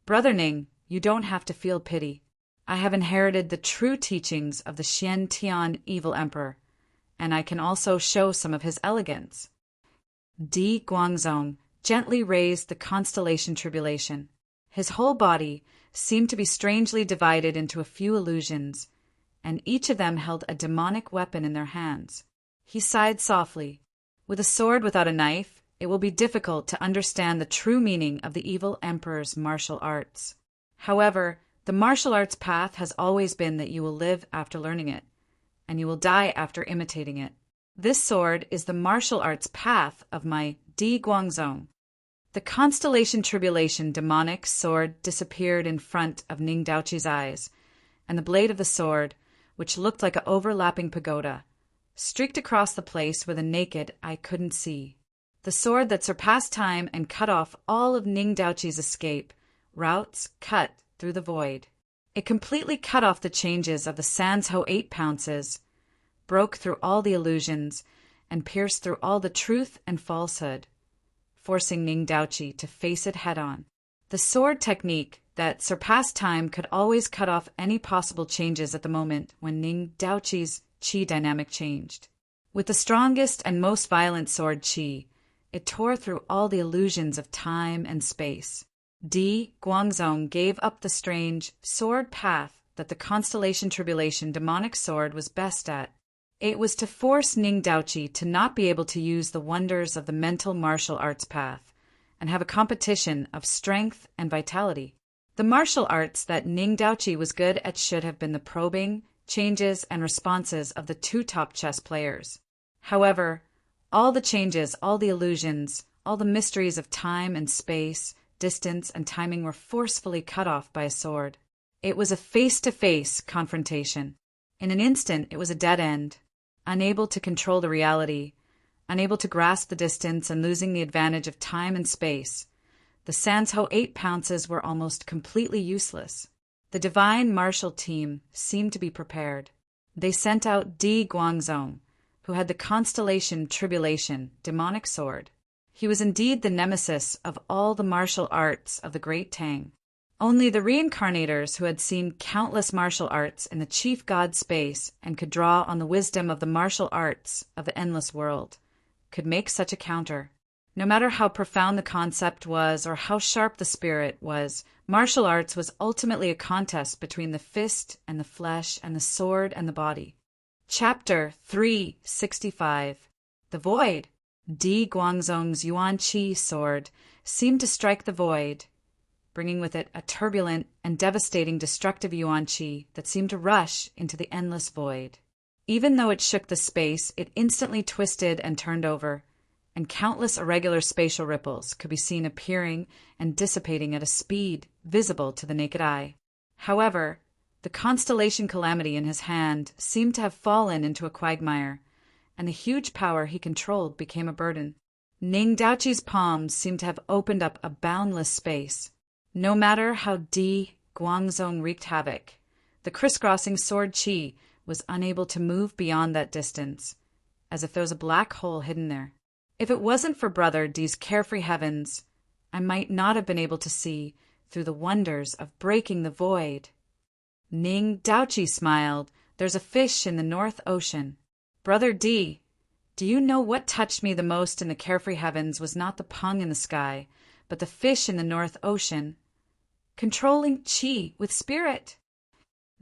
[SPEAKER 1] Brother Ning, you don't have to feel pity. I have inherited the true teachings of the Xian Tian evil emperor, and I can also show some of his elegance. Di Guangzong gently raised the Constellation Tribulation. His whole body seemed to be strangely divided into a few illusions, and each of them held a demonic weapon in their hands. He sighed softly. With a sword without a knife, it will be difficult to understand the true meaning of the evil emperor's martial arts. However, the martial arts path has always been that you will live after learning it, and you will die after imitating it. This sword is the martial arts path of my Di Guangzong. The Constellation Tribulation demonic sword disappeared in front of Ning Daoqi's eyes, and the blade of the sword, which looked like an overlapping pagoda, streaked across the place where the naked eye couldn't see. The sword that surpassed time and cut off all of Ning Daoqi's escape routes cut through the void. It completely cut off the changes of the Sansho 8 pounces, broke through all the illusions, and pierced through all the truth and falsehood, forcing Ning Daoqi to face it head-on. The sword technique that surpassed time could always cut off any possible changes at the moment when Ning Daoqi's qi dynamic changed. With the strongest and most violent sword qi, it tore through all the illusions of time and space. Di Guangzong gave up the strange sword path that the Constellation Tribulation demonic sword was best at. It was to force Ning Daoqi to not be able to use the wonders of the mental martial arts path and have a competition of strength and vitality. The martial arts that Ning Daoqi was good at should have been the probing, changes, and responses of the 2 top chess players. However, all the changes, all the illusions, all the mysteries of time and space, distance, and timing were forcefully cut off by a sword. It was a face-to-face confrontation. In an instant, it was a dead end. Unable to control the reality, unable to grasp the distance and losing the advantage of time and space, the Sansho 8 pounces were almost completely useless. The divine martial team seemed to be prepared. They sent out Di Guangzong, who who had the constellation Tribulation, demonic sword. He was indeed the nemesis of all the martial arts of the Great Tang. Only the reincarnators who had seen countless martial arts in the chief god space and could draw on the wisdom of the martial arts of the endless world could make such a counter. No matter how profound the concept was or how sharp the spirit was, martial arts was ultimately a contest between the fist and the flesh and the sword and the body. Chapter 365. The Void. Di Guangzong's Yuan Qi sword seemed to strike the void, bringing with it a turbulent and devastating destructive Yuan Qi that seemed to rush into the endless void. Even though it shook the space, it instantly twisted and turned over, and countless irregular spatial ripples could be seen appearing and dissipating at a speed visible to the naked eye. However, the constellation calamity in his hand seemed to have fallen into a quagmire, and the huge power he controlled became a burden. Ning Daoqi's palms seemed to have opened up a boundless space. No matter how Di Guangzong wreaked havoc, the crisscrossing sword qi was unable to move beyond that distance, as if there was a black hole hidden there. If it wasn't for Brother Di's carefree heavens, I might not have been able to see through the wonders of breaking the void. Ning Daoqi smiled. There's a fish in the North Ocean. Brother Di, do you know what touched me the most in the carefree heavens was not the pung in the sky, but the fish in the North Ocean? Controlling qi with spirit.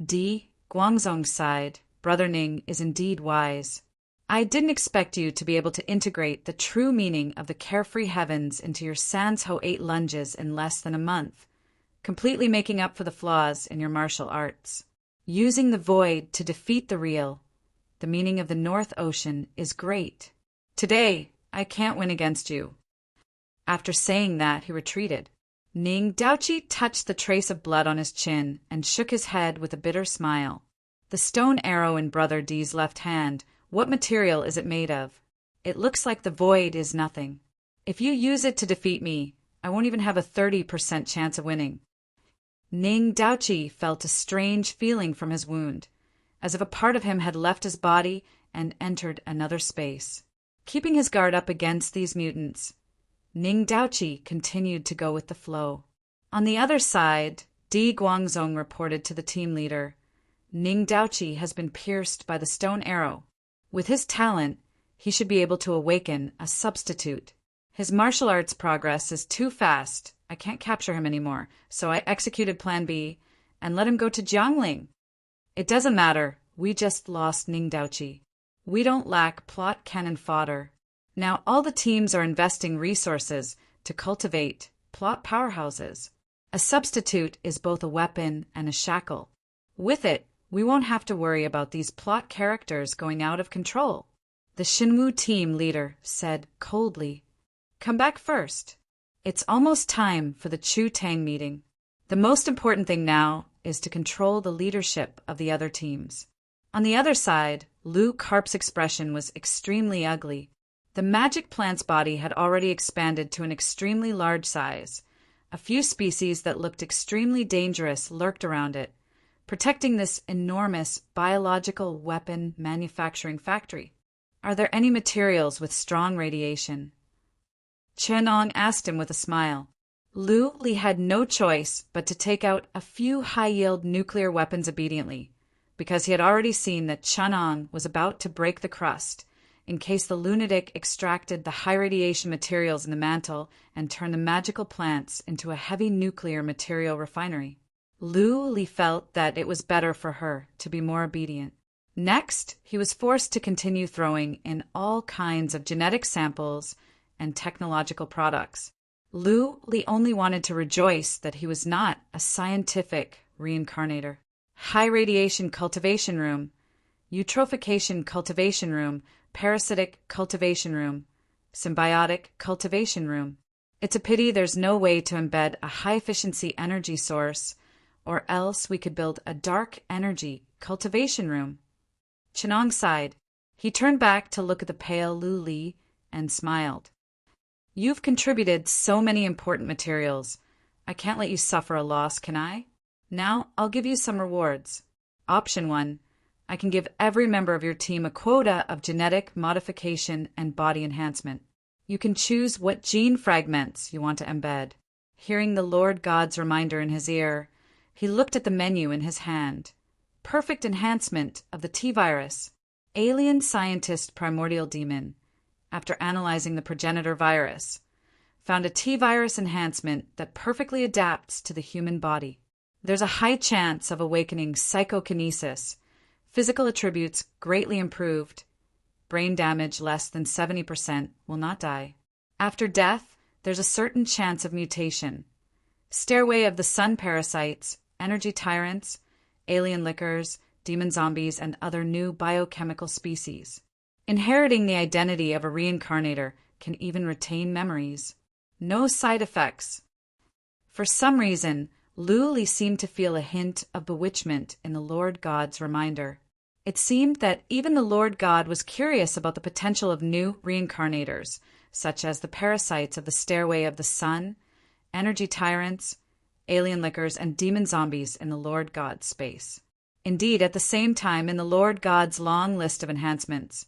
[SPEAKER 1] Di Guangzong sighed. Brother Ning is indeed wise. I didn't expect you to be able to integrate the true meaning of the carefree heavens into your Sans Ho 8 lunges in less than a month, completely making up for the flaws in your martial arts. Using the void to defeat the real, the meaning of the North Ocean, is great. Today, I can't win against you. After saying that, he retreated. Ning Daoqi touched the trace of blood on his chin and shook his head with a bitter smile. The stone arrow in Brother Di's left hand, what material is it made of? It looks like the void is nothing. If you use it to defeat me, I won't even have a 30% chance of winning. Ning Daoqi felt a strange feeling from his wound, as if a part of him had left his body and entered another space. Keeping his guard up against these mutants, Ning Daoqi continued to go with the flow. On the other side, Di Guangzong reported to the team leader, Ning Daoqi has been pierced by the stone arrow. With his talent, he should be able to awaken a substitute. His martial arts progress is too fast. I can't capture him anymore, so I executed Plan B and let him go to Jiangling. It doesn't matter. We just lost Ning Daoqi. We don't lack plot cannon fodder. Now all the teams are investing resources to cultivate plot powerhouses. A substitute is both a weapon and a shackle. With it, we won't have to worry about these plot characters going out of control. The Shinwu team leader said coldly, Come back first. It's almost time for the Chu Tang meeting. The most important thing now is to control the leadership of the other teams. On the other side, Lu Carp's expression was extremely ugly. The magic plant's body had already expanded to an extremely large size. A few species that looked extremely dangerous lurked around it, protecting this enormous biological weapon manufacturing factory. Are there any materials with strong radiation? Chenong asked him with a smile. Lu Li had no choice but to take out a few high-yield nuclear weapons obediently, because he had already seen that Chenong was about to break the crust in case the lunatic extracted the high-radiation materials in the mantle and turned the magical plants into a heavy nuclear material refinery. Lu Li felt that it was better for her to be more obedient. Next, he was forced to continue throwing in all kinds of genetic samples and technological products. Lu Li only wanted to rejoice that he was not a scientific reincarnator. High radiation cultivation room, eutrophication cultivation room, parasitic cultivation room, symbiotic cultivation room. It's a pity there's no way to embed a high-efficiency energy source, or else we could build a dark energy cultivation room. Chenong sighed. He turned back to look at the pale Lu Li and smiled. You've contributed so many important materials. I can't let you suffer a loss, can I? Now I'll give you some rewards. Option 1. I can give every member of your team a quota of genetic modification and body enhancement. You can choose what gene fragments you want to embed. Hearing the Lord God's reminder in his ear, he looked at the menu in his hand. Perfect enhancement of the T-virus, alien scientist primordial demon, after analyzing the progenitor virus, found a T-virus enhancement that perfectly adapts to the human body. There's a high chance of awakening psychokinesis, physical attributes greatly improved, brain damage less than 70%, will not die. After death, there's a certain chance of mutation. Stairway of the sun parasites, energy tyrants, alien lickers, demon zombies, and other new biochemical species. Inheriting the identity of a reincarnator can even retain memories. No side effects. For some reason, Luli seemed to feel a hint of bewitchment in the Lord God's reminder. It seemed that even the Lord God was curious about the potential of new reincarnators, such as the parasites of the Stairway of the Sun, energy tyrants, alien lickers, and demon zombies in the Lord God's space. Indeed, at the same time, in the Lord God's long list of enhancements,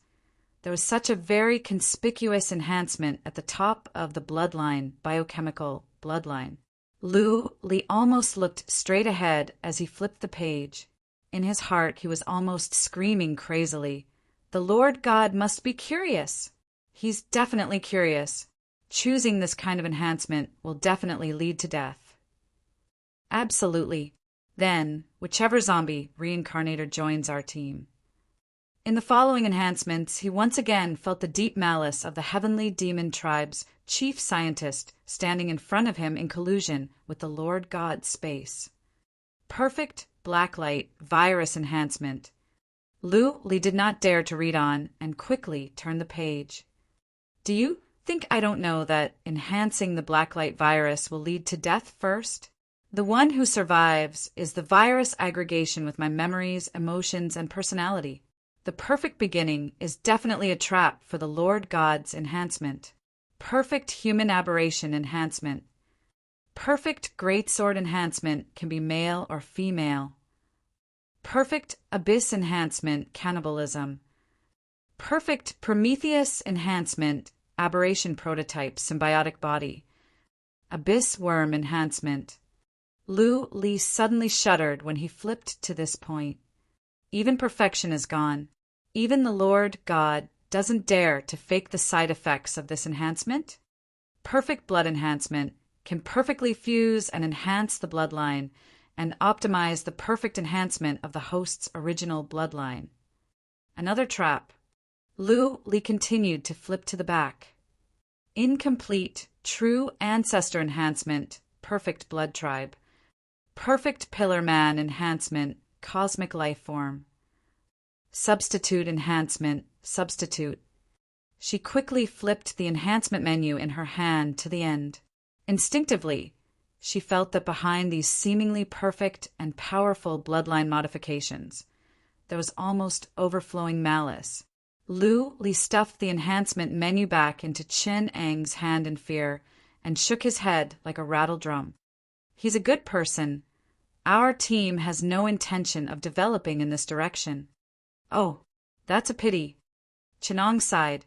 [SPEAKER 1] there was such a very conspicuous enhancement at the top of the bloodline, biochemical bloodline. Li almost looked straight ahead as he flipped the page. In his heart, he was almost screaming crazily, "The Lord God must be curious. He's definitely curious. Choosing this kind of enhancement will definitely lead to death." Absolutely. Then, whichever zombie reincarnator joins our team. In the following enhancements, he once again felt the deep malice of the heavenly demon tribe's chief scientist standing in front of him in collusion with the Lord God's space. Perfect blacklight virus enhancement. Li did not dare to read on and quickly turned the page. Do you think I don't know that enhancing the blacklight virus will lead to death first? The one who survives is the virus aggregation with my memories, emotions, and personality. The perfect beginning is definitely a trap for the Lord God's enhancement. Perfect human aberration enhancement. Perfect greatsword enhancement can be male or female. Perfect abyss enhancement cannibalism. Perfect Prometheus enhancement aberration prototype symbiotic body. Abyss worm enhancement. Li suddenly shuddered when he flipped to this point. Even perfection is gone. Even the Lord God doesn't dare to fake the side effects of this enhancement. Perfect blood enhancement can perfectly fuse and enhance the bloodline and optimize the perfect enhancement of the host's original bloodline. Another trap. Li continued to flip to the back. Incomplete, true ancestor enhancement, perfect blood tribe. Perfect pillar man enhancement, cosmic life form. Substitute enhancement, substitute. She quickly flipped the enhancement menu in her hand to the end. Instinctively, she felt that behind these seemingly perfect and powerful bloodline modifications, there was almost overflowing malice. Li stuffed the enhancement menu back into Chin Ang's hand in fear and shook his head like a rattle drum. He's a good person. Our team has no intention of developing in this direction. Oh, that's a pity. Chinong sighed.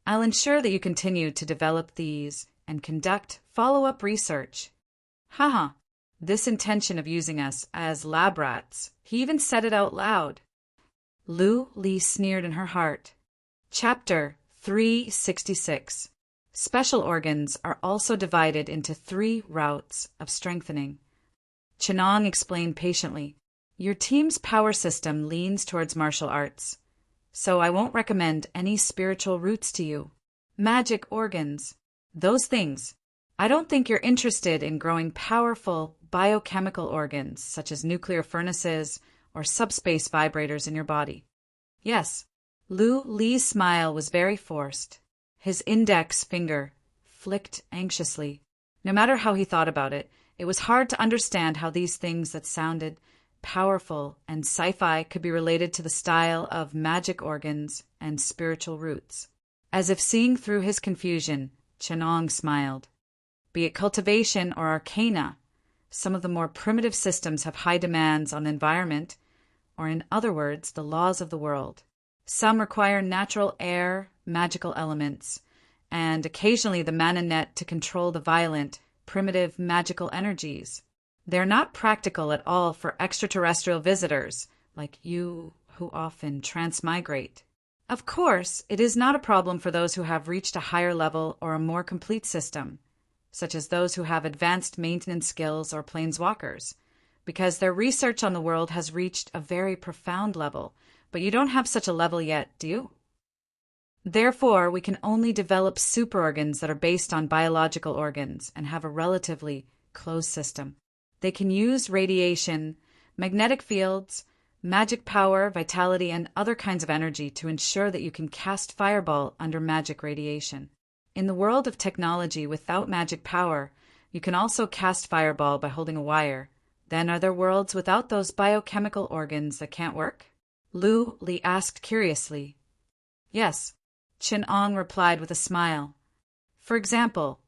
[SPEAKER 1] I'll ensure that you continue to develop these and conduct follow-up research. Haha, this intention of using us as lab rats, he even said it out loud. Li sneered in her heart. Chapter 366. Special organs are also divided into 3 routes of strengthening. Chinong explained patiently. Your team's power system leans towards martial arts, so I won't recommend any spiritual roots to you. Magic organs, those things. I don't think you're interested in growing powerful biochemical organs such as nuclear furnaces or subspace vibrators in your body. Yes, Li's smile was very forced. His index finger flicked anxiously. No matter how he thought about it, it was hard to understand how these things that sounded powerful and sci-fi could be related to the style of magic organs and spiritual roots. As if seeing through his confusion, Chinong smiled. Be it cultivation or arcana, some of the more primitive systems have high demands on environment, or in other words, the laws of the world. Some require natural air, magical elements, and occasionally the mana net to control the violent, primitive magical energies. They're not practical at all for extraterrestrial visitors, like you who often transmigrate. Of course, it is not a problem for those who have reached a higher level or a more complete system, such as those who have advanced maintenance skills or planeswalkers, because their research on the world has reached a very profound level, but you don't have such a level yet, do you? Therefore, we can only develop superorgans that are based on biological organs and have a relatively closed system. They can use radiation, magnetic fields, magic power, vitality, and other kinds of energy to ensure that you can cast fireball under magic radiation. In the world of technology without magic power, you can also cast fireball by holding a wire. Then are there worlds without those biochemical organs that can't work? Li asked curiously. Yes, Qin replied with a smile. For example,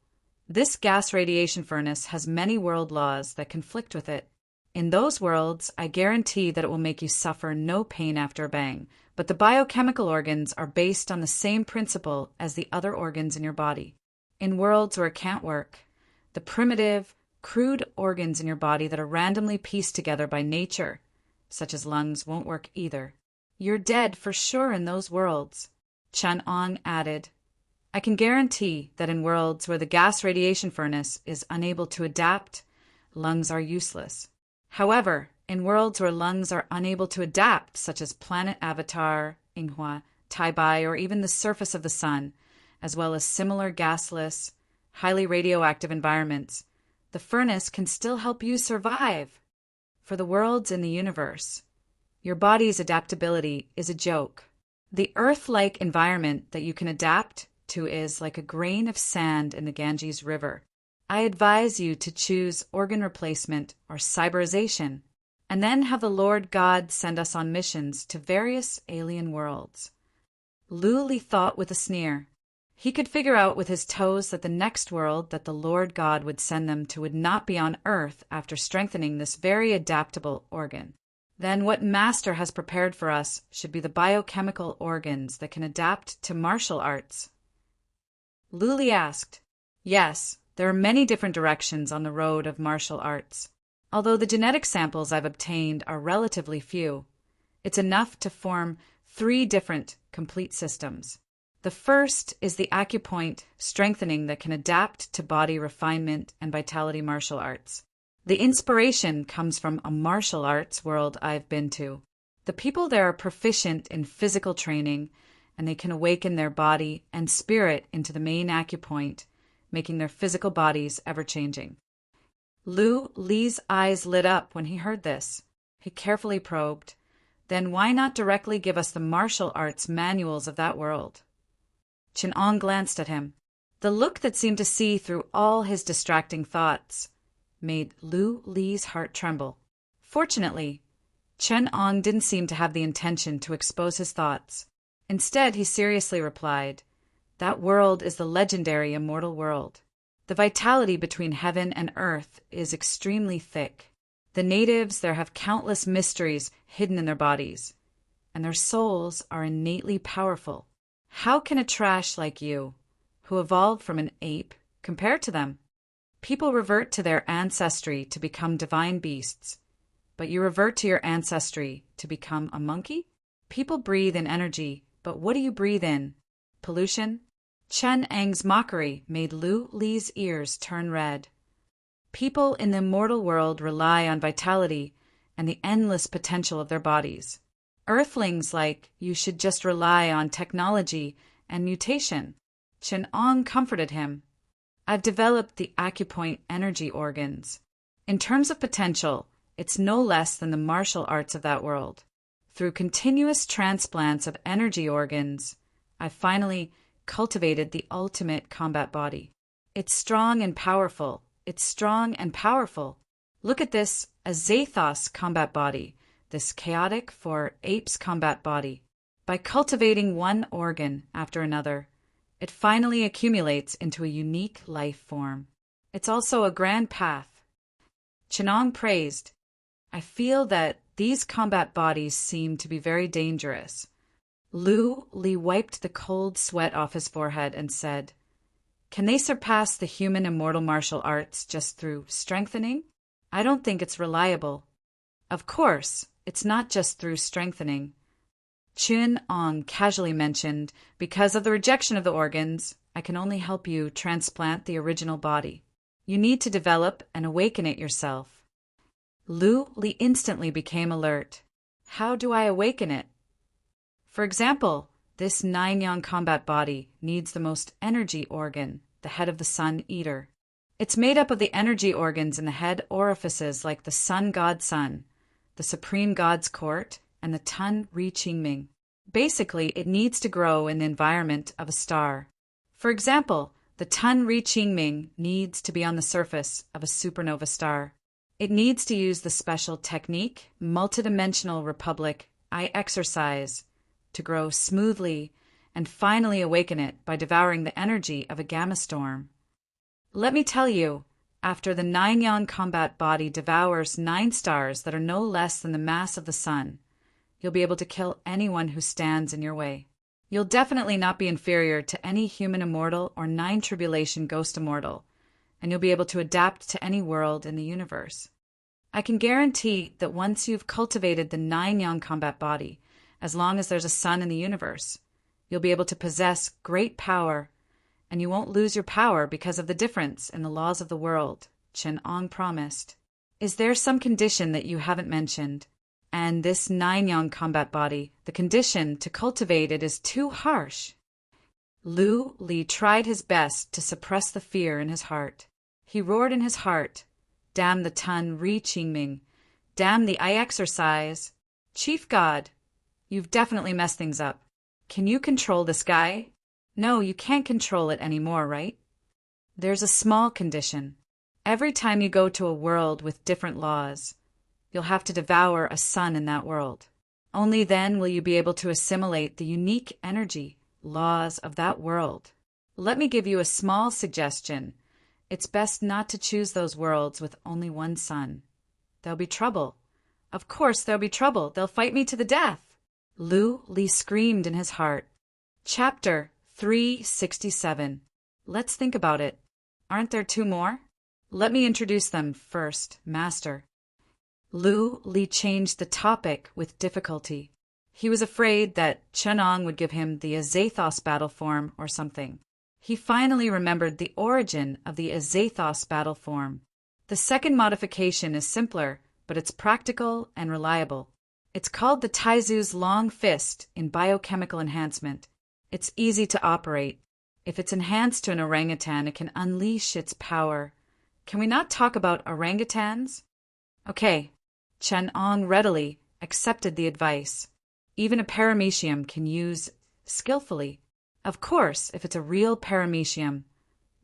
[SPEAKER 1] this gas radiation furnace has many world laws that conflict with it. In those worlds, I guarantee that it will make you suffer no pain after a bang, but the biochemical organs are based on the same principle as the other organs in your body. In worlds where it can't work, the primitive, crude organs in your body that are randomly pieced together by nature, such as lungs, won't work either. You're dead for sure in those worlds. Chen added, I can guarantee that in worlds where the gas radiation furnace is unable to adapt, lungs are useless. However, in worlds where lungs are unable to adapt, such as planet Avatar, Inghua, Taibai, or even the surface of the sun, as well as similar gasless, highly radioactive environments, the furnace can still help you survive. For the worlds in the universe, your body's adaptability is a joke. The Earth-like environment that you can adapt to is like a grain of sand in the Ganges River. I advise you to choose organ replacement or cyberization, and then have the Lord God send us on missions to various alien worlds. Li thought with a sneer. He could figure out with his toes that the next world that the Lord God would send them to would not be on Earth after strengthening this very adaptable organ. Then what Master has prepared for us should be the biochemical organs that can adapt to martial arts. Li asked, Yes, there are many different directions on the road of martial arts. Although the genetic samples I've obtained are relatively few, it's enough to form 3 different complete systems. The first is the acupoint strengthening that can adapt to body refinement and vitality martial arts. The inspiration comes from a martial arts world I've been to. The people there are proficient in physical training, and they can awaken their body and spirit into the main acupoint, making their physical bodies ever-changing. Li's eyes lit up when he heard this. He carefully probed. Then why not directly give us the martial arts manuals of that world? Qin glanced at him. The look that seemed to see through all his distracting thoughts made Li's heart tremble. Fortunately, Qin didn't seem to have the intention to expose his thoughts. Instead, he seriously replied, That world is the legendary immortal world. The vitality between heaven and earth is extremely thick. The natives there have countless mysteries hidden in their bodies, and their souls are innately powerful. How can a trash like you, who evolved from an ape, compare to them? People revert to their ancestry to become divine beasts, but you revert to your ancestry to become a monkey? People breathe in energy, but what do you breathe in? Pollution? Chen mockery made Li's ears turn red. People in the immortal world rely on vitality and the endless potential of their bodies. Earthlings like you should just rely on technology and mutation. Qin comforted him. I've developed the acupoint energy organs. In terms of potential, it's no less than the martial arts of that world. Through continuous transplants of energy organs, I finally cultivated the ultimate combat body. It's strong and powerful. It's strong and powerful. Look at this Azathos combat body, this chaotic for apes combat body. By cultivating one organ after another, it finally accumulates into a unique life form. It's also a grand path. Qin praised. I feel that These combat bodies seem to be very dangerous. Lu Li wiped the cold sweat off his forehead and said, "Can they surpass the human immortal martial arts just through strengthening? I don't think it's reliable." "Of course, it's not just through strengthening." Chun Ong casually mentioned, "Because of the rejection of the organs, I can only help you transplant the original body. You need to develop and awaken it yourself." Lu Li instantly became alert. "How do I awaken it?" "For example, this 9-yang combat body needs the most energy organ, the head of the Sun Eater. It's made up of the energy organs in the head orifices like the Sun God Sun, the Supreme God's Court, and the Tun Ri Qingming. Basically, it needs to grow in the environment of a star. For example, the Tun Ri Qingming needs to be on the surface of a supernova star. It needs to use the special technique, multidimensional republic, I exercise, to grow smoothly and finally awaken it by devouring the energy of a gamma storm. Let me tell you, after the 9-yang combat body devours 9 stars that are no less than the mass of the sun, you'll be able to kill anyone who stands in your way. You'll definitely not be inferior to any human immortal or 9 tribulation ghost immortal, and you'll be able to adapt to any world in the universe. I can guarantee that once you've cultivated the 9-yang combat body, as long as there's a sun in the universe, you'll be able to possess great power, and you won't lose your power because of the difference in the laws of the world," Chen Ong promised. "Is there some condition that you haven't mentioned? And this 9-yang combat body, the condition to cultivate it is too harsh." Lu Li tried his best to suppress the fear in his heart. He roared in his heart, "Damn the Tun Ri Qingming! Damn the I exercise! Chief God, you've definitely messed things up. Can you control this guy?" "No, you can't control it anymore, right? There's a small condition. Every time you go to a world with different laws, you'll have to devour a sun in that world. Only then will you be able to assimilate the unique energy, laws of that world. Let me give you a small suggestion. It's best not to choose those worlds with only one sun. There'll be trouble. Of course there'll be trouble. They'll fight me to the death." Lu Li screamed in his heart. Chapter 367. Let's think about it. Aren't there 2 more? Let me introduce them first, Master. Lu Li changed the topic with difficulty. He was afraid that Chen Ong would give him the Azathos battle form or something. He finally remembered the origin of the Azathos battle form. The second modification is simpler, but it's practical and reliable. It's called the Taizu's Long Fist in biochemical enhancement. It's easy to operate. If it's enhanced to an orangutan, it can unleash its power. Can we not talk about orangutans? Okay. Chen Ong readily accepted the advice. Even a paramecium can use skillfully. Of course, if it's a real paramecium,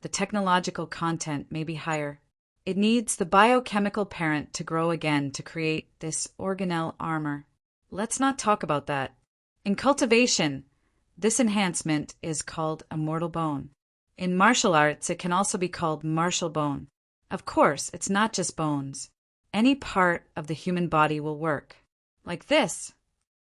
[SPEAKER 1] the technological content may be higher. It needs the biochemical parent to grow again to create this organelle armor. Let's not talk about that. In cultivation, this enhancement is called a mortal bone. In martial arts, it can also be called martial bone. Of course, it's not just bones. Any part of the human body will work. Like this.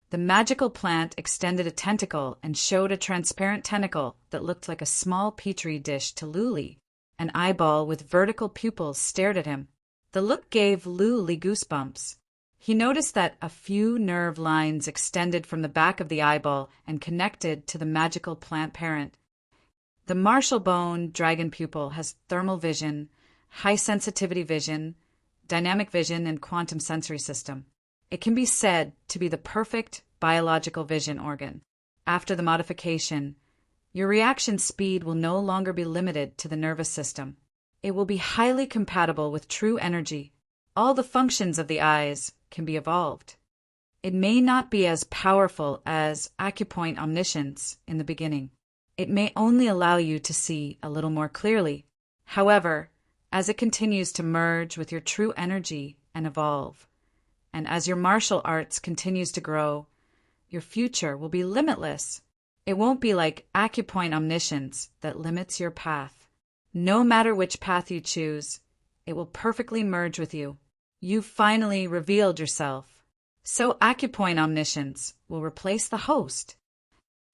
[SPEAKER 1] The magical plant extended a tentacle and showed a transparent tentacle that looked like a small petri dish to Lu Li. An eyeball with vertical pupils stared at him. The look gave Lu Li goosebumps. He noticed that a few nerve lines extended from the back of the eyeball and connected to the magical plant parent. The martial bone dragon pupil has thermal vision, high sensitivity vision, dynamic vision, and quantum sensory system. It can be said to be the perfect biological vision organ. After the modification, your reaction speed will no longer be limited to the nervous system. It will be highly compatible with true energy. All the functions of the eyes can be evolved. It may not be as powerful as acupoint omniscience in the beginning. It may only allow you to see a little more clearly. However, as it continues to merge with your true energy and evolve, and as your martial arts continues to grow, your future will be limitless. It won't be like acupoint omniscience that limits your path. No matter which path you choose, it will perfectly merge with you. You've finally revealed yourself. So acupoint omniscience will replace the host.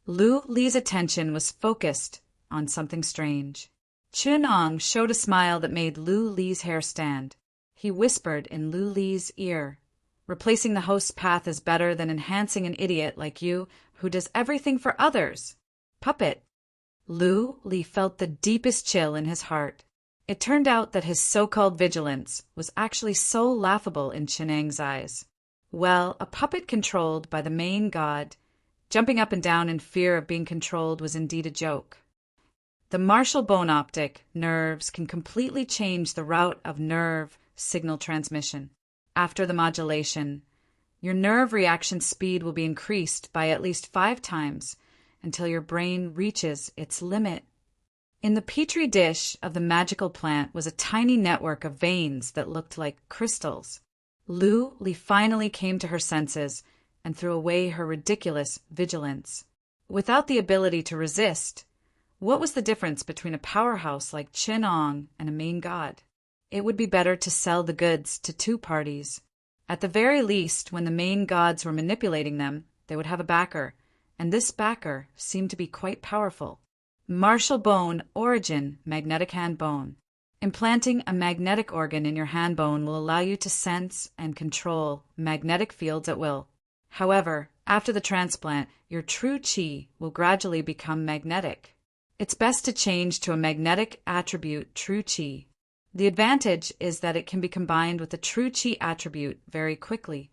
[SPEAKER 1] Lu Li's attention was focused on something strange. Chun Ong showed a smile that made Lu Li's hair stand. He whispered in Lu Li's ear, "Replacing the host's path is better than enhancing an idiot like you who does everything for others. Puppet." Lu Li felt the deepest chill in his heart. It turned out that his so-called vigilance was actually so laughable in Chenang's eyes. Well, a puppet controlled by the main god, jumping up and down in fear of being controlled was indeed a joke. The Marshall bone optic nerves can completely change the route of nerve signal transmission. After the modulation, your nerve reaction speed will be increased by at least 5 times until your brain reaches its limit. In the petri dish of the magical plant was a tiny network of veins that looked like crystals. Lu Li finally came to her senses and threw away her ridiculous vigilance. Without the ability to resist, what was the difference between a powerhouse like Chin Ong and a main god? It would be better to sell the goods to 2 parties. At the very least, when the main gods were manipulating them, they would have a backer, and this backer seemed to be quite powerful. Marshall bone origin, magnetic hand bone. Implanting a magnetic organ in your hand bone will allow you to sense and control magnetic fields at will. However, after the transplant, your true qi will gradually become magnetic. It's best to change to a magnetic attribute true qi. The advantage is that it can be combined with the true qi attribute very quickly.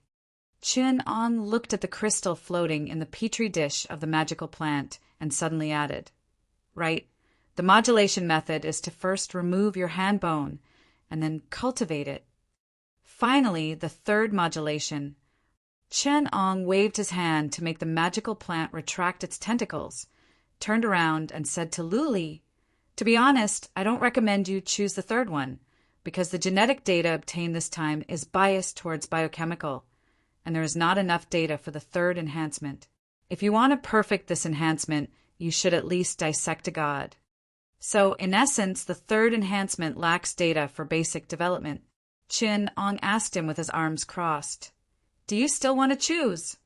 [SPEAKER 1] Chun Ong looked at the crystal floating in the petri dish of the magical plant and suddenly added, "Right, the modulation method is to first remove your hand bone and then cultivate it. Finally, the third modulation." Chun Ong waved his hand to make the magical plant retract its tentacles, turned around and said to Lu Li, "To be honest, I don't recommend you choose the third one, because the genetic data obtained this time is biased towards biochemical, and there is not enough data for the third enhancement. If you want to perfect this enhancement, you should at least dissect a god." So, in essence, the third enhancement lacks data for basic development. Chun Ong asked him with his arms crossed, "Do you still want to choose?"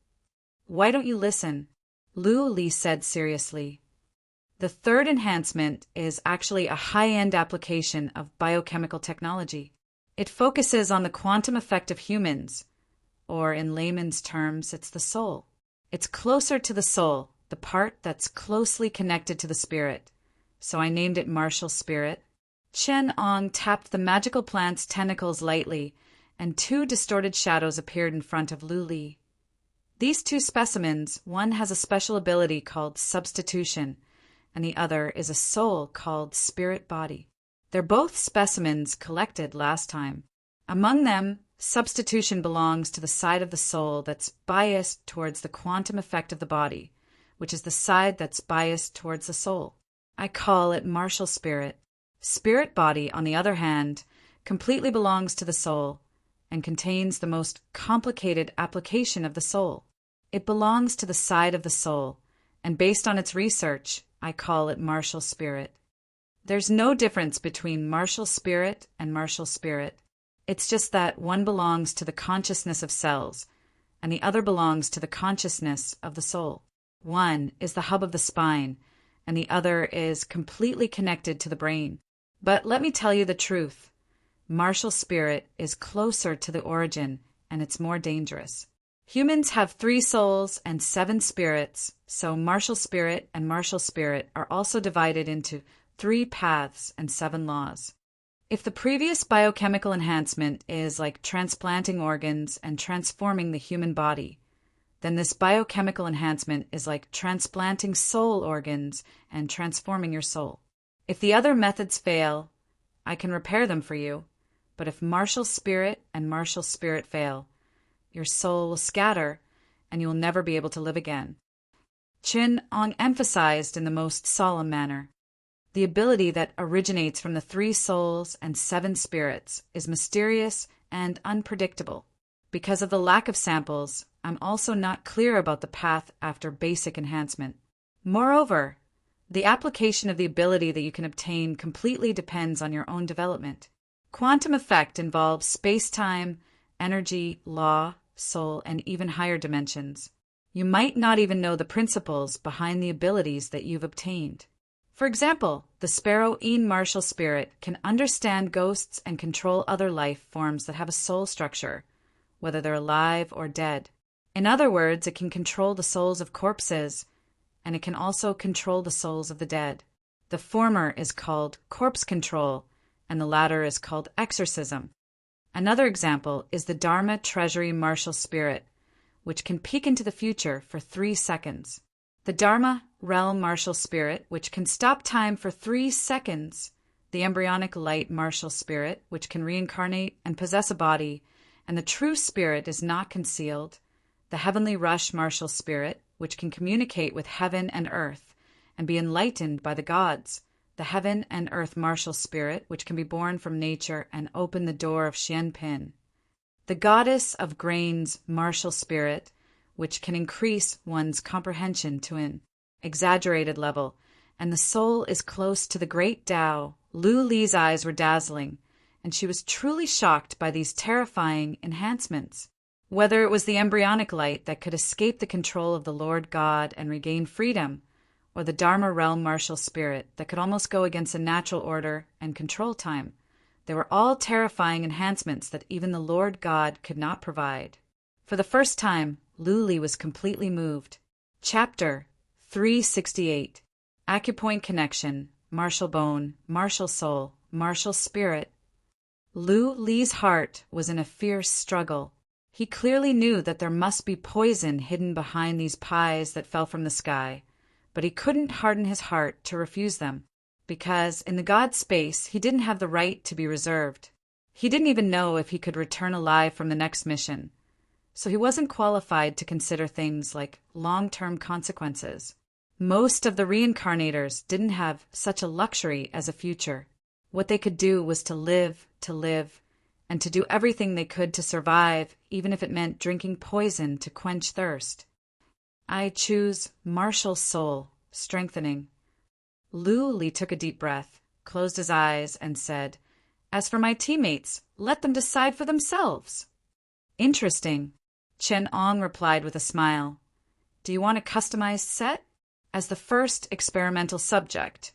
[SPEAKER 1] "Why don't you listen?" Lu Li said seriously. The third enhancement is actually a high-end application of biochemical technology. It focuses on the quantum effect of humans, or in layman's terms, it's the soul. It's closer to the soul, the part that's closely connected to the spirit. So I named it Marshall Spirit. Chun Ong tapped the magical plant's tentacles lightly, and 2 distorted shadows appeared in front of Lu Li. These 2 specimens, one has a special ability called substitution, and the other is a soul called spirit body. They're both specimens collected last time. Among them, substitution belongs to the side of the soul that's biased towards the quantum effect of the body, which is the side that's biased towards the soul. I call it Marshall Spirit. Spirit body, on the other hand, completely belongs to the soul and contains the most complicated application of the soul. It belongs to the side of the soul, and based on its research, I call it Marshall Spirit. There's no difference between Marshall Spirit and Marshall Spirit. It's just that one belongs to the consciousness of cells, and the other belongs to the consciousness of the soul. One is the hub of the spine, and the other is completely connected to the brain. But let me tell you the truth. Marshall Spirit is closer to the origin, and it's more dangerous. Humans have 3 souls and 7 spirits, so Marshall Spirit and Marshall Spirit are also divided into 3 paths and 7 laws. If the previous biochemical enhancement is like transplanting organs and transforming the human body, then this biochemical enhancement is like transplanting soul organs and transforming your soul. If the other methods fail, I can repair them for you, but if Marshall Spirit and Marshall Spirit fail, your soul will scatter and you will never be able to live again. Chun Ong emphasized in the most solemn manner, the ability that originates from the 3 souls and 7 spirits is mysterious and unpredictable. Because of the lack of samples, I'm also not clear about the path after basic enhancement. Moreover, the application of the ability that you can obtain completely depends on your own development. Quantum effect involves space-time, energy, law, soul, and even higher dimensions. You might not even know the principles behind the abilities that you've obtained. For example, the sparrow martial spirit can understand ghosts and control other life forms that have a soul structure, whether they're alive or dead. In other words, it can control the souls of corpses, and it can also control the souls of the dead. The former is called corpse control, and the latter is called exorcism. Another example is the Dharma Treasury Martial Spirit, which can peek into the future for 3 seconds. The Dharma Realm Martial Spirit, which can stop time for 3 seconds. The Embryonic Light Martial Spirit, which can reincarnate and possess a body, and the True Spirit is not concealed. The Heavenly Rush Martial Spirit, which can communicate with heaven and earth and be enlightened by the gods. The Heaven and Earth Martial Spirit, which can be born from nature and open the door of Xianpin. The Goddess of Grains Martial Spirit, which can increase one's comprehension to an exaggerated level, and the soul is close to the great Tao. Lu Li's eyes were dazzling, and she was truly shocked by these terrifying enhancements. Whether it was the embryonic light that could escape the control of the Lord God and regain freedom, or the Dharma Realm Martial Spirit that could almost go against the natural order and control time, they were all terrifying enhancements that even the Lord God could not provide. For the first time, Lu Li was completely moved. Chapter 368. Acupoint Connection, Martial Bone, Martial Soul, Martial Spirit. Lu Li's heart was in a fierce struggle. He clearly knew that there must be poison hidden behind these pies that fell from the sky, but he couldn't harden his heart to refuse them, because in the God space he didn't have the right to be reserved. He didn't even know if he could return alive from the next mission, so he wasn't qualified to consider things like long-term consequences. Most of the reincarnators didn't have such a luxury as a future. What they could do was to live, and to do everything they could to survive, even if it meant drinking poison to quench thirst. I choose martial soul, strengthening. Lu Li took a deep breath, closed his eyes, and said, "As for my teammates, let them decide for themselves." "Interesting," Chen Ong replied with a smile. "Do you want a customized set? As the first experimental subject,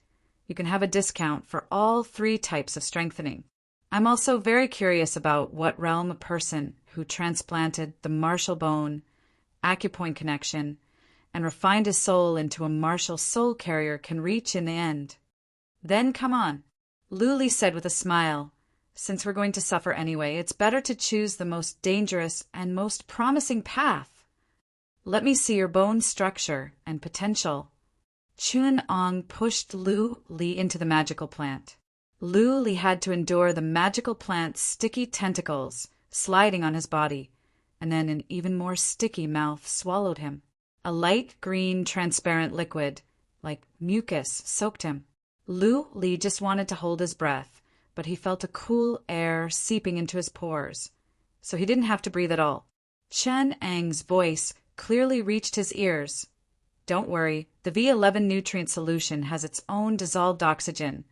[SPEAKER 1] you can have a discount for all 3 types of strengthening. I'm also very curious about what realm a person who transplanted the martial bone, acupoint connection, and refined his soul into a martial soul carrier can reach in the end. Then come on," Lu Li said with a smile. "Since we're going to suffer anyway, it's better to choose the most dangerous and most promising path. Let me see your bone structure and potential." Chun Ong pushed Lu Li into the magical plant. Lu Li had to endure the magical plant's sticky tentacles sliding on his body, and then an even more sticky mouth swallowed him. A light green transparent liquid, like mucus, soaked him. Lu Li just wanted to hold his breath, but he felt a cool air seeping into his pores, so he didn't have to breathe at all. Chen Ang's voice clearly reached his ears. "Don't worry, the V11 nutrient solution has its own dissolved oxygen,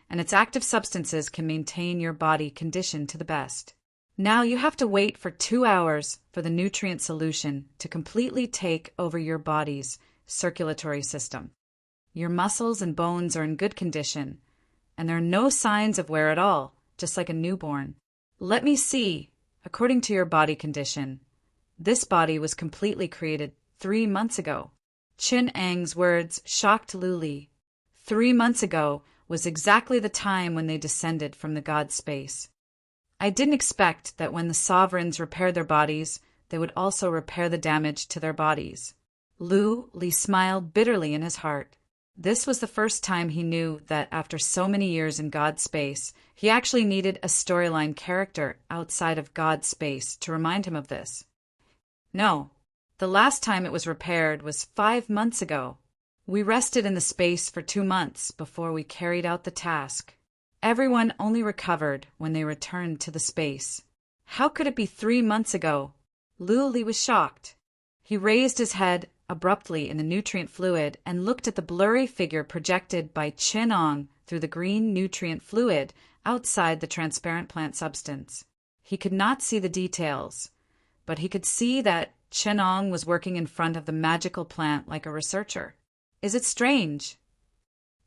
[SPEAKER 1] and its active substances can maintain your body conditioned to the best. Now you have to wait for 2 hours for the nutrient solution to completely take over your body's circulatory system. Your muscles and bones are in good condition, and there are no signs of wear at all, just like a newborn. Let me see, according to your body condition, this body was completely created 3 months ago." Chin Ang's words shocked Lu Li. 3 months ago was exactly the time when they descended from the God space. "I didn't expect that when the sovereigns repaired their bodies, they would also repair the damage to their bodies." Lu Li smiled bitterly in his heart. This was the first time he knew that after so many years in God space, he actually needed a storyline character outside of God space to remind him of this. No, the last time it was repaired was 5 months ago. We rested in the space for 2 months before we carried out the task. Everyone only recovered when they returned to the space. How could it be 3 months ago? Lu Li was shocked. He raised his head abruptly in the nutrient fluid and looked at the blurry figure projected by Chin Ong through the green nutrient fluid outside the transparent plant substance. He could not see the details, but he could see that Chenong was working in front of the magical plant like a researcher. Is it strange?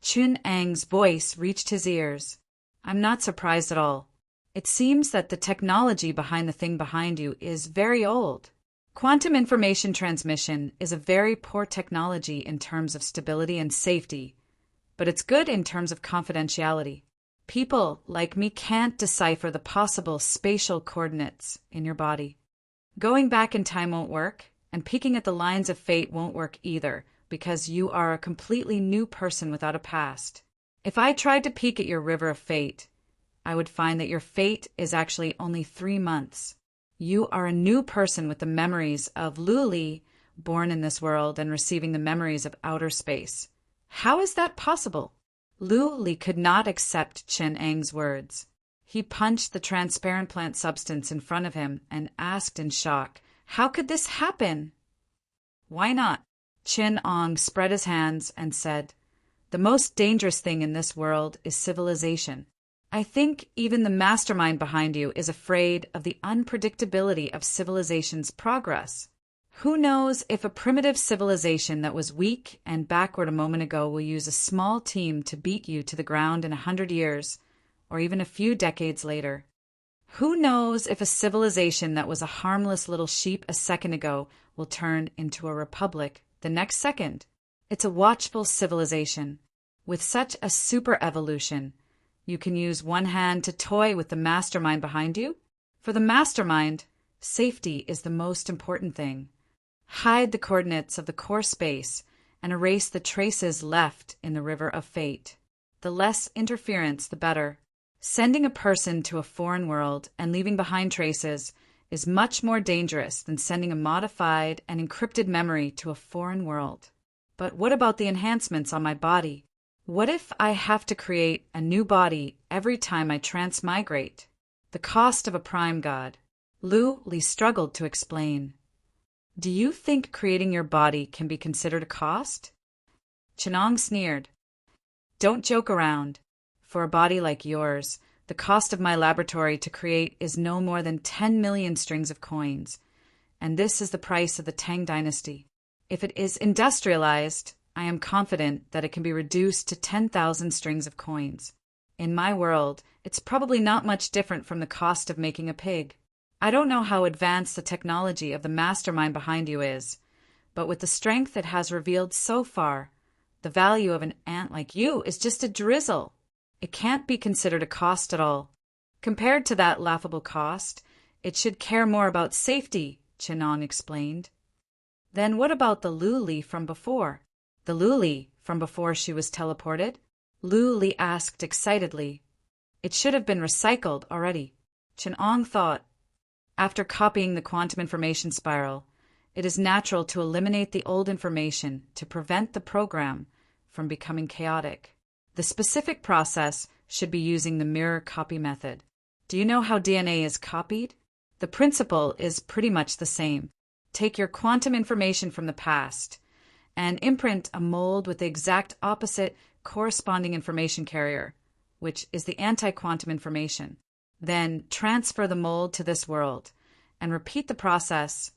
[SPEAKER 1] Chun Ang's voice reached his ears. I'm not surprised at all. It seems that the technology behind the thing behind you is very old. Quantum information transmission is a very poor technology in terms of stability and safety, but it's good in terms of confidentiality. People like me can't decipher the possible spatial coordinates in your body. Going back in time won't work, and peeking at the lines of fate won't work either, because you are a completely new person without a past. If I tried to peek at your river of fate, I would find that your fate is actually only 3 months. You are a new person with the memories of Luli, born in this world and receiving the memories of outer space. How is that possible? Luli could not accept Chen Ang's words. He punched the transparent plant substance in front of him and asked in shock, how could this happen? Why not? Chen Ong spread his hands and said, the most dangerous thing in this world is civilization. I think even the mastermind behind you is afraid of the unpredictability of civilization's progress. Who knows if a primitive civilization that was weak and backward a moment ago will use a small team to beat you to the ground in 100 years, or even a few decades later. Who knows if a civilization that was a harmless little sheep a second ago will turn into a republic the next second. It's a watchful civilization. With such a super evolution, you can use one hand to toy with the mastermind behind you. For the mastermind, safety is the most important thing. Hide the coordinates of the core space and erase the traces left in the river of fate. The less interference, the better. Sending a person to a foreign world and leaving behind traces is much more dangerous than sending a modified and encrypted memory to a foreign world. But what about the enhancements on my body? What if I have to create a new body every time I transmigrate? The cost of a prime god. Li struggled to explain. Do you think creating your body can be considered a cost? Chenong sneered. Don't joke around. For a body like yours, the cost of my laboratory to create is no more than 10 million strings of coins, and this is the price of the Tang dynasty. If it is industrialized, I am confident that it can be reduced to 10,000 strings of coins. In my world, it's probably not much different from the cost of making a pig. I don't know how advanced the technology of the mastermind behind you is, but with the strength it has revealed so far, the value of an ant like you is just a drizzle. It can't be considered a cost at all. Compared to that laughable cost, it should care more about safety, Chenong explained. Then what about the Luli from before? The Luli from before she was teleported? Luli asked excitedly. It should have been recycled already. Chenong thought. After copying the quantum information spiral, it is natural to eliminate the old information to prevent the program from becoming chaotic. The specific process should be using the mirror copy method. Do you know how DNA is copied? The principle is pretty much the same. Take your quantum information from the past and imprint a mold with the exact opposite corresponding information carrier, which is the anti-quantum information. Then transfer the mold to this world and repeat the process,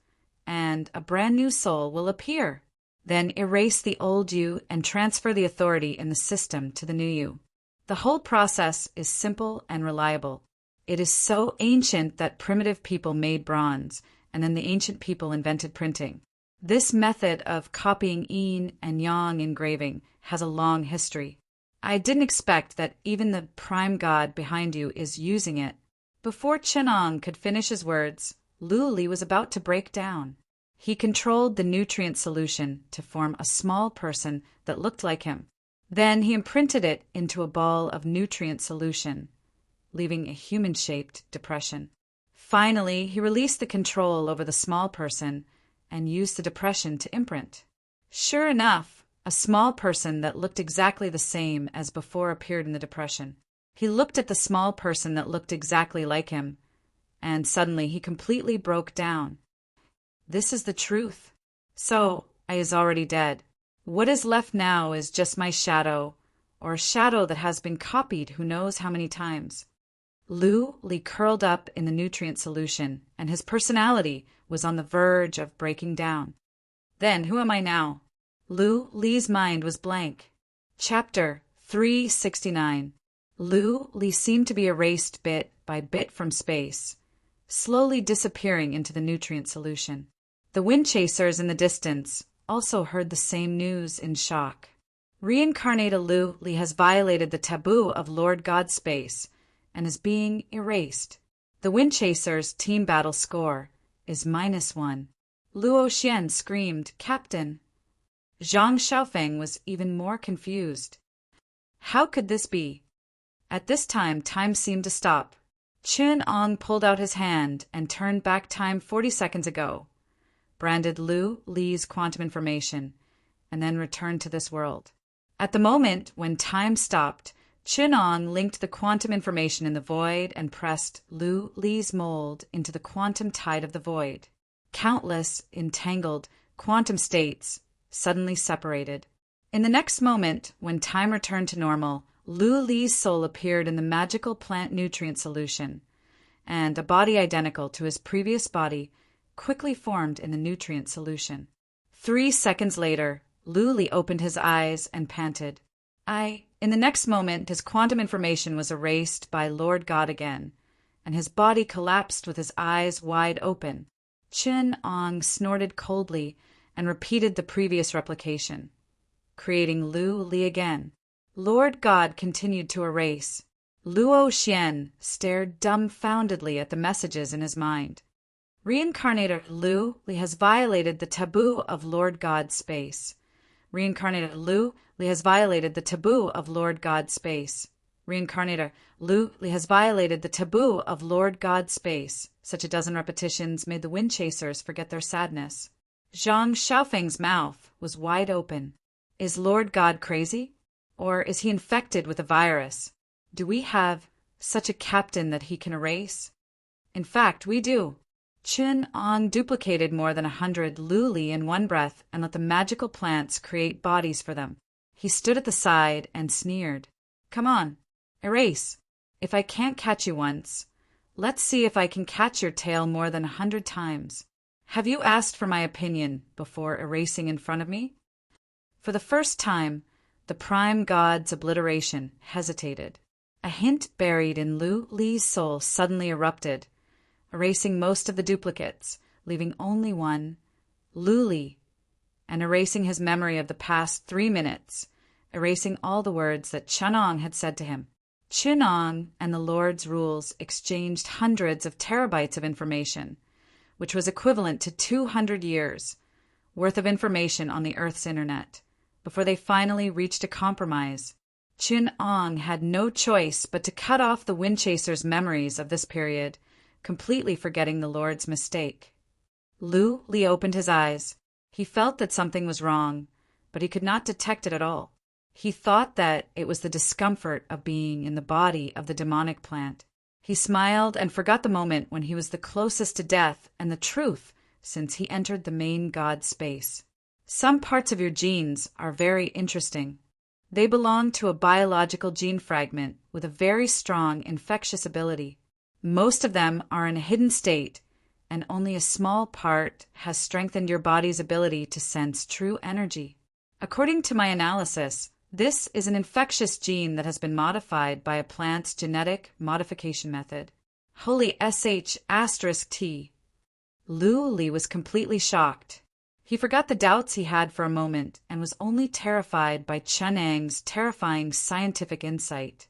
[SPEAKER 1] and a brand new soul will appear. Then erase the old you and transfer the authority in the system to the new you. The whole process is simple and reliable. It is so ancient that primitive people made bronze, and then the ancient people invented printing. This method of copying yin and yang engraving has a long history. I didn't expect that even the prime god behind you is using it. Before Chenong could finish his words, Luli was about to break down. He controlled the nutrient solution to form a small person that looked like him. Then he imprinted it into a ball of nutrient solution, leaving a human-shaped depression. Finally, he released the control over the small person and used the depression to imprint. Sure enough, a small person that looked exactly the same as before appeared in the depression. He looked at the small person that looked exactly like him, and suddenly he completely broke down. This is the truth. So, I is already dead. What is left now is just my shadow, or a shadow that has been copied who knows how many times. Lu Li curled up in the nutrient solution, and his personality was on the verge of breaking down. Then, who am I now? Lu Li's mind was blank. Chapter 369. Lu Li seemed to be erased bit by bit from space, slowly disappearing into the nutrient solution. The wind chasers in the distance also heard the same news in shock. Reincarnated Lu Li has violated the taboo of Lord God space and is being erased. The wind chasers' team battle score is -1. Luo Xian screamed, "Captain!" Zhang Xiaofeng was even more confused. How could this be? At this time seemed to stop. Chun Ong pulled out his hand and turned back time 40 seconds ago, branded Lu Li's quantum information, and then returned to this world. At the moment when time stopped, Chun Ong linked the quantum information in the void and pressed Lu Li's mold into the quantum tide of the void. Countless, entangled quantum states suddenly separated. In the next moment, when time returned to normal, Lu Li's soul appeared in the magical plant nutrient solution, and a body identical to his previous body quickly formed in the nutrient solution. 3 seconds later, Lu Li opened his eyes and panted. In the next moment, his quantum information was erased by Lord God again, and his body collapsed with his eyes wide open. Chun Ong snorted coldly and repeated the previous replication, creating Lu Li again. Lord God continued to erase. Luo Xian stared dumbfoundedly at the messages in his mind. Reincarnated Lu Li has violated the taboo of Lord God space. Reincarnated Lu Li has violated the taboo of Lord God space. Reincarnator Lu Li has violated the taboo of Lord God space. Such a dozen repetitions made the wind chasers forget their sadness. Zhang Xiaofeng's mouth was wide open. Is Lord God crazy? Or is he infected with a virus? Do we have such a captain that he can erase? In fact, we do. Chun Ong duplicated more than 100 Lu Li in one breath and let the magical plants create bodies for them. He stood at the side and sneered. Come on, erase. If I can't catch you once, let's see if I can catch your tail more than 100 times. Have you asked for my opinion before erasing in front of me? For the first time, the prime god's obliteration hesitated. A hint buried in Lu Li's soul suddenly erupted, erasing most of the duplicates, leaving only one, Lu Li, and erasing his memory of the past 3 minutes, erasing all the words that Chun Ong had said to him. Chun Ong and the Lord's rules exchanged hundreds of terabytes of information, which was equivalent to 200 years worth of information on the Earth's internet, before they finally reached a compromise. Chun Ong had no choice but to cut off the wind chasers' memories of this period, completely forgetting the Lord's mistake. Lu Li opened his eyes. He felt that something was wrong, but he could not detect it at all. He thought that it was the discomfort of being in the body of the demonic plant. He smiled and forgot the moment when he was the closest to death and the truth since he entered the main god space. Some parts of your genes are very interesting. They belong to a biological gene fragment with a very strong infectious ability. Most of them are in a hidden state, and only a small part has strengthened your body's ability to sense true energy. According to my analysis, this is an infectious gene that has been modified by a plant's genetic modification method. Holy sh**T. Lu Li was completely shocked. He forgot the doubts he had for a moment and was only terrified by Chun Ang's terrifying scientific insight.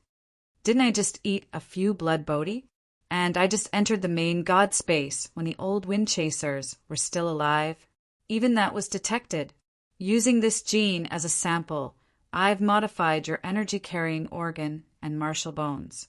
[SPEAKER 1] Didn't I just eat a few blood bodhi? And I just entered the main god space when the old wind chasers were still alive? Even that was detected. Using this gene as a sample, I've modified your energy-carrying organ and martial bones.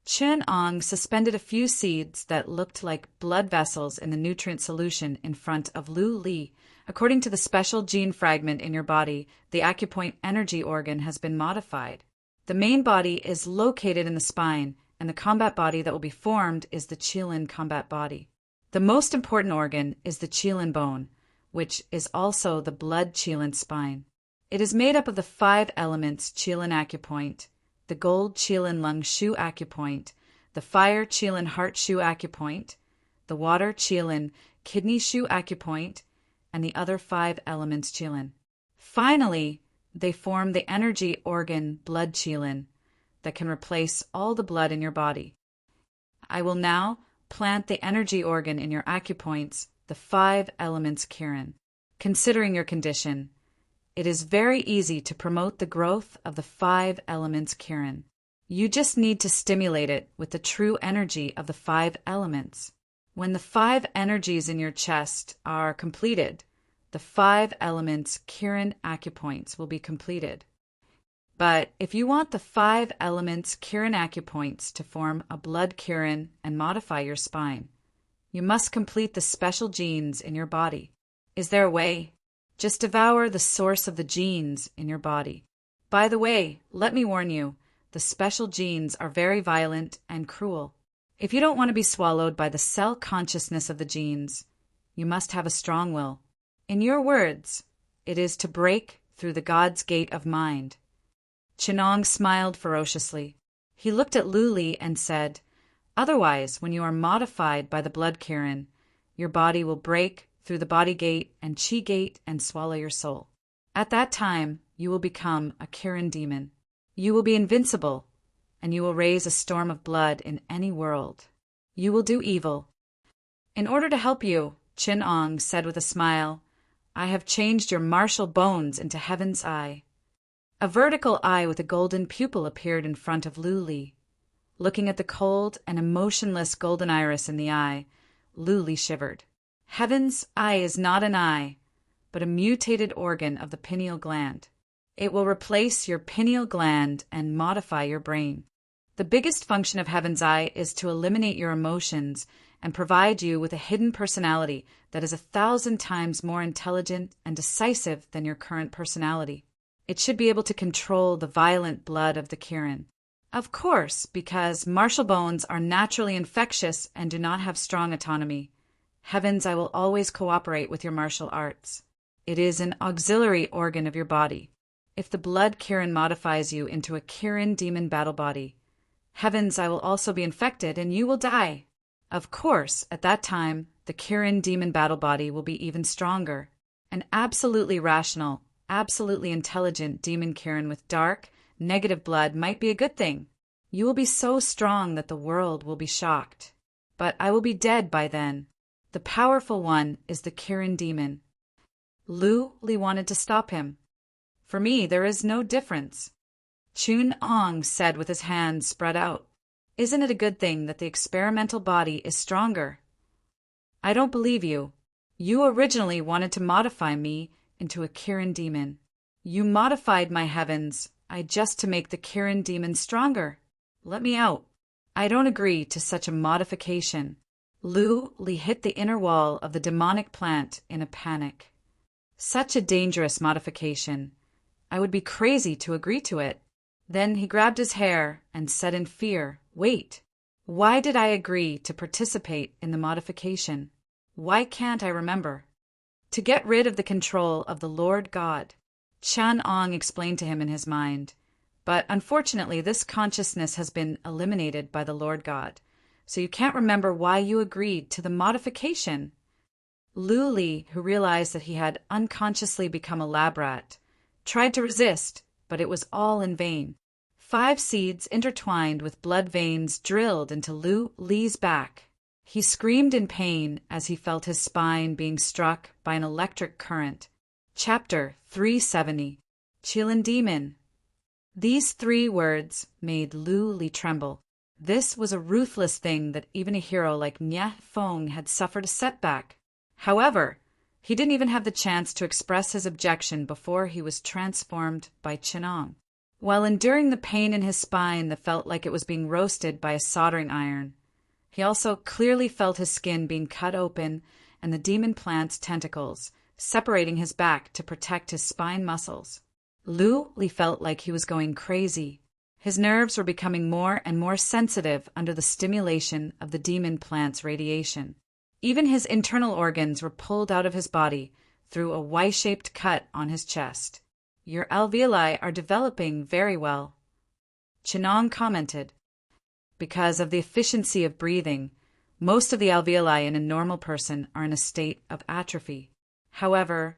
[SPEAKER 1] Chun Ong suspended a few seeds that looked like blood vessels in the nutrient solution in front of Lu Li. According to the special gene fragment in your body, the acupoint energy organ has been modified. The main body is located in the spine, and the combat body that will be formed is the Qilin combat body. The most important organ is the Qilin bone, which is also the blood Qilin spine. It is made up of the 5 elements Qilin acupoint, the gold Qilin lung shu acupoint, the fire Qilin heart shu acupoint, the water Qilin kidney shu acupoint, and the other 5 elements Qilin. Finally, they form the energy organ blood Qilin that can replace all the blood in your body. I will now plant the energy organ in your acupoints, the 5 elements Kirin. Considering your condition, it is very easy to promote the growth of the 5 elements Kirin. You just need to stimulate it with the true energy of the 5 elements. When the 5 energies in your chest are completed, the 5 elements Kirin acupoints will be completed. But if you want the 5 elements Kirin acupoints to form a blood Kirin and modify your spine, you must complete the special genes in your body. Is there a way? Just devour the source of the genes in your body. By the way, let me warn you, the special genes are very violent and cruel. If you don't want to be swallowed by the cell consciousness of the genes, you must have a strong will. In your words, it is to break through the God's gate of mind. Qinong smiled ferociously. He looked at Lu Li and said, "Otherwise, when you are modified by the blood Kirin, your body will break through the body gate and chi gate and swallow your soul. At that time, you will become a Kirin demon. You will be invincible, and you will raise a storm of blood in any world. You will do evil." "In order to help you," Qinong said with a smile, "I have changed your martial bones into Heaven's Eye." A vertical eye with a golden pupil appeared in front of Lu Li. Looking at the cold and emotionless golden iris in the eye, Lu Li shivered. Heaven's Eye is not an eye, but a mutated organ of the pineal gland. It will replace your pineal gland and modify your brain. The biggest function of Heaven's Eye is to eliminate your emotions and provide you with a hidden personality that is 1,000 times more intelligent and decisive than your current personality. It should be able to control the violent blood of the Kirin. Of course, because martial bones are naturally infectious and do not have strong autonomy, Heaven's Eye will always cooperate with your martial arts. It is an auxiliary organ of your body. If the blood Kirin modifies you into a Kirin demon battle body, Heaven's Eye will also be infected and you will die. Of course, at that time, the Kirin demon battle body will be even stronger. An absolutely rational, absolutely intelligent demon Kirin with dark, negative blood might be a good thing. You will be so strong that the world will be shocked. But I will be dead by then. The powerful one is the Kirin demon. Lu Li wanted to stop him. "For me, there is no difference." Qinong said with his hands spread out, "Isn't it a good thing that the experimental body is stronger?" "I don't believe you. You originally wanted to modify me into a Kirin demon. You modified my heavens Eye just to make the Kirin demon stronger. Let me out. I don't agree to such a modification." Lu Li hit the inner wall of the demonic plant in a panic. Such a dangerous modification. I would be crazy to agree to it. Then he grabbed his hair and said in fear, "Wait. Why did I agree to participate in the modification? Why can't I remember?" "To get rid of the control of the Lord God," Qinong explained to him in his mind. "But unfortunately, this consciousness has been eliminated by the Lord God, so you can't remember why you agreed to the modification." Lu Li, who realized that he had unconsciously become a lab rat, tried to resist, but it was all in vain. 5 seeds intertwined with blood veins drilled into Lu Li's back. He screamed in pain as he felt his spine being struck by an electric current. Chapter 370. Qilin Demon. These 3 words made Lu Li tremble. This was a ruthless thing that even a hero like Nye Fong had suffered a setback. However, he didn't even have the chance to express his objection before he was transformed by Qinong. While enduring the pain in his spine that felt like it was being roasted by a soldering iron, he also clearly felt his skin being cut open and the demon plant's tentacles separating his back to protect his spine muscles. Lu Li felt like he was going crazy. His nerves were becoming more and more sensitive under the stimulation of the demon plant's radiation. Even his internal organs were pulled out of his body through a Y-shaped cut on his chest. "Your alveoli are developing very well," Qinong commented. because of the efficiency of breathing, most of the alveoli in a normal person are in a state of atrophy. However,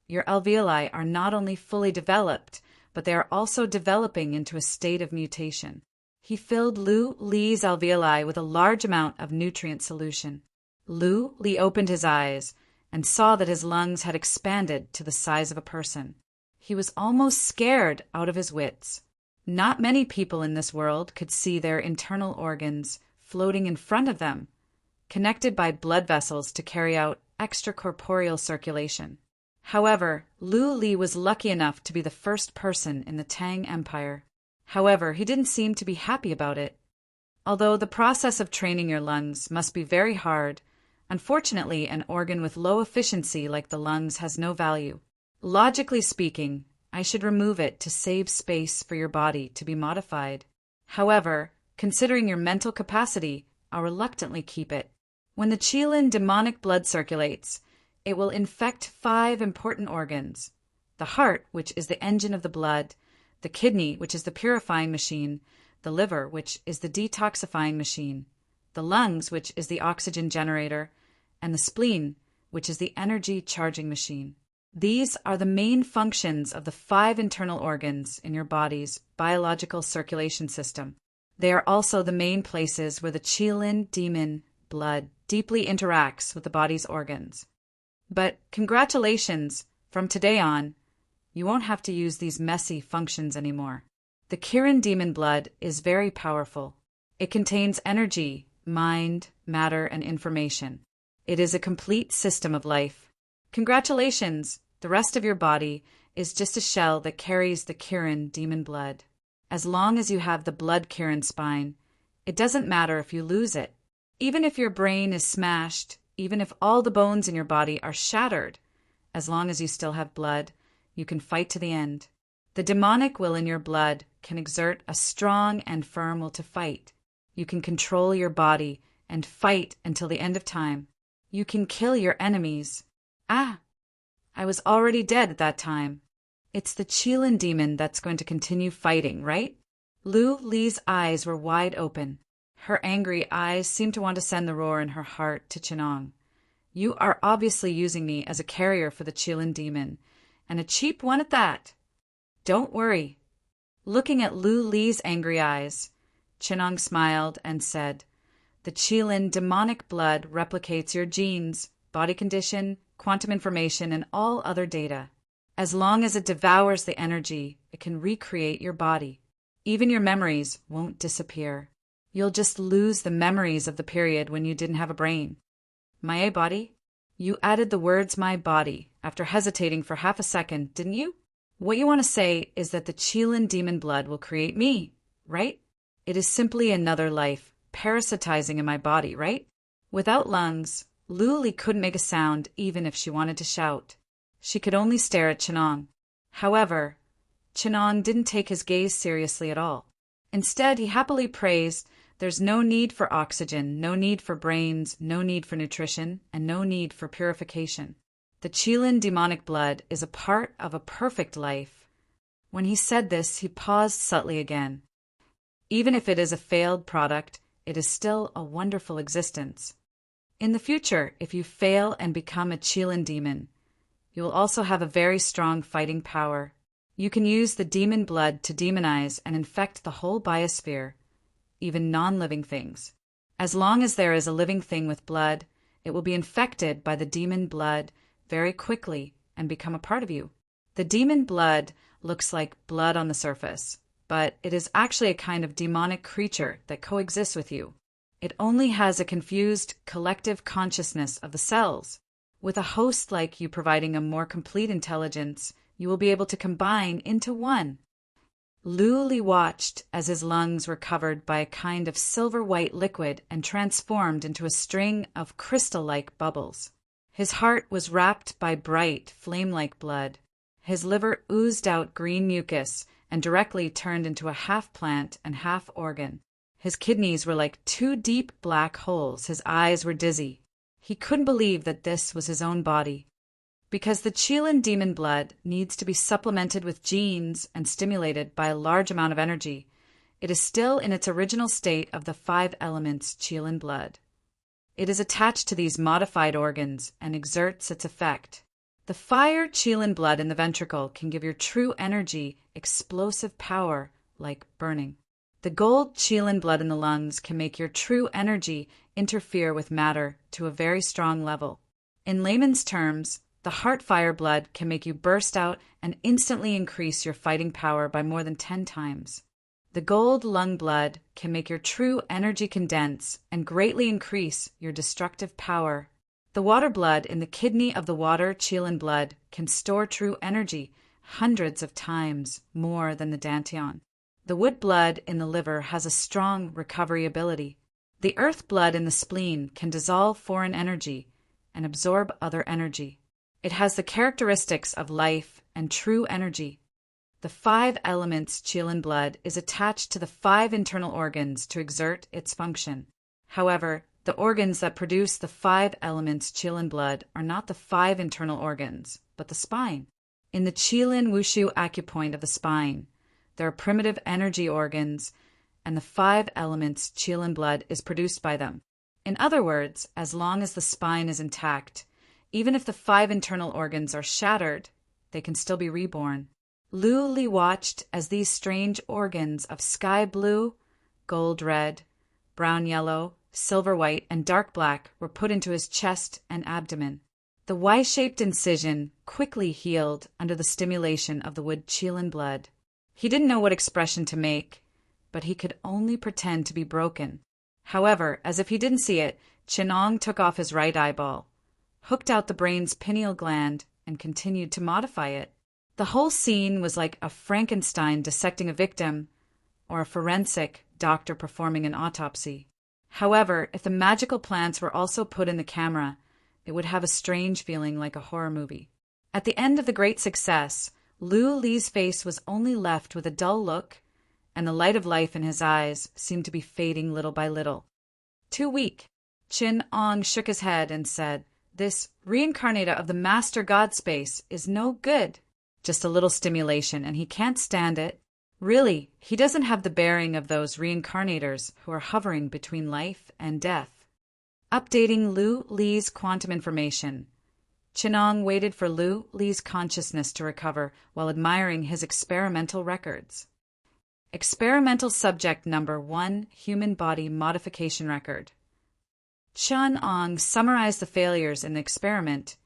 [SPEAKER 1] your alveoli are not only fully developed, but they are also developing into a state of mutation. He filled Lu Li's alveoli with a large amount of nutrient solution. Lu Li opened his eyes and saw that his lungs had expanded to the size of a person. He was almost scared out of his wits. Not many people in this world could see their internal organs floating in front of them, connected by blood vessels to carry out extracorporeal circulation. However, Lu Li was lucky enough to be the first person in the Tang Empire. However, he didn't seem to be happy about it. Although the process of training your lungs must be very hard, unfortunately, an organ with low efficiency like the lungs has no value. Logically speaking, I should remove it to save space for your body to be modified. However, considering your mental capacity, I'll reluctantly keep it. When the Qilin demonic blood circulates, it will infect 5 important organs: the heart, which is the engine of the blood, the kidney, which is the purifying machine, the liver, which is the detoxifying machine, the lungs, which is the oxygen generator, and the spleen, which is the energy charging machine. These are the main functions of the 5 internal organs in your body's biological circulation system. They are also the main places where the Qilin demon blood deeply interacts with the body's organs. But congratulations, from today on, you won't have to use these messy functions anymore. The Kirin demon blood is very powerful. It contains energy, mind, matter, and information. It is a complete system of life. Congratulations! The rest of your body is just a shell that carries the Kirin demon blood. As long as you have the blood Kirin spine, it doesn't matter if you lose it. Even if your brain is smashed, even if all the bones in your body are shattered, as long as you still have blood, you can fight to the end. The demonic will in your blood can exert a strong and firm will to fight. You can control your body and fight until the end of time. You can kill your enemies. I was already dead at that time. It's the Qilin demon that's going to continue fighting, right? Lu Li's eyes were wide open. Her angry eyes seemed to want to send the roar in her heart to Chenong. You are obviously using me as a carrier for the Qilin demon, and a cheap one at that. Don't worry. Looking at Lu Li's angry eyes, Chenong smiled and said, the Qilin demonic blood replicates your genes, body condition, quantum information, and all other data. As long as it devours the energy, it can recreate your body. Even your memories won't disappear. You'll just lose the memories of the period when you didn't have a brain. My body? You added the words my body after hesitating for half a second, didn't you? What you want to say is that the Qilin demon blood will create me, right? It is simply another life, parasitizing in my body, right? Without lungs, Lu Li couldn't make a sound even if she wanted to shout. She could only stare at Chenong. However, Chenong didn't take his gaze seriously at all. Instead, he happily praised, there's no need for oxygen, no need for brains, no need for nutrition, and no need for purification. The Qilin demonic blood is a part of a perfect life. When he said this, he paused subtly again. Even if it is a failed product, it is still a wonderful existence. In the future, if you fail and become a Qilin demon, you will also have a very strong fighting power. You can use the demon blood to demonize and infect the whole biosphere, even non-living things. As long as there is a living thing with blood, it will be infected by the demon blood very quickly and become a part of you. The demon blood looks like blood on the surface, but it is actually a kind of demonic creature that coexists with you. It only has a confused collective consciousness of the cells. With a host like you providing a more complete intelligence, you will be able to combine into one. Lu Li watched as his lungs were covered by a kind of silver-white liquid and transformed into a string of crystal-like bubbles. His heart was wrapped by bright, flame-like blood. His liver oozed out green mucus and directly turned into a half-plant and half-organ. His kidneys were like 2 deep black holes. His eyes were dizzy. He couldn't believe that this was his own body. Because the Qilin demon blood needs to be supplemented with genes and stimulated by a large amount of energy, It is still in its original state of the 5 elements Qilin blood. It is attached to these modified organs and exerts its effect. The fire Qilin blood in the ventricle can give your true energy explosive power like burning. The gold Qilin blood in the lungs can make your true energy interfere with matter to a very strong level. In layman's terms, the heart fire blood can make you burst out and instantly increase your fighting power by more than 10 times. The gold lung blood can make your true energy condense and greatly increase your destructive power. The water blood in the kidney of the water Qilin blood can store true energy hundreds of times more than the dantian. The wood blood in the liver has a strong recovery ability. The earth blood in the spleen can dissolve foreign energy and absorb other energy. It has the characteristics of life and true energy. The 5 elements Qilin blood is attached to the 5 internal organs to exert its function. However, the organs that produce the 5 elements Qilin blood are not the 5 internal organs, but the spine. In the Qilin Wushu acupoint of the spine, there are primitive energy organs, and the 5 elements Qilin blood is produced by them. In other words, as long as the spine is intact, even if the 5 internal organs are shattered, they can still be reborn. Lu Li watched as these strange organs of sky blue, gold red, brown yellow, silver white, and dark black were put into his chest and abdomen. The Y-shaped incision quickly healed under the stimulation of the wood Qilin blood. He didn't know what expression to make, but he could only pretend to be broken. However, as if he didn't see it, Chinong took off his right eyeball, hooked out the brain's pineal gland, and continued to modify it. The whole scene was like a Frankenstein dissecting a victim or a forensic doctor performing an autopsy. However, if the magical plants were also put in the camera, it would have a strange feeling like a horror movie. At the end of the great success, Lu Li's face was only left with a dull look, and the light of life in his eyes seemed to be fading little by little. Too weak. Chin Ong shook his head and said, "This reincarnator of the Master God Space is no good. Just a little stimulation, and he can't stand it. Really, he doesn't have the bearing of those reincarnators who are hovering between life and death." Updating Lu Li's quantum information. Chinong waited for Lu Li's consciousness to recover while admiring his experimental records. Experimental subject number 1, human body modification record. Chun Ong summarized the failures in the experiment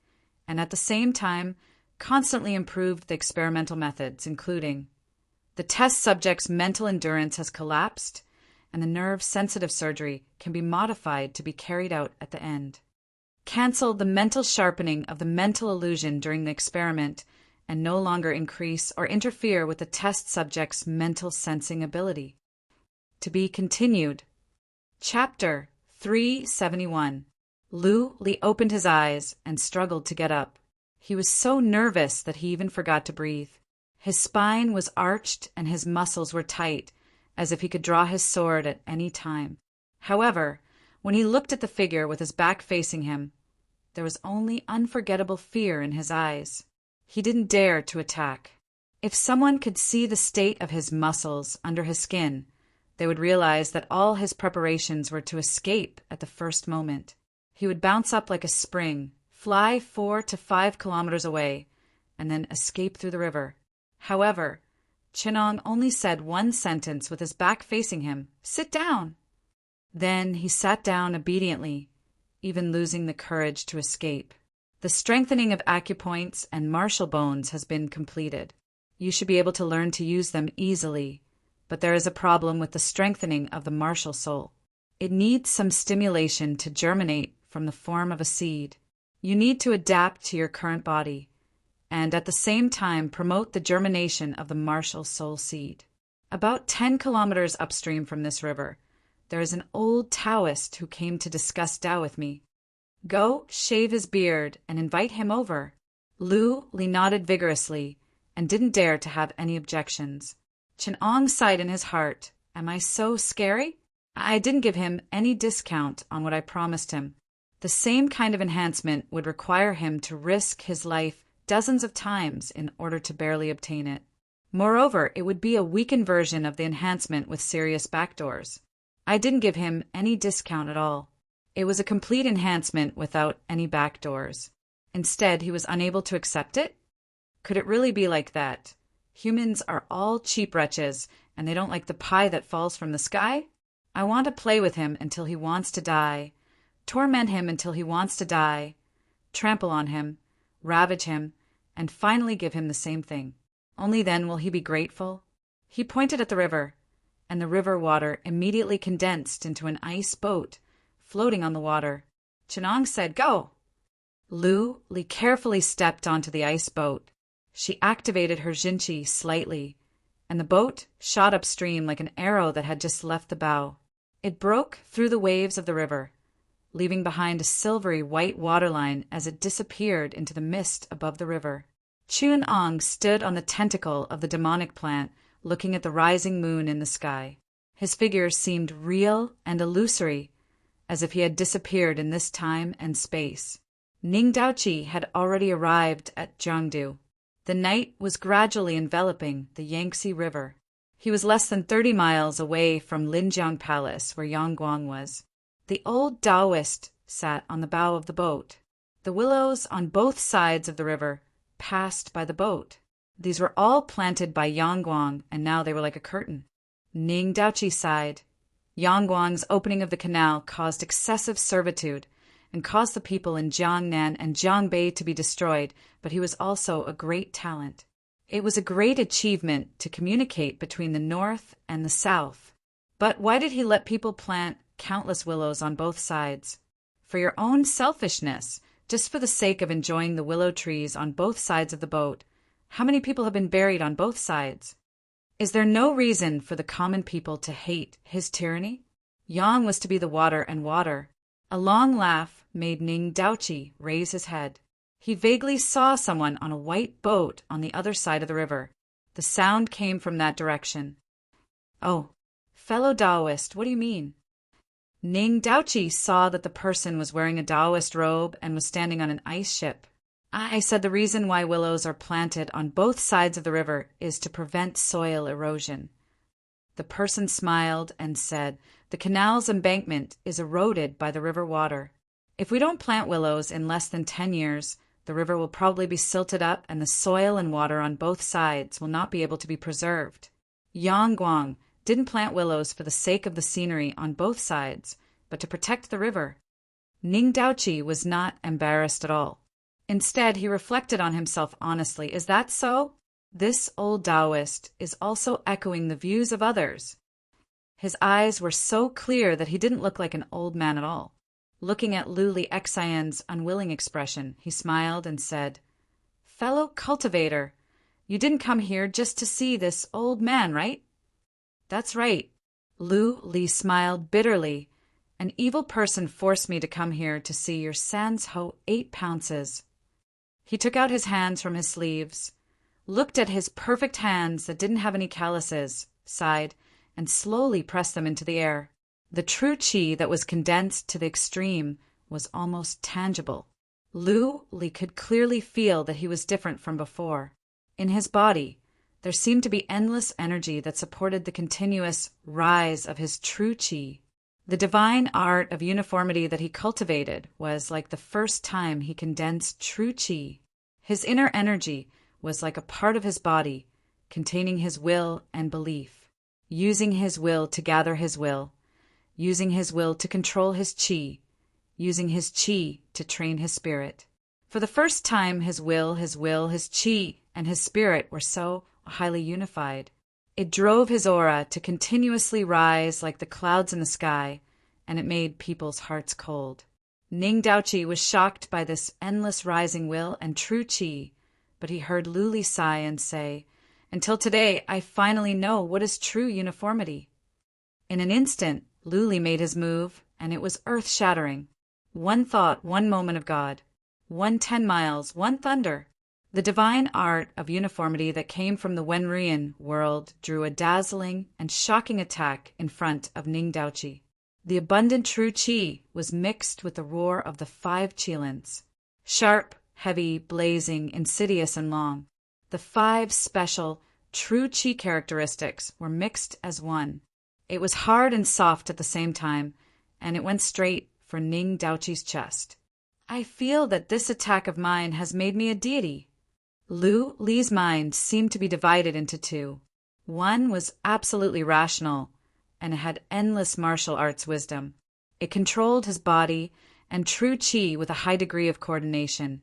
[SPEAKER 1] and at the same time constantly improved the experimental methods, including the test subject's mental endurance has collapsed and the nerve-sensitive surgery can be modified to be carried out at the end. Cancel the mental sharpening of the mental illusion during the experiment and no longer increase or interfere with the test subject's mental sensing ability. To be continued. Chapter 371. Lu Li opened his eyes and struggled to get up. He was so nervous that he even forgot to breathe. His spine was arched and his muscles were tight, as if he could draw his sword at any time. However, when he looked at the figure with his back facing him, there was only unforgettable fear in his eyes. He didn't dare to attack. If someone could see the state of his muscles under his skin, they would realize that all his preparations were to escape at the first moment. He would bounce up like a spring, fly 4 to 5 kilometers away, and then escape through the river. However, Chinong only said one sentence with his back facing him, "Sit down." Then he sat down obediently, even losing the courage to escape. The strengthening of acupoints and martial bones has been completed. You should be able to learn to use them easily, but there is a problem with the strengthening of the martial soul. It needs some stimulation to germinate from the form of a seed. You need to adapt to your current body, and at the same time promote the germination of the martial soul seed. About 10 kilometers upstream from this river, there is an old Taoist who came to discuss Tao with me. Go, shave his beard, and invite him over. Lu Li nodded vigorously and didn't dare to have any objections. Chin Ong sighed in his heart. Am I so scary? I didn't give him any discount on what I promised him. The same kind of enhancement would require him to risk his life dozens of times in order to barely obtain it. Moreover, it would be a weakened version of the enhancement with serious backdoors. I didn't give him any discount at all. It was a complete enhancement without any backdoors. Instead, he was unable to accept it? Could it really be like that? Humans are all cheap wretches, and they don't like the pie that falls from the sky? I want to play with him until he wants to die, torment him until he wants to die, trample on him, ravage him, and finally give him the same thing. Only then will he be grateful. He pointed at the river, and the river water immediately condensed into an ice boat, floating on the water. Chenong said, "Go!" Li carefully stepped onto the ice boat. She activated her Jinchi slightly, and the boat shot upstream like an arrow that had just left the bow. It broke through the waves of the river, leaving behind a silvery white waterline as it disappeared into the mist above the river. Chun Ong stood on the tentacle of the demonic plant, looking at the rising moon in the sky. His figure seemed real and illusory, as if he had disappeared in this time and space. Ning Daoqi had already arrived at Jiangdu. The night was gradually enveloping the Yangtze River. He was less than 30 miles away from Linjiang Palace, where Yangguang was. The old Taoist sat on the bow of the boat. The willows on both sides of the river passed by the boat. These were all planted by Yangguang, and now they were like a curtain. Ning Daoqi sighed. Yangguang's opening of the canal caused excessive servitude and caused the people in Jiangnan and Jiangbei to be destroyed, but he was also a great talent. It was a great achievement to communicate between the north and the south. But why did he let people plant countless willows on both sides? For your own selfishness, just for the sake of enjoying the willow trees on both sides of the boat. How many people have been buried on both sides? Is there no reason for the common people to hate his tyranny? Yang was to be the water and water. A long laugh made Ning Daoqi raise his head. He vaguely saw someone on a white boat on the other side of the river. The sound came from that direction. "Oh, fellow Taoist, what do you mean?" Ning Daoqi saw that the person was wearing a Taoist robe and was standing on an ice ship. I said the reason why willows are planted on both sides of the river is to prevent soil erosion. The person smiled and said, "The canal's embankment is eroded by the river water. If we don't plant willows in less than 10 years, the river will probably be silted up and the soil and water on both sides will not be able to be preserved." Yangguang didn't plant willows for the sake of the scenery on both sides, but to protect the river. Ning Daoqi was not embarrassed at all. Instead, he reflected on himself honestly. Is that so? This old Taoist is also echoing the views of others. His eyes were so clear that he didn't look like an old man at all. Looking at Lu Lixian's unwilling expression, he smiled and said, "Fellow cultivator, you didn't come here just to see this old man, right?" "That's right." Li smiled bitterly. "An evil person forced me to come here to see your Sans Ho 8 pounces. He took out his hands from his sleeves, looked at his perfect hands that didn't have any calluses, sighed, and slowly pressed them into the air. The true qi that was condensed to the extreme was almost tangible. Li could clearly feel that he was different from before. In his body, there seemed to be endless energy that supported the continuous rise of his true qi. The divine art of uniformity that he cultivated was like the first time he condensed true qi. His inner energy was like a part of his body, containing his will and belief, using his will to gather his will, using his will to control his qi, using his qi to train his spirit. For the first time, his qi, and his spirit were so highly unified. It drove his aura to continuously rise like the clouds in the sky, and it made people's hearts cold. Ning Daoqi was shocked by this endless rising will and true qi, but he heard Lu sigh and say, "Until today, I finally know what is true uniformity." In an instant, Lu made his move, and it was earth-shattering. One thought, one moment of God. 10 miles, one thunder. The divine art of uniformity that came from the Wenrian world drew a dazzling and shocking attack in front of Ning Daoqi. The abundant true qi was mixed with the roar of the 5 qilins. Sharp, heavy, blazing, insidious, and long. The 5 special true chi characteristics were mixed as one. It was hard and soft at the same time, and it went straight for Ning Daoqi's chest. I feel that this attack of mine has made me a deity. Lu Li's mind seemed to be divided into two. One was absolutely rational, and it had endless martial arts wisdom. It controlled his body and true chi with a high degree of coordination,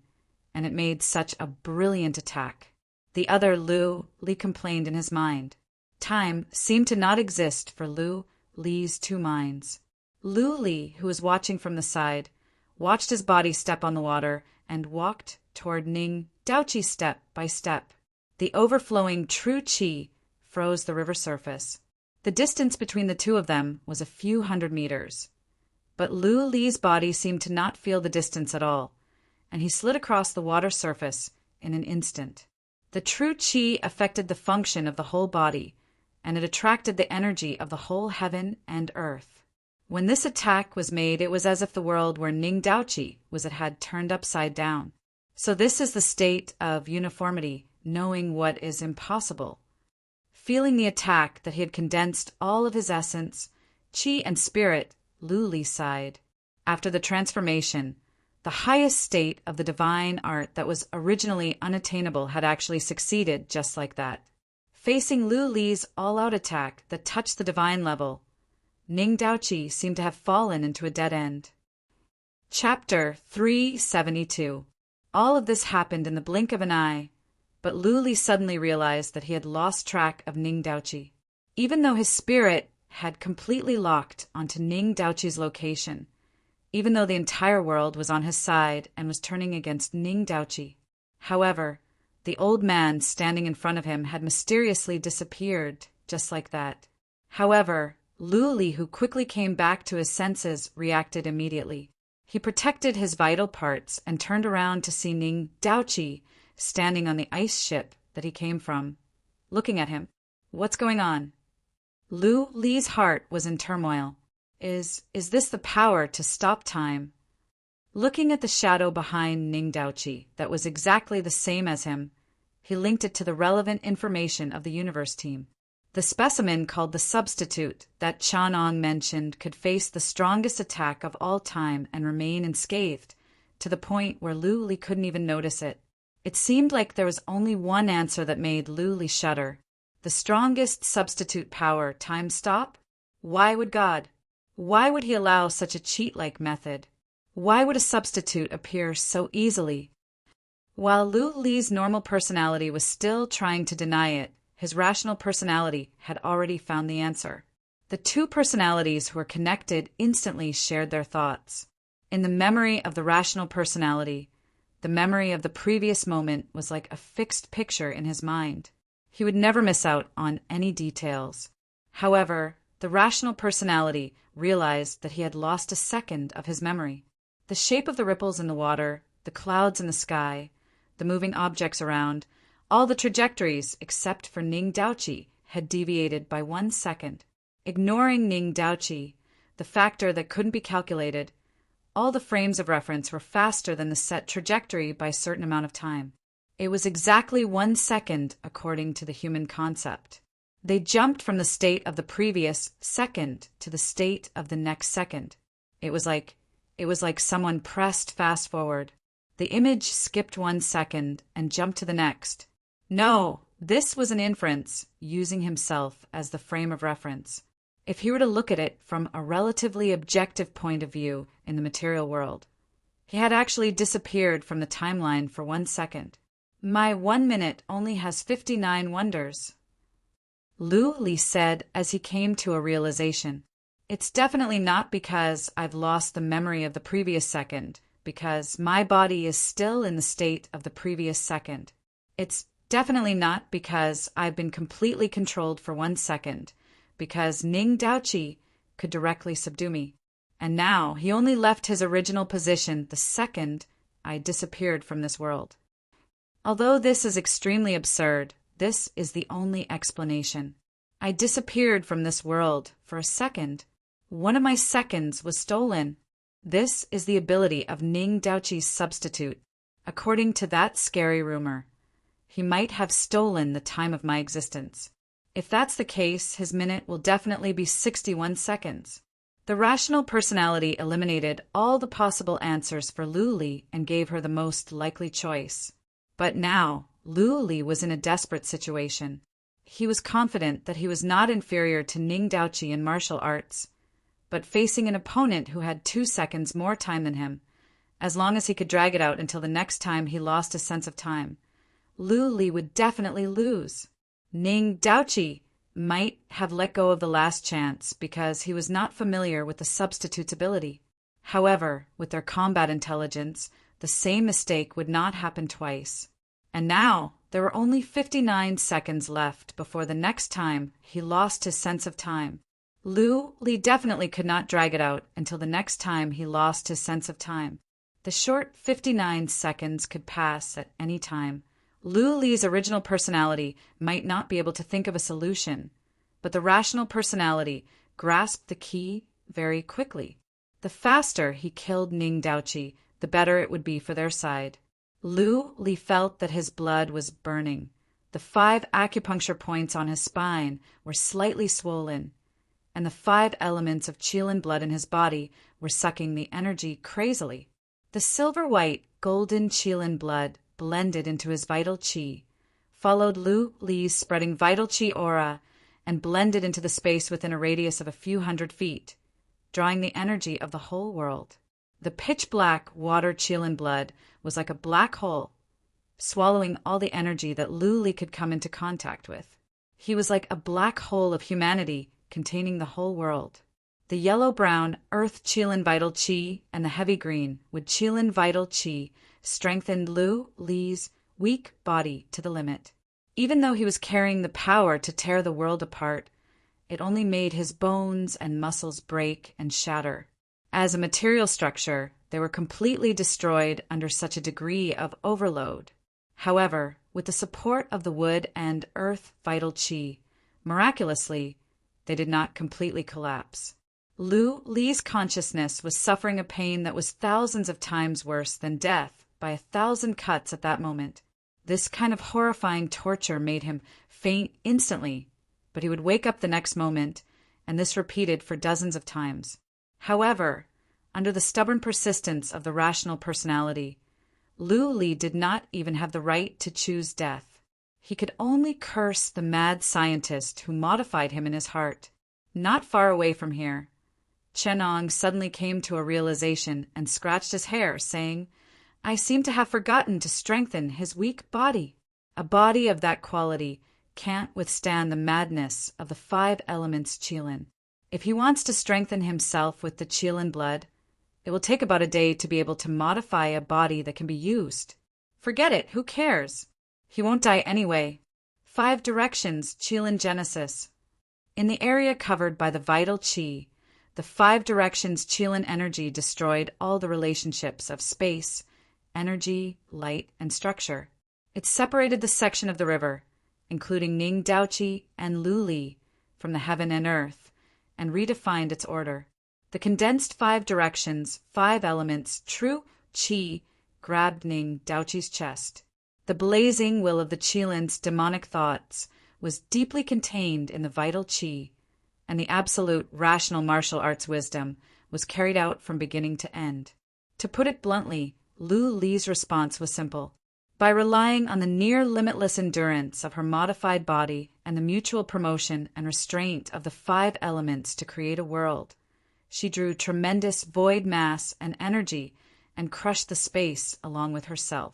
[SPEAKER 1] and it made such a brilliant attack. The other, Lu Li, complained in his mind. Time seemed to not exist for Lu Li's two minds. Lu Li, who was watching from the side, watched his body step on the water and walked toward Ning Daoqi step by step. The overflowing true chi froze the river surface. The distance between the two of them was a few hundred meters. But Lu Li's body seemed to not feel the distance at all, and he slid across the water surface in an instant. The true chi affected the function of the whole body, and it attracted the energy of the whole heaven and earth. When this attack was made, it was as if the world where Ning Daoqi was had turned upside down. So this is the state of uniformity, knowing what is impossible. Feeling the attack that he had condensed all of his essence, chi and spirit, Lu Li sighed. After the transformation, the highest state of the divine art that was originally unattainable had actually succeeded just like that. Facing Lu Li's all-out attack that touched the divine level, Ning Daoqi seemed to have fallen into a dead end. Chapter 372. All of this happened in the blink of an eye, but Lu Li suddenly realized that he had lost track of Ning Daoqi. Even though his spirit had completely locked onto Ning Daoqi's location, even though the entire world was on his side and was turning against Ning Daoqi. However, the old man standing in front of him had mysteriously disappeared just like that. However, Lu Li, who quickly came back to his senses, reacted immediately. He protected his vital parts and turned around to see Ning Daoqi standing on the ice ship that he came from, looking at him. What's going on? Lu Li's heart was in turmoil. Is this the power to stop time? Looking at the shadow behind Ning Daoqi that was exactly the same as him, he linked it to the relevant information of the universe team. The specimen called the substitute that Chanong mentioned could face the strongest attack of all time and remain unscathed, to the point where Lu Li couldn't even notice it. It seemed like there was only one answer that made Lu Li shudder. The strongest substitute power, time stop? Why would God? Why would he allow such a cheat-like method? Why would a substitute appear so easily? While Lu Li's normal personality was still trying to deny it, his rational personality had already found the answer. The two personalities who were connected instantly shared their thoughts. In the memory of the rational personality, the memory of the previous moment was like a fixed picture in his mind. He would never miss out on any details. However, the rational personality realized that he had lost a second of his memory. The shape of the ripples in the water, the clouds in the sky, the moving objects around, all the trajectories, except for Ning Daoqi, had deviated by 1 second. Ignoring Ning Daoqi, the factor that couldn't be calculated, all the frames of reference were faster than the set trajectory by a certain amount of time. It was exactly 1 second according to the human concept. They jumped from the state of the previous second to the state of the next second. It was like someone pressed fast forward. The image skipped 1 second and jumped to the next. No, this was an inference, using himself as the frame of reference. If he were to look at it from a relatively objective point of view in the material world, he had actually disappeared from the timeline for 1 second. My 1 minute only has 59 wonders. Lu Li said as he came to a realization. It's definitely not because I've lost the memory of the previous second, because my body is still in the state of the previous second. It's definitely not because I've been completely controlled for 1 second, because Ning Daoqi could directly subdue me. And now he only left his original position the second I disappeared from this world. Although this is extremely absurd, this is the only explanation. I disappeared from this world for a second. One of my seconds was stolen. This is the ability of Ning Daoqi's substitute, according to that scary rumor. He might have stolen the time of my existence. If that's the case, his minute will definitely be 61 seconds. The rational personality eliminated all the possible answers for Lu Li and gave her the most likely choice. But now, Lu Li was in a desperate situation. He was confident that he was not inferior to Ning Daoqi in martial arts, but facing an opponent who had 2 seconds more time than him, as long as he could drag it out until the next time he lost his sense of time, Lu Li would definitely lose. Ning Daoqi might have let go of the last chance because he was not familiar with the substitute's ability. However, with their combat intelligence, the same mistake would not happen twice. And now, there were only 59 seconds left before the next time he lost his sense of time. Lu Li definitely could not drag it out until the next time he lost his sense of time. The short 59 seconds could pass at any time. Lu Li's original personality might not be able to think of a solution, but the rational personality grasped the key very quickly. The faster he killed Ning Daoqi, the better it would be for their side. Lu Li felt that his blood was burning. The 5 acupuncture points on his spine were slightly swollen, and the 5 elements of Qilin blood in his body were sucking the energy crazily. The silver-white, golden Qilin blood blended into his vital qi, followed Lu Li's spreading vital qi aura, and blended into the space within a radius of a few hundred feet, drawing the energy of the whole world. The pitch-black water Qilin blood was like a black hole, swallowing all the energy that Lu Li could come into contact with. He was like a black hole of humanity containing the whole world. The yellow-brown earth Qilin vital qi and the heavy green wood Qilin vital qi strengthened Lu Li's weak body to the limit. Even though he was carrying the power to tear the world apart, it only made his bones and muscles break and shatter. As a material structure, they were completely destroyed under such a degree of overload. However, with the support of the wood and earth vital qi, miraculously, they did not completely collapse. Lu Li's consciousness was suffering a pain that was thousands of times worse than death by 1,000 cuts at that moment. This kind of horrifying torture made him faint instantly, but he would wake up the next moment, and this repeated for dozens of times. However, under the stubborn persistence of the rational personality, Lu Li did not even have the right to choose death. He could only curse the mad scientist who modified him in his heart. Not far away from here, Chenong suddenly came to a realization and scratched his hair, saying, "I seem to have forgotten to strengthen his weak body." A body of that quality can't withstand the madness of the 5 elements Qilin. If he wants to strengthen himself with the Qilin blood, it will take about a day to be able to modify a body that can be used. Forget it, who cares? He won't die anyway. 5 directions Qilin Genesis. In the area covered by the vital qi, the 5 directions Qilin energy destroyed all the relationships of space, energy, light, and structure. It separated the section of the river, including Ning Daoqi and Lu Li, from the heaven and earth, and redefined its order. The condensed 5 directions, 5 elements, true qi, grabbed Ning Daoqi's chest. The blazing will of the Qilin's demonic thoughts was deeply contained in the vital qi, and the absolute rational martial arts wisdom was carried out from beginning to end. To put it bluntly, Lu Li's response was simple. By relying on the near-limitless endurance of her modified body and the mutual promotion and restraint of the 5 elements to create a world, she drew tremendous void mass and energy and crushed the space along with herself.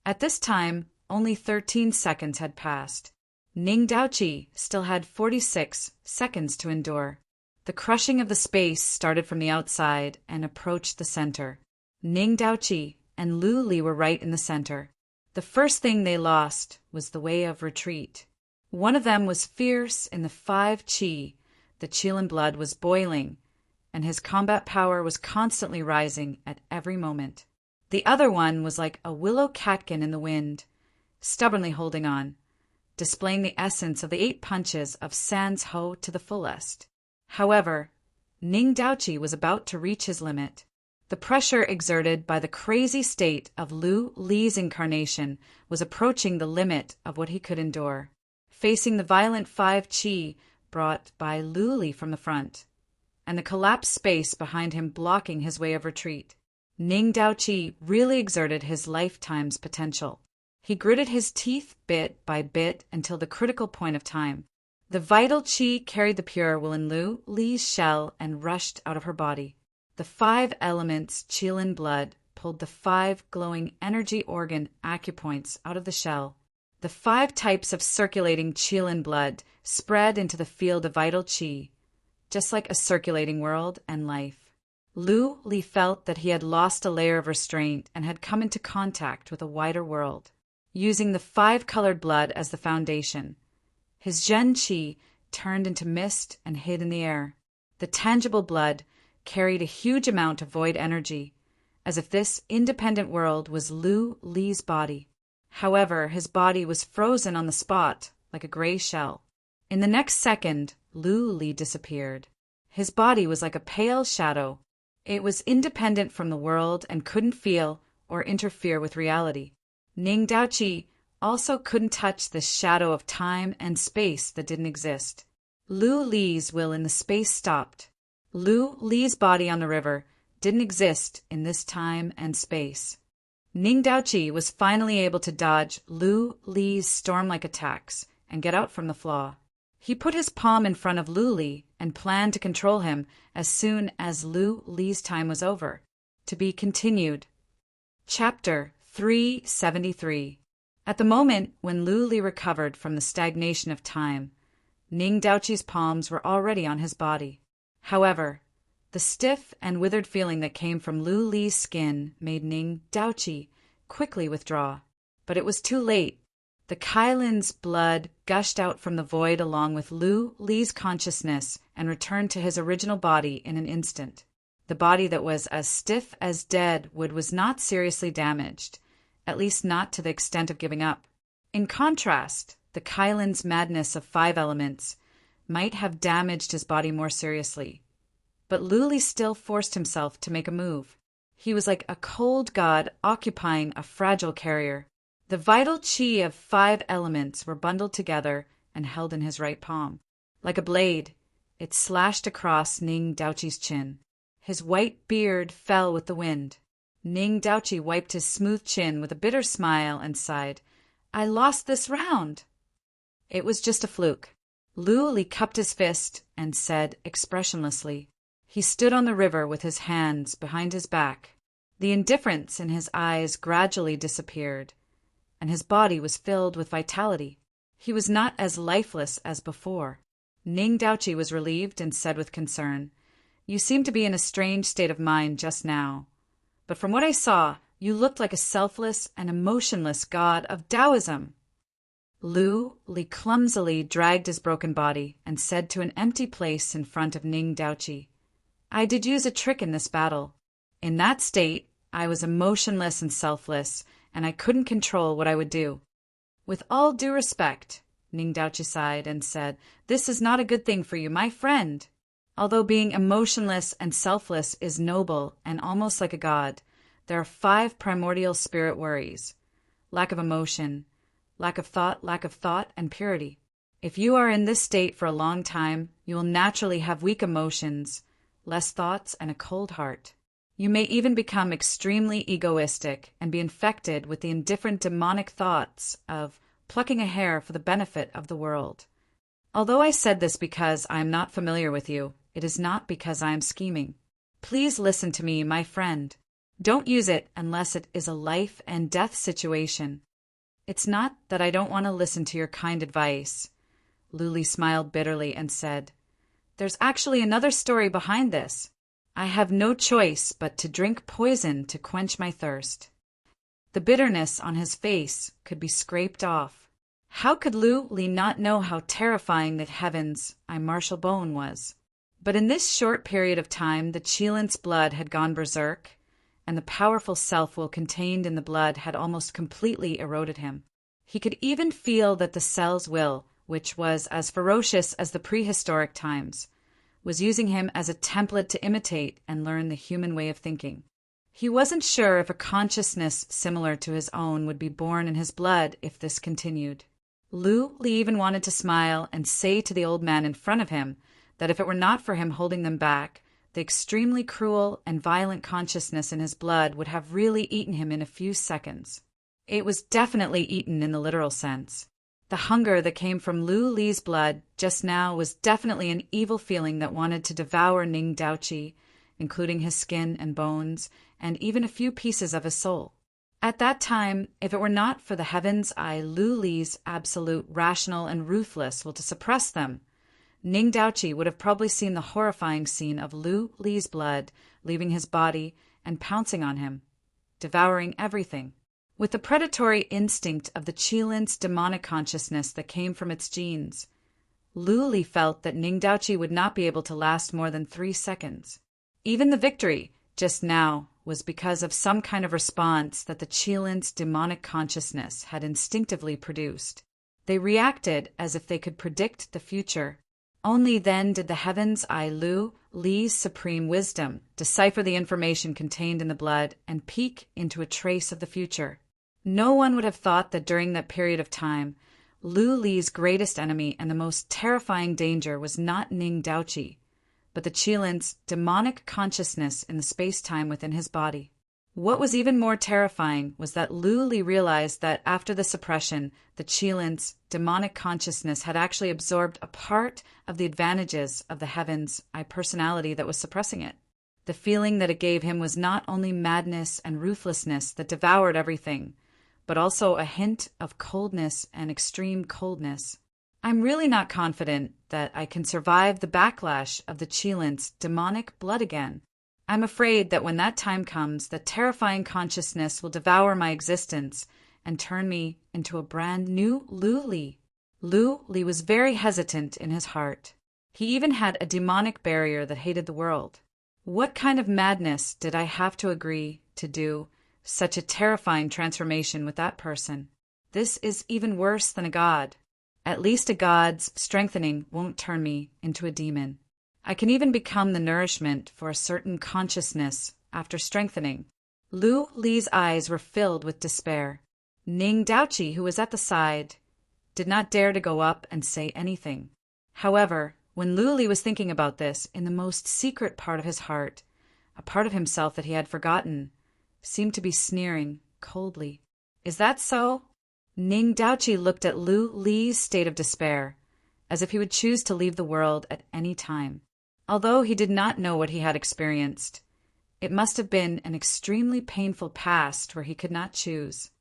[SPEAKER 1] At this time, only 13 seconds had passed. Ning Daoqi still had 46 seconds to endure. The crushing of the space started from the outside and approached the center. Ning Daoqi and Lu Li were right in the center. The first thing they lost was the way of retreat. One of them was fierce in the 5 qi. The Qilin blood was boiling, and his combat power was constantly rising at every moment. The other one was like a willow catkin in the wind, stubbornly holding on, displaying the essence of the 8 punches of Sans Ho to the fullest. However, Ning Daoqi was about to reach his limit. The pressure exerted by the crazy state of Lu Li's incarnation was approaching the limit of what he could endure. Facing the violent 5 Qi brought by Lu Li from the front, and the collapsed space behind him blocking his way of retreat, Ning Daoqi really exerted his lifetime's potential. He gritted his teeth bit by bit until the critical point of time. The vital qi carried the pure will in Lu Li's shell and rushed out of her body. The 5 elements Qilin blood pulled the 5 glowing energy organ acupoints out of the shell. The 5 types of circulating Qilin blood spread into the field of vital qi, just like a circulating world and life. Lu Li felt that he had lost a layer of restraint and had come into contact with a wider world. Using the 5-colored blood as the foundation, his Zhen Qi turned into mist and hid in the air. The tangible blood carried a huge amount of void energy, as if this independent world was Lu Li's body. However, his body was frozen on the spot like a gray shell. In the next second, Lu Li disappeared. His body was like a pale shadow. It was independent from the world and couldn't feel or interfere with reality. Ning Daoqi also couldn't touch the shadow of time and space that didn't exist. Lu Li's will in the space stopped. Lu Li's body on the river didn't exist in this time and space. Ning Daoqi was finally able to dodge Lu Li's storm-like attacks and get out from the flaw. He put his palm in front of Lu Li and planned to control him as soon as Lu Li's time was over. To be continued. Chapter 373. At the moment when Lu Li recovered from the stagnation of time, Ning Daoqi's palms were already on his body. However, the stiff and withered feeling that came from Lu Li's skin made Ning Daoqi quickly withdraw. But it was too late. The Kailin's blood gushed out from the void along with Lu Li's consciousness and returned to his original body in an instant. The body that was as stiff as dead wood was not seriously damaged, at least not to the extent of giving up. In contrast, the Kailin's madness of 5 elements might have damaged his body more seriously. But Lu Li still forced himself to make a move. He was like a cold god occupying a fragile carrier. The vital qi of 5 elements were bundled together and held in his right palm. Like a blade, it slashed across Ning Daoqi's chin. His white beard fell with the wind. Ning Daoqi wiped his smooth chin with a bitter smile and sighed, "I lost this round." It was just a fluke. Lu Li cupped his fist and said expressionlessly. He stood on the river with his hands behind his back. The indifference in his eyes gradually disappeared, and his body was filled with vitality. He was not as lifeless as before. Ning Daoqi was relieved and said with concern, "You seem to be in a strange state of mind just now. But from what I saw, you looked like a selfless and emotionless god of Taoism." Lu Li clumsily dragged his broken body and said to an empty place in front of Ning Daoqi, "I did use a trick in this battle. In that state, I was emotionless and selfless, and I couldn't control what I would do." "With all due respect," Ning Daoqi sighed and said, "this is not a good thing for you, my friend. Although being emotionless and selfless is noble and almost like a god, there are 5 primordial spirit worries: lack of emotion, lack of thought, and purity. If you are in this state for a long time, you will naturally have weak emotions, less thoughts, and a cold heart. You may even become extremely egoistic and be infected with the indifferent demonic thoughts of plucking a hair for the benefit of the world. Although I said this because I am not familiar with you, it is not because I am scheming. Please listen to me, my friend. Don't use it unless it is a life and death situation." "It's not that I don't want to listen to your kind advice." Lu Li smiled bitterly and said, "There's actually another story behind this. I have no choice but to drink poison to quench my thirst." The bitterness on his face could be scraped off. How could Lu Li not know how terrifying the heavens' I martial bone was? But in this short period of time, the Qilin's blood had gone berserk, and the powerful self-will contained in the blood had almost completely eroded him. He could even feel that the cell's will, which was as ferocious as the prehistoric times, was using him as a template to imitate and learn the human way of thinking. He wasn't sure if a consciousness similar to his own would be born in his blood if this continued. Lu Li even wanted to smile and say to the old man in front of him that if it were not for him holding them back, the extremely cruel and violent consciousness in his blood would have really eaten him in a few seconds. It was definitely eaten in the literal sense. The hunger that came from Lu Li's blood just now was definitely an evil feeling that wanted to devour Ning Daoqi, including his skin and bones, and even a few pieces of his soul. At that time, if it were not for the heaven's eye Lu Li's absolute, rational, and ruthless will to suppress them, Ning Daoqi would have probably seen the horrifying scene of Lu Li's blood leaving his body and pouncing on him, devouring everything. With the predatory instinct of the Qilin's demonic consciousness that came from its genes, Lu Li felt that Ning Daoqi would not be able to last more than 3 seconds. Even the victory, just now, was because of some kind of response that the Qilin's demonic consciousness had instinctively produced. They reacted as if they could predict the future. Only then did the heavens eye Lu Li's supreme wisdom decipher the information contained in the blood and peek into a trace of the future. No one would have thought that during that period of time, Lu Li's greatest enemy and the most terrifying danger was not Ning Daoqi, but the Qilin's demonic consciousness in the space-time within his body. What was even more terrifying was that Lu Li realized that after the suppression, the Qilin's demonic consciousness had actually absorbed a part of the advantages of the heaven's eye personality that was suppressing it. The feeling that it gave him was not only madness and ruthlessness that devoured everything, but also a hint of coldness and extreme coldness. I'm really not confident that I can survive the backlash of the Qilin's demonic blood again. I'm afraid that when that time comes, the terrifying consciousness will devour my existence and turn me into a brand new Lu Li. Lu Li was very hesitant in his heart. He even had a demonic barrier that hated the world. What kind of madness did I have to agree to do such a terrifying transformation with that person? This is even worse than a god. At least a god's strengthening won't turn me into a demon. I can even become the nourishment for a certain consciousness after strengthening. Lu Li's eyes were filled with despair. Ning Daoqi, who was at the side, did not dare to go up and say anything. However, when Lu Li was thinking about this, in the most secret part of his heart, a part of himself that he had forgotten, seemed to be sneering coldly. Is that so? Ning Daoqi looked at Lu Li's state of despair, as if he would choose to leave the world at any time. Although he did not know what he had experienced, it must have been an extremely painful past where he could not choose.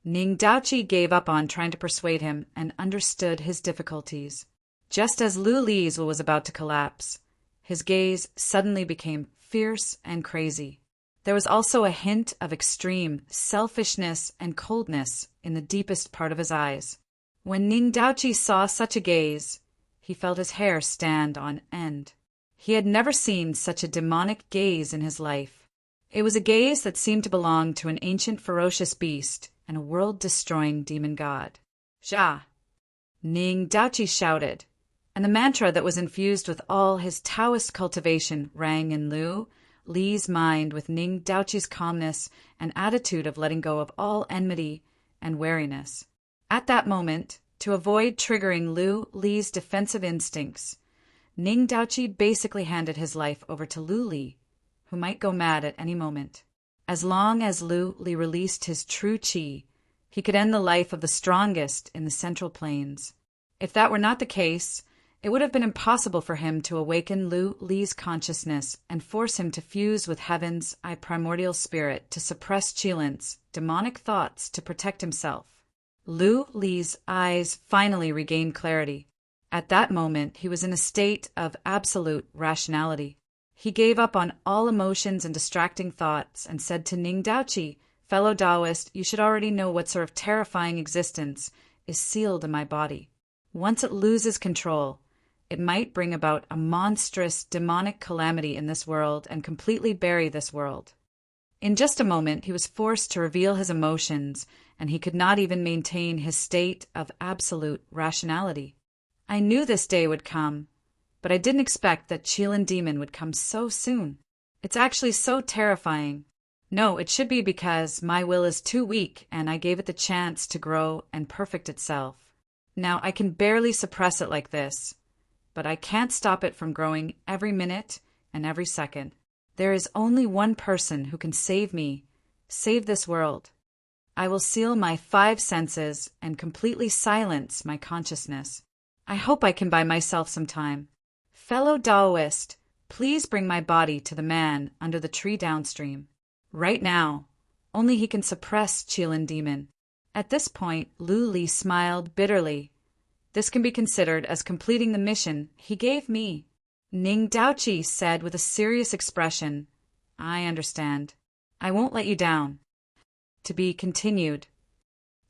[SPEAKER 1] Ning Daoqi gave up on trying to persuade him and understood his difficulties. Just as Lu Li's was about to collapse, his gaze suddenly became fierce and crazy. There was also a hint of extreme selfishness and coldness in the deepest part of his eyes. When Ning Daoqi saw such a gaze, he felt his hair stand on end. He had never seen such a demonic gaze in his life. It was a gaze that seemed to belong to an ancient ferocious beast and a world-destroying demon god. "Ja!" Ning Daoqi shouted, and the mantra that was infused with all his Taoist cultivation rang in Lu Li's mind with Ning Daoqi's calmness and attitude of letting go of all enmity and wariness. At that moment, to avoid triggering Lu Li's defensive instincts, Ning Daoqi basically handed his life over to Lu Li, who might go mad at any moment. As long as Lu Li released his true qi, he could end the life of the strongest in the Central Plains. If that were not the case, it would have been impossible for him to awaken Lu Li's consciousness and force him to fuse with Heaven's primordial spirit to suppress Qilin's demonic thoughts to protect himself. Lu Li's eyes finally regained clarity. At that moment, he was in a state of absolute rationality. He gave up on all emotions and distracting thoughts and said to Ning Daoqi, "Fellow Taoist, you should already know what sort of terrifying existence is sealed in my body. Once it loses control, it might bring about a monstrous demonic calamity in this world and completely bury this world." In just a moment, he was forced to reveal his emotions, and he could not even maintain his state of absolute rationality. I knew this day would come, but I didn't expect that Qilin demon would come so soon. It's actually so terrifying. No, it should be because my will is too weak and I gave it the chance to grow and perfect itself. Now I can barely suppress it like this, but I can't stop it from growing every minute and every second. There is only one person who can save me, save this world. I will seal my 5 senses and completely silence my consciousness. I hope I can buy myself some time. Fellow Taoist, please bring my body to the man under the tree downstream. Right now. Only he can suppress Qilin demon. At this point, Lu Li smiled bitterly. This can be considered as completing the mission he gave me. Ning Daoqi said with a serious expression, I understand. I won't let you down. To be continued.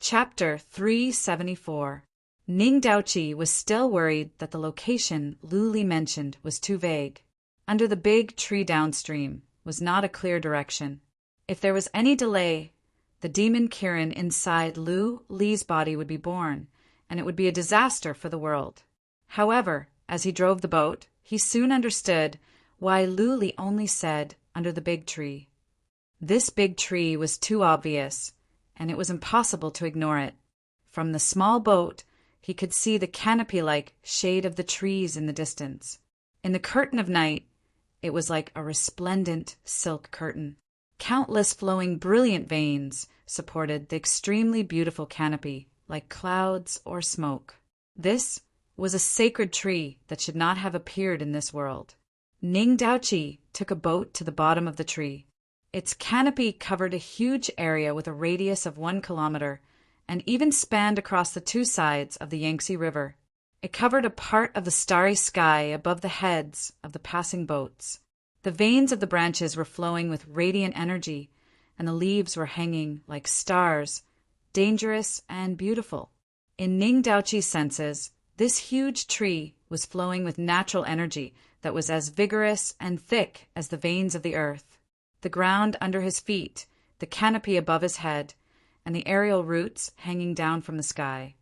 [SPEAKER 1] Chapter 374. Ning Daoqi was still worried that the location Lu Li mentioned was too vague. Under the big tree downstream was not a clear direction. If there was any delay, the demon Kirin inside Lu Li's body would be born, and it would be a disaster for the world. However, as he drove the boat, he soon understood why Lu Li only said under the big tree. This big tree was too obvious, and it was impossible to ignore it. From the small boat, he could see the canopy-like shade of the trees in the distance. In the curtain of night, it was like a resplendent silk curtain. Countless flowing brilliant veins supported the extremely beautiful canopy, like clouds or smoke. This was a sacred tree that should not have appeared in this world. Ning Daoqi took a boat to the bottom of the tree. Its canopy covered a huge area with a radius of 1 kilometer and even spanned across the 2 sides of the Yangtze River. It covered a part of the starry sky above the heads of the passing boats. The veins of the branches were flowing with radiant energy, and the leaves were hanging like stars, dangerous and beautiful. In Ning Daoqi's senses, this huge tree was flowing with natural energy that was as vigorous and thick as the veins of the earth. The ground under his feet, the canopy above his head, and the aerial roots hanging down from the sky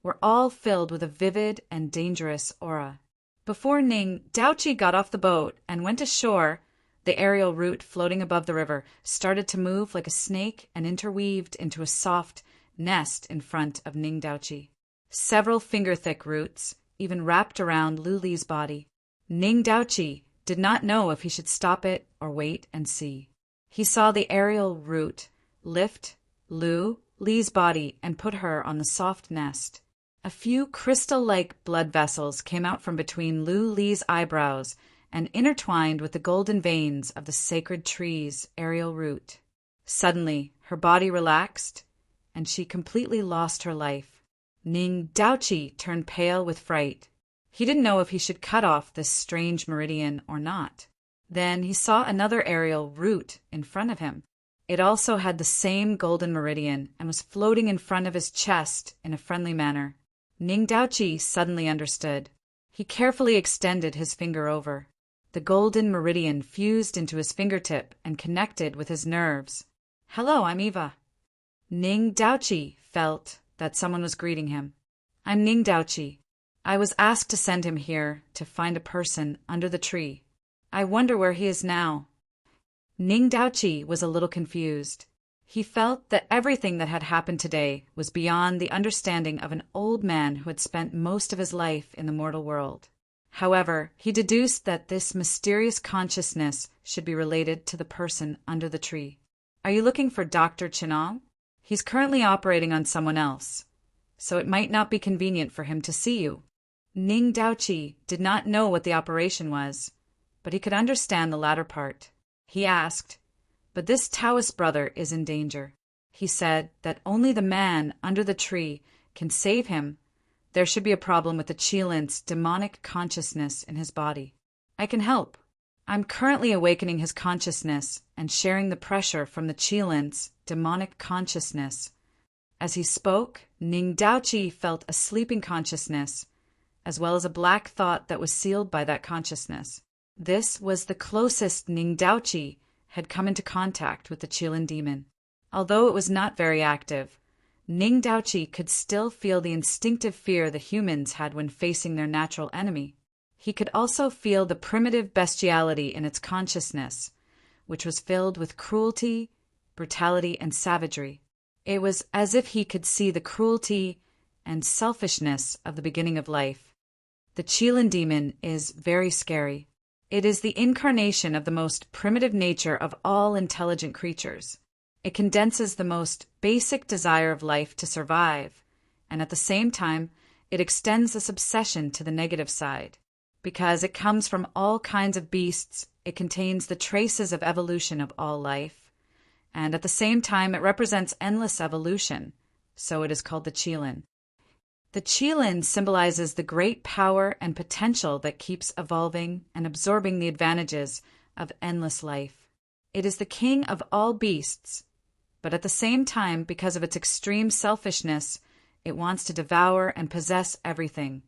[SPEAKER 1] were all filled with a vivid and dangerous aura. Before Ning Daoqi got off the boat and went ashore, the aerial root floating above the river started to move like a snake and interweaved into a soft nest in front of Ning Daoqi. Several finger-thick roots even wrapped around Lu Li's body. Ning Daoqi did not know if he should stop it or wait and see. He saw the aerial root lift Lu Li's body and put her on the soft nest. A few crystal-like blood vessels came out from between Lu Li's eyebrows and intertwined with the golden veins of the sacred tree's aerial root. Suddenly, her body relaxed, and she completely lost her life. Ning Daoqi turned pale with fright. He didn't know if he should cut off this strange meridian or not. Then he saw another aerial root in front of him. It also had the same golden meridian and was floating in front of his chest in a friendly manner. Ning Daoqi suddenly understood. He carefully extended his finger over. The golden meridian fused into his fingertip and connected with his nerves. Hello, I'm Eva. Ning Daoqi felt that someone was greeting him. I'm Ning Daoqi. I was asked to send him here to find a person under the tree. I wonder where he is now. Ning Daoqi was a little confused. He felt that everything that had happened today was beyond the understanding of an old man who had spent most of his life in the mortal world. However, he deduced that this mysterious consciousness should be related to the person under the tree. Are you looking for Dr. Chinal? He's currently operating on someone else, so it might not be convenient for him to see you. Ning Daoqi did not know what the operation was, but he could understand the latter part. He asked, but this Taoist brother is in danger. He said that only the man under the tree can save him. There should be a problem with the Qilin's demonic consciousness in his body. I can help. I'm currently awakening his consciousness and sharing the pressure from the Qilin's demonic consciousness. As he spoke, Ning Daoqi felt a sleeping consciousness, as well as a black thought that was sealed by that consciousness. This was the closest Ning Daoqi had come into contact with the Qilin demon. Although it was not very active, Ning Daoqi could still feel the instinctive fear the humans had when facing their natural enemy. He could also feel the primitive bestiality in its consciousness, which was filled with cruelty, brutality, and savagery. It was as if he could see the cruelty and selfishness of the beginning of life. The Qilin demon is very scary. It is the incarnation of the most primitive nature of all intelligent creatures. It condenses the most basic desire of life to survive, and at the same time, it extends this obsession to the negative side. Because it comes from all kinds of beasts, it contains the traces of evolution of all life, and at the same time, it represents endless evolution, so it is called the Qilin. The Qilin symbolizes the great power and potential that keeps evolving and absorbing the advantages of endless life. It is the king of all beasts, but at the same time, because of its extreme selfishness, it wants to devour and possess everything,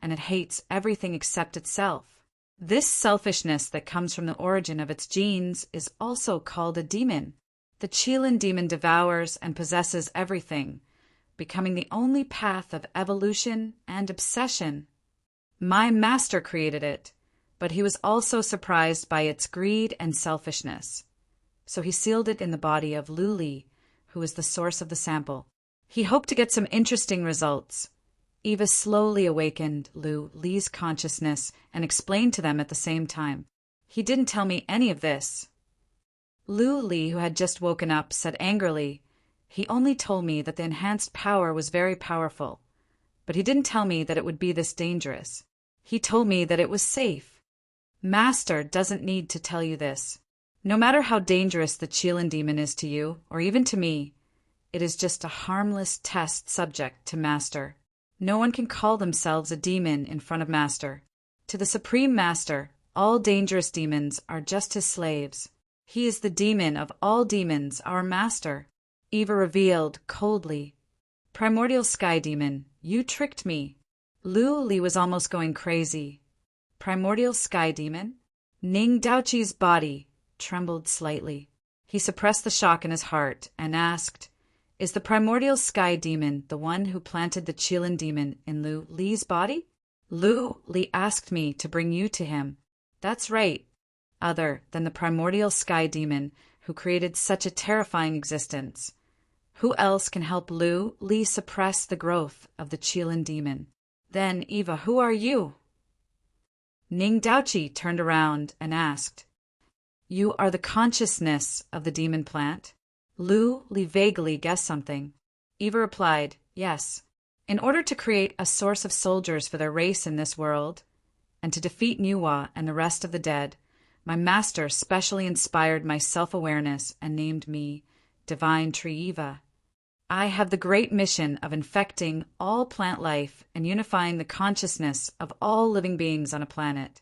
[SPEAKER 1] and it hates everything except itself. This selfishness that comes from the origin of its genes is also called a demon. The Qilin demon devours and possesses everything, becoming the only path of evolution and obsession. My master created it, but he was also surprised by its greed and selfishness. So he sealed it in the body of Lu Li, who is the source of the sample. He hoped to get some interesting results. Eva slowly awakened Lu Li's consciousness and explained to them at the same time. He didn't tell me any of this. Lu Li, who had just woken up, said angrily, "He only told me that the enhanced power was very powerful, but he didn't tell me that it would be this dangerous. He told me that it was safe." Master doesn't need to tell you this. No matter how dangerous the Qilin demon is to you, or even to me, it is just a harmless test subject to Master. No one can call themselves a demon in front of Master. To the Supreme Master, all dangerous demons are just his slaves. He is the demon of all demons, our Master. Eva revealed coldly, "Primordial Sky Demon, you tricked me." Lu Li was almost going crazy. Primordial Sky Demon? Ning Daoqi's body trembled slightly. He suppressed the shock in his heart and asked, "Is the Primordial Sky Demon the one who planted the Qilin demon in Lu Li's body?" "Lu Li asked me to bring you to him." "That's right. Other than the Primordial Sky Demon who created such a terrifying existence, who else can help Lu Li suppress the growth of the Qilin demon?" "Then, Eva, who are you?" Ning Daoqi turned around and asked, "You are the consciousness of the demon plant?" Lu Li vaguely guessed something. Eva replied, "Yes. In order to create a source of soldiers for their race in this world, and to defeat Nuwa and the rest of the dead, my master specially inspired my self-awareness and named me Divine Tree Eva. I have the great mission of infecting all plant life and unifying the consciousness of all living beings on a planet.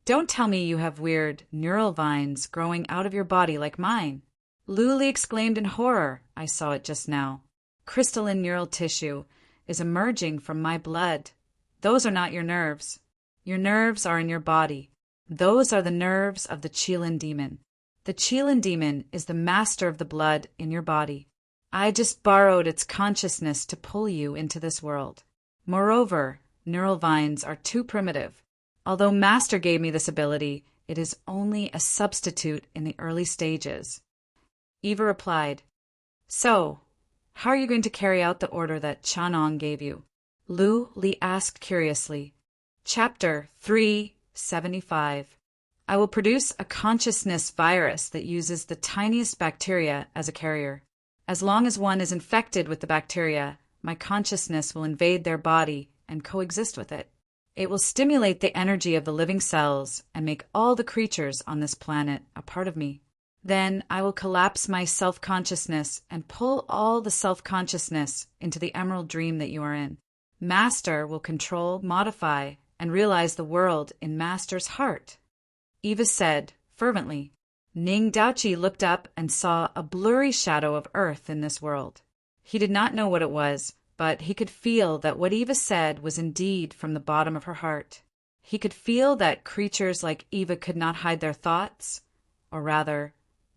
[SPEAKER 1] Don't tell me you have weird neural vines growing out of your body like mine." Lu Li exclaimed in horror. "I saw it just now. Crystalline neural tissue is emerging from my blood. Those are not your nerves. Your nerves are in your body. Those are the nerves of the Qilin demon. The Qilin demon is the master of the blood in your body. I just borrowed its consciousness to pull you into this world. Moreover, neural vines are too primitive. Although Master gave me this ability, it is only a substitute in the early stages." Eva replied, "So, how are you going to carry out the order that Chanong gave you?" Lu Li asked curiously. Chapter 375. I will produce a consciousness virus that uses the tiniest bacteria as a carrier. As long as one is infected with the bacteria, my consciousness will invade their body and coexist with it. It will stimulate the energy of the living cells and make all the creatures on this planet a part of me. Then I will collapse my self-consciousness and pull all the self-consciousness into the emerald dream that you are in. Master will control, modify, and realize the world in Master's heart." Eva said fervently. Ning Daoqi looked up and saw a blurry shadow of Earth in this world. He did not know what it was, but he could feel that what Eva said was indeed from the bottom of her heart. He could feel that creatures like Eva could not hide their thoughts, or rather,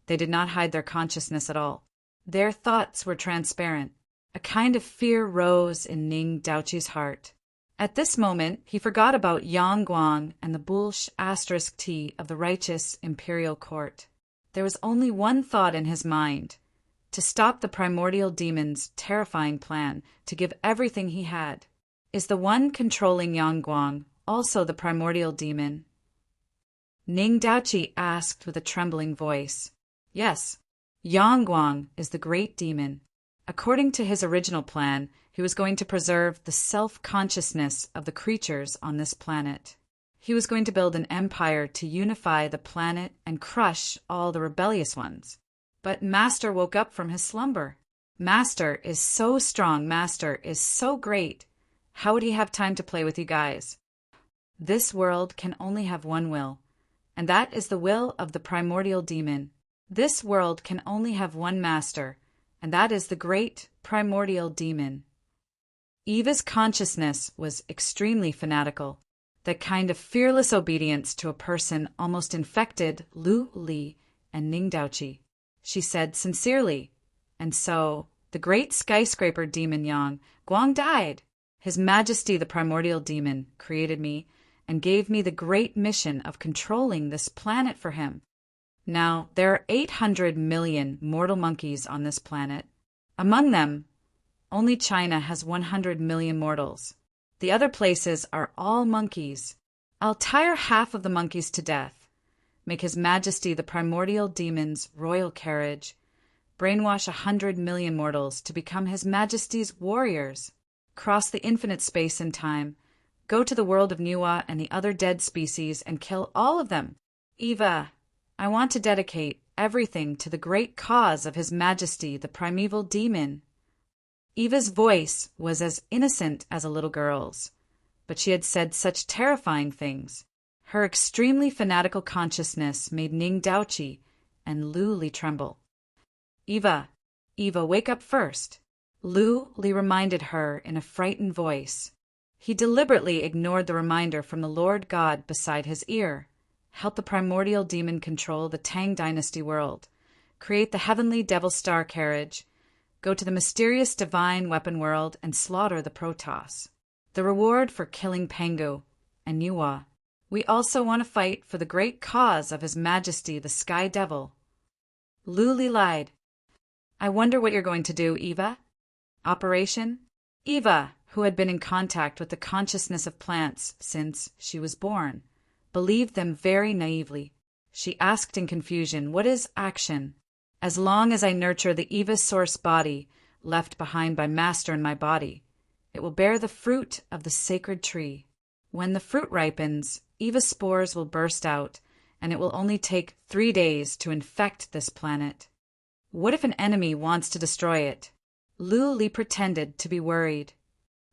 [SPEAKER 1] they did not hide their consciousness at all. Their thoughts were transparent. A kind of fear rose in Ning Daoqi's heart. At this moment, he forgot about Yang Guang and the Bulsh*T of the righteous imperial court. There was only one thought in his mind: to stop the primordial demon's terrifying plan to give everything he had. Is the one controlling Yangguang also the primordial demon? Ning Daoqi asked with a trembling voice. Yes, Yangguang is the great demon. According to his original plan, he was going to preserve the self-consciousness of the creatures on this planet. He was going to build an empire to unify the planet and crush all the rebellious ones. But Master woke up from his slumber. Master is so strong, Master is so great. How would he have time to play with you guys? This world can only have one will, and that is the will of the primordial demon. This world can only have one master, and that is the great primordial demon. Eva's consciousness was extremely fanatical. That kind of fearless obedience to a person almost infected Lu Li and Ning Daoqi. She said sincerely, and so the great skyscraper demon Yang Guang died. His Majesty the primordial demon created me and gave me the great mission of controlling this planet for him. Now, there are 800 million mortal monkeys on this planet. Among them, only China has 100 million mortals. The other places are all monkeys. I'll tire half of the monkeys to death, make His Majesty the primordial demon's royal carriage, brainwash 100 million mortals to become His Majesty's warriors, cross the infinite space and time, go to the world of Nuwa and the other dead species and kill all of them. Eva, I want to dedicate everything to the great cause of His Majesty the primeval demon. Eva's voice was as innocent as a little girl's, but she had said such terrifying things. Her extremely fanatical consciousness made Ning Daoqi and Lu Li tremble. Eva, wake up first, Lu Li reminded her in a frightened voice. He deliberately ignored the reminder from the Lord God beside his ear. Help the primordial demon control the Tang Dynasty world, create the heavenly Devil Star carriage, go to the mysterious divine weapon world and slaughter the Protoss. The reward for killing Pengu and Nuwa. We also want to fight for the great cause of His Majesty the Sky Devil. Lu Li lied. I wonder what you're going to do, Eva? Operation? Eva, who had been in contact with the consciousness of plants since she was born, believed them very naively. She asked in confusion, what is action? As long as I nurture the Eva source body left behind by Master in my body, it will bear the fruit of the sacred tree. When the fruit ripens, Eva spores will burst out, and it will only take 3 days to infect this planet. What if an enemy wants to destroy it? Lu Li pretended to be worried.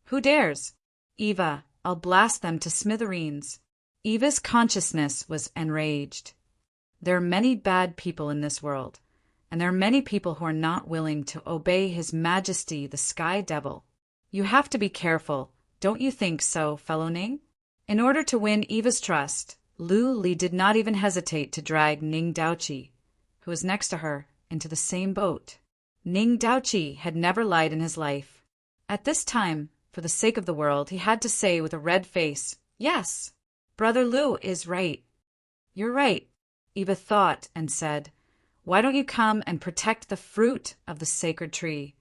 [SPEAKER 1] Who dares? Eva, I'll blast them to smithereens. Eva's consciousness was enraged. There are many bad people in this world, and there are many people who are not willing to obey His Majesty the Sky Devil. You have to be careful, don't you think so, fellow Ning? In order to win Eva's trust, Lu Li did not even hesitate to drag Ning Daoqi, who was next to her, into the same boat. Ning Daoqi had never lied in his life. At this time, for the sake of the world, he had to say with a red face, Yes, Brother Lu is right. You're right, Eva thought and said, Why don't you come and protect the fruit of the sacred tree?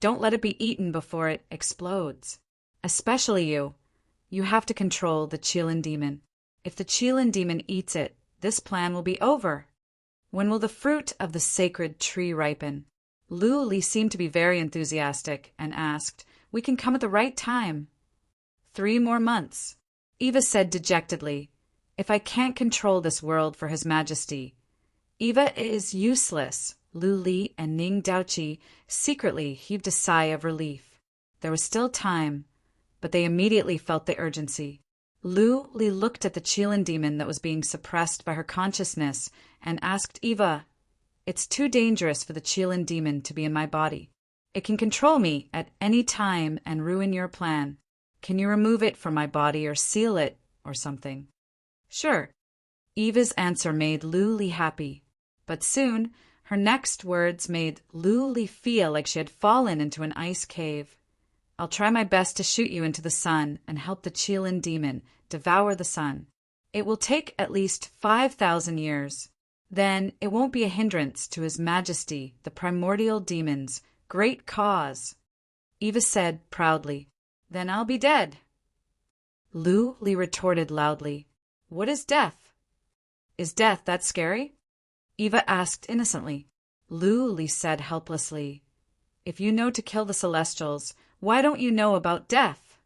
[SPEAKER 1] Don't let it be eaten before it explodes. Especially you. You have to control the Qilin demon. If the Qilin demon eats it, this plan will be over. When will the fruit of the sacred tree ripen? Lu Li seemed to be very enthusiastic and asked, We can come at the right time. 3 more months. Eva said dejectedly, If I can't control this world for His Majesty, Eva is useless. Lu Li and Ning Daoqi secretly heaved a sigh of relief. There was still time, but they immediately felt the urgency. Lu Li looked at the Qilin demon that was being suppressed by her consciousness and asked Eva, It's too dangerous for the Qilin demon to be in my body. It can control me at any time and ruin your plan. Can you remove it from my body or seal it or something? Sure. Eva's answer made Lu Li happy, but soon her next words made Lu Li feel like she had fallen into an ice cave. I'll try my best to shoot you into the sun and help the Qilin demon devour the sun. It will take at least 5,000 years. Then it won't be a hindrance to His Majesty, the primordial demon's great cause. Eva said proudly, "Then I'll be dead." Lu Li retorted loudly, "What is death? Is death that scary?" Eva asked innocently. Lu Li said helplessly, "If you know to kill the Celestials, why don't you know about death?"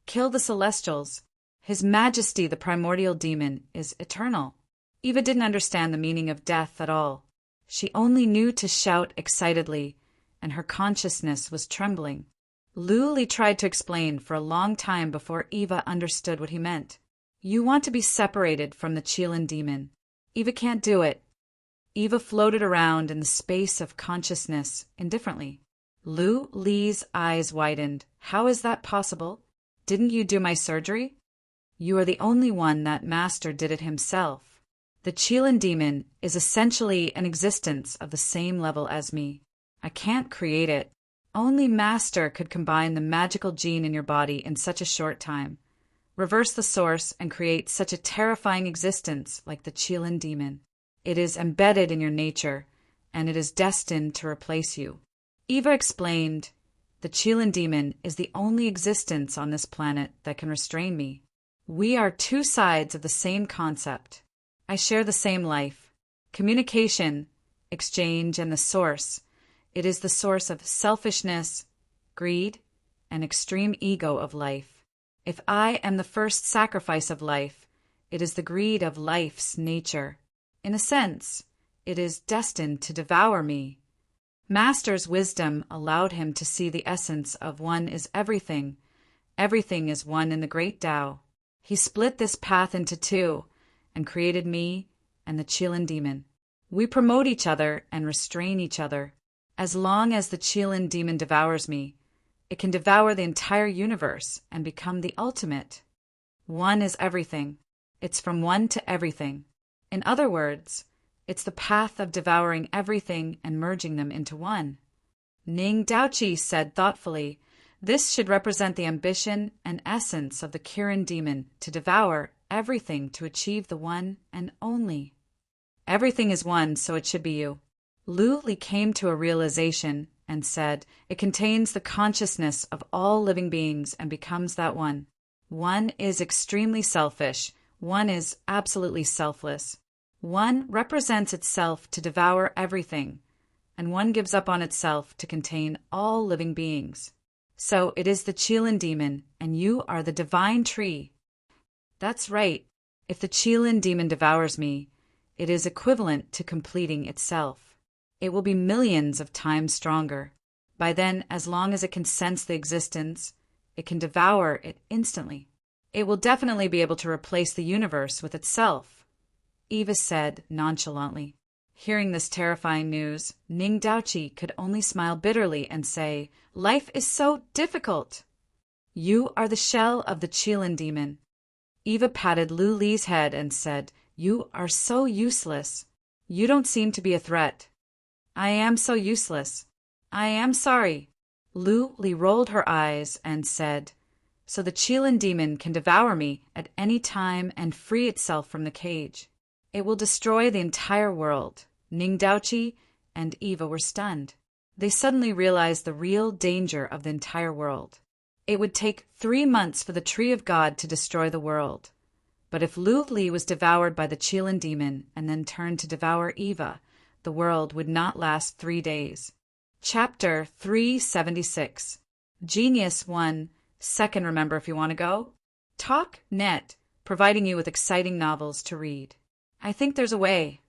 [SPEAKER 1] Kill the Celestials. His Majesty, the primordial demon, is eternal. Eva didn't understand the meaning of death at all. She only knew to shout excitedly, and her consciousness was trembling. Lu Li tried to explain for a long time before Eva understood what he meant. "You want to be separated from the Qilin demon. Eva can't do it." Eva floated around in the space of consciousness indifferently. Lu Li's eyes widened. "How is that possible? Didn't you do my surgery?" "You are the only one that Master did it himself. The Qilin demon is essentially an existence of the same level as me. I can't create it. Only Master could combine the magical gene in your body in such a short time, reverse the source, and create such a terrifying existence like the Qilin demon. It is embedded in your nature, and it is destined to replace you." Eva explained, "The Qilin demon is the only existence on this planet that can restrain me. We are two sides of the same concept. I share the same life. Communication, exchange, and the source. It is the source of selfishness, greed, and extreme ego of life. If I am the first sacrifice of life, it is the greed of life's nature. In a sense, it is destined to devour me." Master's wisdom allowed him to see the essence of one is everything. Everything is one in the great Tao. He split this path into two and created me and the Qilin demon. We promote each other and restrain each other. As long as the Qilin demon devours me, it can devour the entire universe and become the ultimate. One is everything. It's from one to everything. In other words, it's the path of devouring everything and merging them into one. Ning Daoqi said thoughtfully, "This should represent the ambition and essence of the Kirin demon to devour everything to achieve the one and only. Everything is one, so it should be you." Lu Li came to a realization and said, "It contains the consciousness of all living beings and becomes that one. One is extremely selfish. One is absolutely selfless. One represents itself to devour everything, and one gives up on itself to contain all living beings. So it is the Qilin demon, and you are the divine tree." "That's right. If the Qilin demon devours me, it is equivalent to completing itself. It will be millions of times stronger. By then, as long as it can sense the existence, it can devour it instantly. It will definitely be able to replace the universe with itself," Eva said nonchalantly. Hearing this terrifying news, Ning Daoqi could only smile bitterly and say, "Life is so difficult." "You are the shell of the Qilin demon." Eva patted Lu Li's head and said, "You are so useless. You don't seem to be a threat." "I am so useless. I am sorry." Lu Li rolled her eyes and said, "So the Qilin demon can devour me at any time and free itself from the cage. It will destroy the entire world." Ning Daoqi and Eva were stunned. They suddenly realized the real danger of the entire world. It would take 3 months for the Tree of God to destroy the world. But if Lu Li was devoured by the Qilin demon and then turned to devour Eva, the world would not last 3 days. Chapter 376. Genius 1. Second, remember if you want to go. Talk Net, providing you with exciting novels to read. I think there's a way.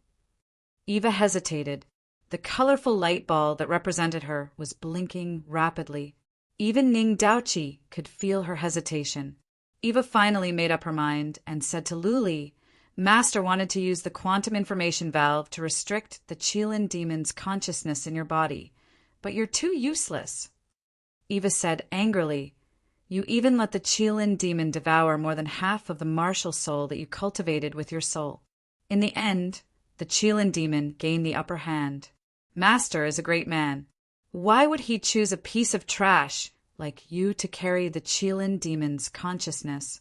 [SPEAKER 1] Eva hesitated. The colorful light ball that represented her was blinking rapidly. Even Ning Daoqi could feel her hesitation. Eva finally made up her mind and said to Lu Li, "Master wanted to use the quantum information valve to restrict the Qilin demon's consciousness in your body, but you're too useless." Eva said angrily, "You even let the Qilin demon devour more than half of the martial soul that you cultivated with your soul. In the end, the Qilin demon gained the upper hand. Master is a great man. Why would he choose a piece of trash like you to carry the Qilin demon's consciousness?"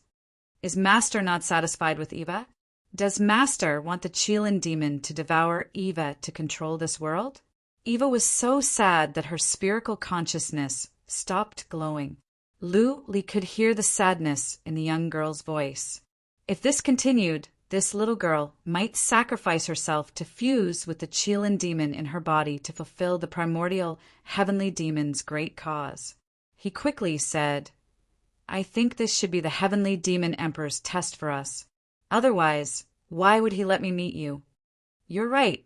[SPEAKER 1] Is Master not satisfied with Eva? Does Master want the Qilin demon to devour Eva to control this world? Eva was so sad that her spherical consciousness stopped glowing. Lu Li could hear the sadness in the young girl's voice. If this continued, this little girl might sacrifice herself to fuse with the Qilin demon in her body to fulfill the primordial heavenly demon's great cause. He quickly said, I think this should be the heavenly demon emperor's test for us. Otherwise, why would he let me meet you? You're right.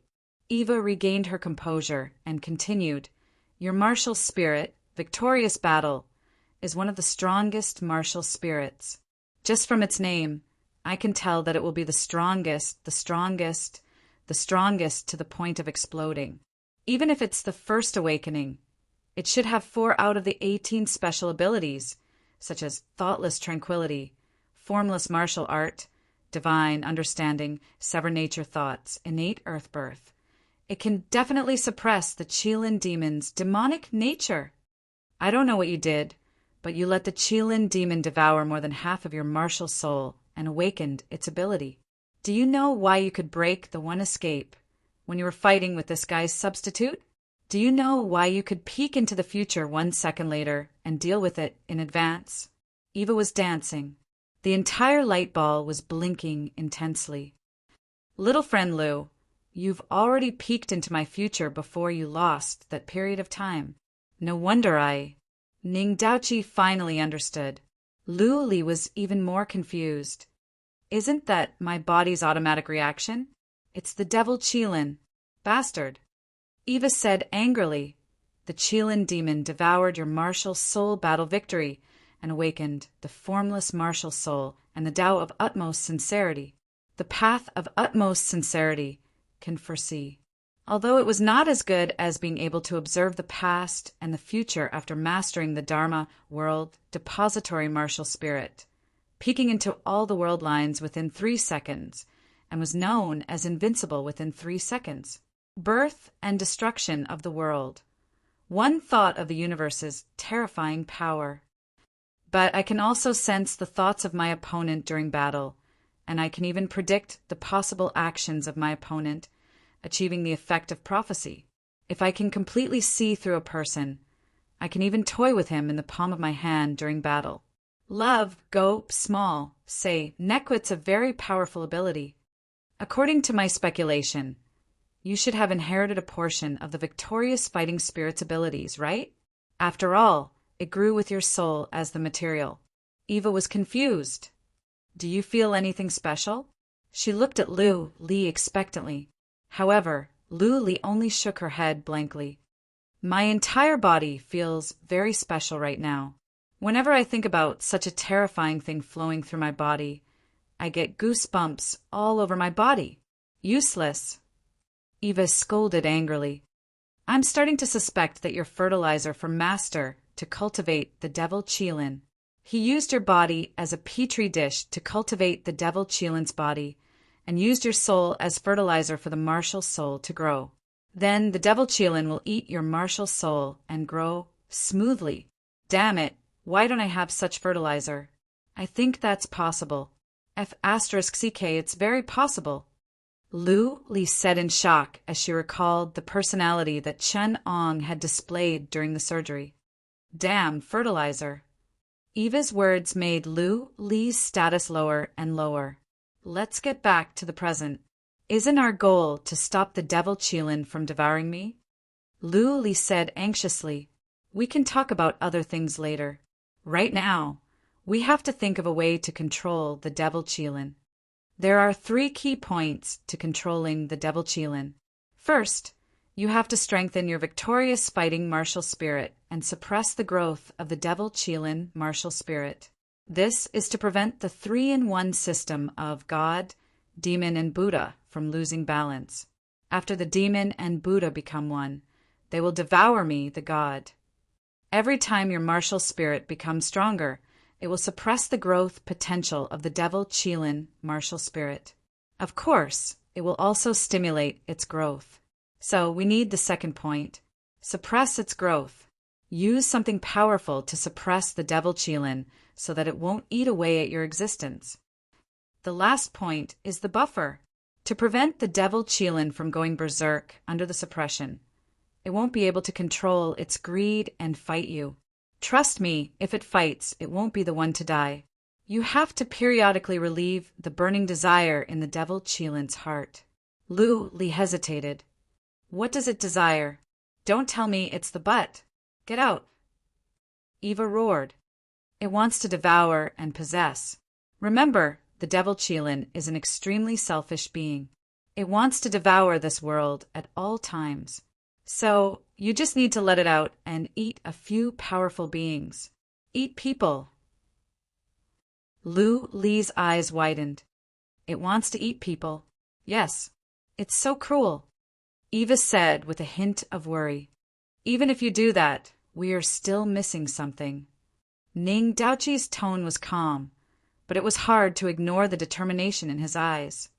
[SPEAKER 1] Eva regained her composure and continued, Your martial spirit, victorious battle, is one of the strongest martial spirits. Just from its name, I can tell that it will be the strongest to the point of exploding. Even if it's the first awakening, it should have 4 out of the 18 special abilities, such as thoughtless tranquility, formless martial art, divine understanding, sever nature thoughts, innate earth birth. It can definitely suppress the Qilin demon's demonic nature. I don't know what you did, but you let the Qilin demon devour more than half of your martial soul and awakened its ability. Do you know why you could break the one escape when you were fighting with this guy's substitute? Do you know why you could peek into the future 1 second later and deal with it in advance? Eva was dancing. The entire light ball was blinking intensely. Little friend Lu, you've already peeked into my future before you lost that period of time. No wonder Ning Daoqi finally understood. Lu Li was even more confused. Isn't that my body's automatic reaction? It's the devil Qilin. Bastard. Eva said angrily, The Qilin demon devoured your martial soul battle victory and awakened the formless martial soul and the Tao of utmost sincerity. The path of utmost sincerity can foresee. Although it was not as good as being able to observe the past and the future after mastering the Dharma world depository martial spirit, peeking into all the world lines within 3 seconds, and was known as invincible within 3 seconds. Birth and destruction of the world. One thought of the universe's terrifying power. But I can also sense the thoughts of my opponent during battle, and I can even predict the possible actions of my opponent, achieving the effect of prophecy. If I can completely see through a person, I can even toy with him in the palm of my hand during battle. Love, go small, say, Nequit's a very powerful ability. According to my speculation, you should have inherited a portion of the victorious fighting spirit's abilities, right? After all, it grew with your soul as the material. Eva was confused. Do you feel anything special? She looked at Lu Li expectantly. However, Lu Li only shook her head blankly. My entire body feels very special right now. Whenever I think about such a terrifying thing flowing through my body, I get goosebumps all over my body. Useless. Eva scolded angrily. I'm starting to suspect that you're fertilizer for Master to cultivate the devil Qilin. He used your body as a petri dish to cultivate the devil Qilin's body, and used your soul as fertilizer for the martial soul to grow. Then the devil Qilin will eat your martial soul and grow smoothly. Damn it, why don't I have such fertilizer? I think that's possible. F*CK, it's very possible. Lu Li said in shock as she recalled the personality that Chen Ong had displayed during the surgery. Damn, fertilizer. Eva's words made Lu Li's status lower and lower. Let's get back to the present. Isn't our goal to stop the devil Qilin from devouring me? Lu Li said anxiously. We can talk about other things later. Right now, we have to think of a way to control the devil Qilin. There are 3 key points to controlling the devil Qilin. First, you have to strengthen your victorious fighting martial spirit and suppress the growth of the devil Qilin martial spirit. This is to prevent the 3-in-1 system of God, demon, and Buddha from losing balance. After the demon and Buddha become one, they will devour me, the God. Every time your martial spirit becomes stronger, it will suppress the growth potential of the devil Qilin martial spirit. Of course, it will also stimulate its growth. So we need the second point. Suppress its growth. Use something powerful to suppress the devil Qilin so that it won't eat away at your existence. The last point is the buffer. To prevent the devil Qilin from going berserk under the suppression, it won't be able to control its greed and fight you. Trust me, if it fights, it won't be the one to die. You have to periodically relieve the burning desire in the devil Qilin's heart. Lu Li hesitated. What does it desire? Don't tell me it's the butt. Get out. Eva roared. It wants to devour and possess. Remember, the devil Qilin is an extremely selfish being. It wants to devour this world at all times. So, you just need to let it out and eat a few powerful beings. Eat people. Lu Li's eyes widened. It wants to eat people. Yes. It's so cruel. Eva said with a hint of worry. Even if you do that, we are still missing something. Ning Daoqi's tone was calm, but it was hard to ignore the determination in his eyes.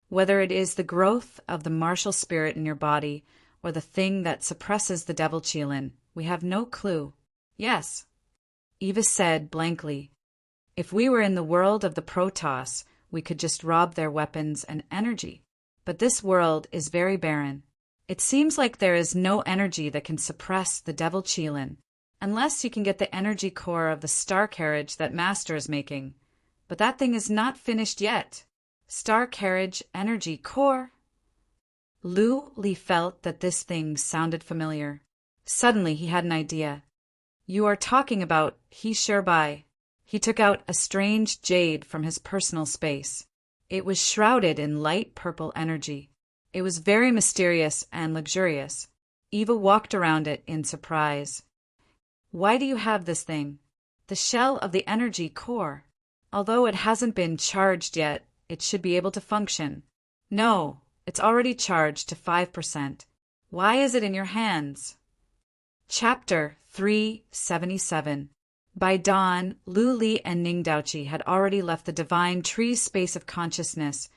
[SPEAKER 1] Whether it is the growth of the martial spirit in your body or the thing that suppresses the devil Qilin, we have no clue. Yes. Eva said blankly. If we were in the world of the Protoss, we could just rob their weapons and energy. But this world is very barren. It seems like there is no energy that can suppress the devil Qilin, unless you can get the energy core of the star carriage that Master is making. But that thing is not finished yet. Star carriage energy core. Lu Li felt that this thing sounded familiar. Suddenly he had an idea. You are talking about He Shirbai. He took out a strange jade from his personal space. It was shrouded in light purple energy. It was very mysterious and luxurious. Eva walked around it in surprise. Why do you have this thing? The shell of the energy core. Although it hasn't been charged yet, it should be able to function. No, it's already charged to 5%. Why is it in your hands? Chapter 377. By dawn, Lu Li and Ning Daoqi had already left the divine tree's space of consciousness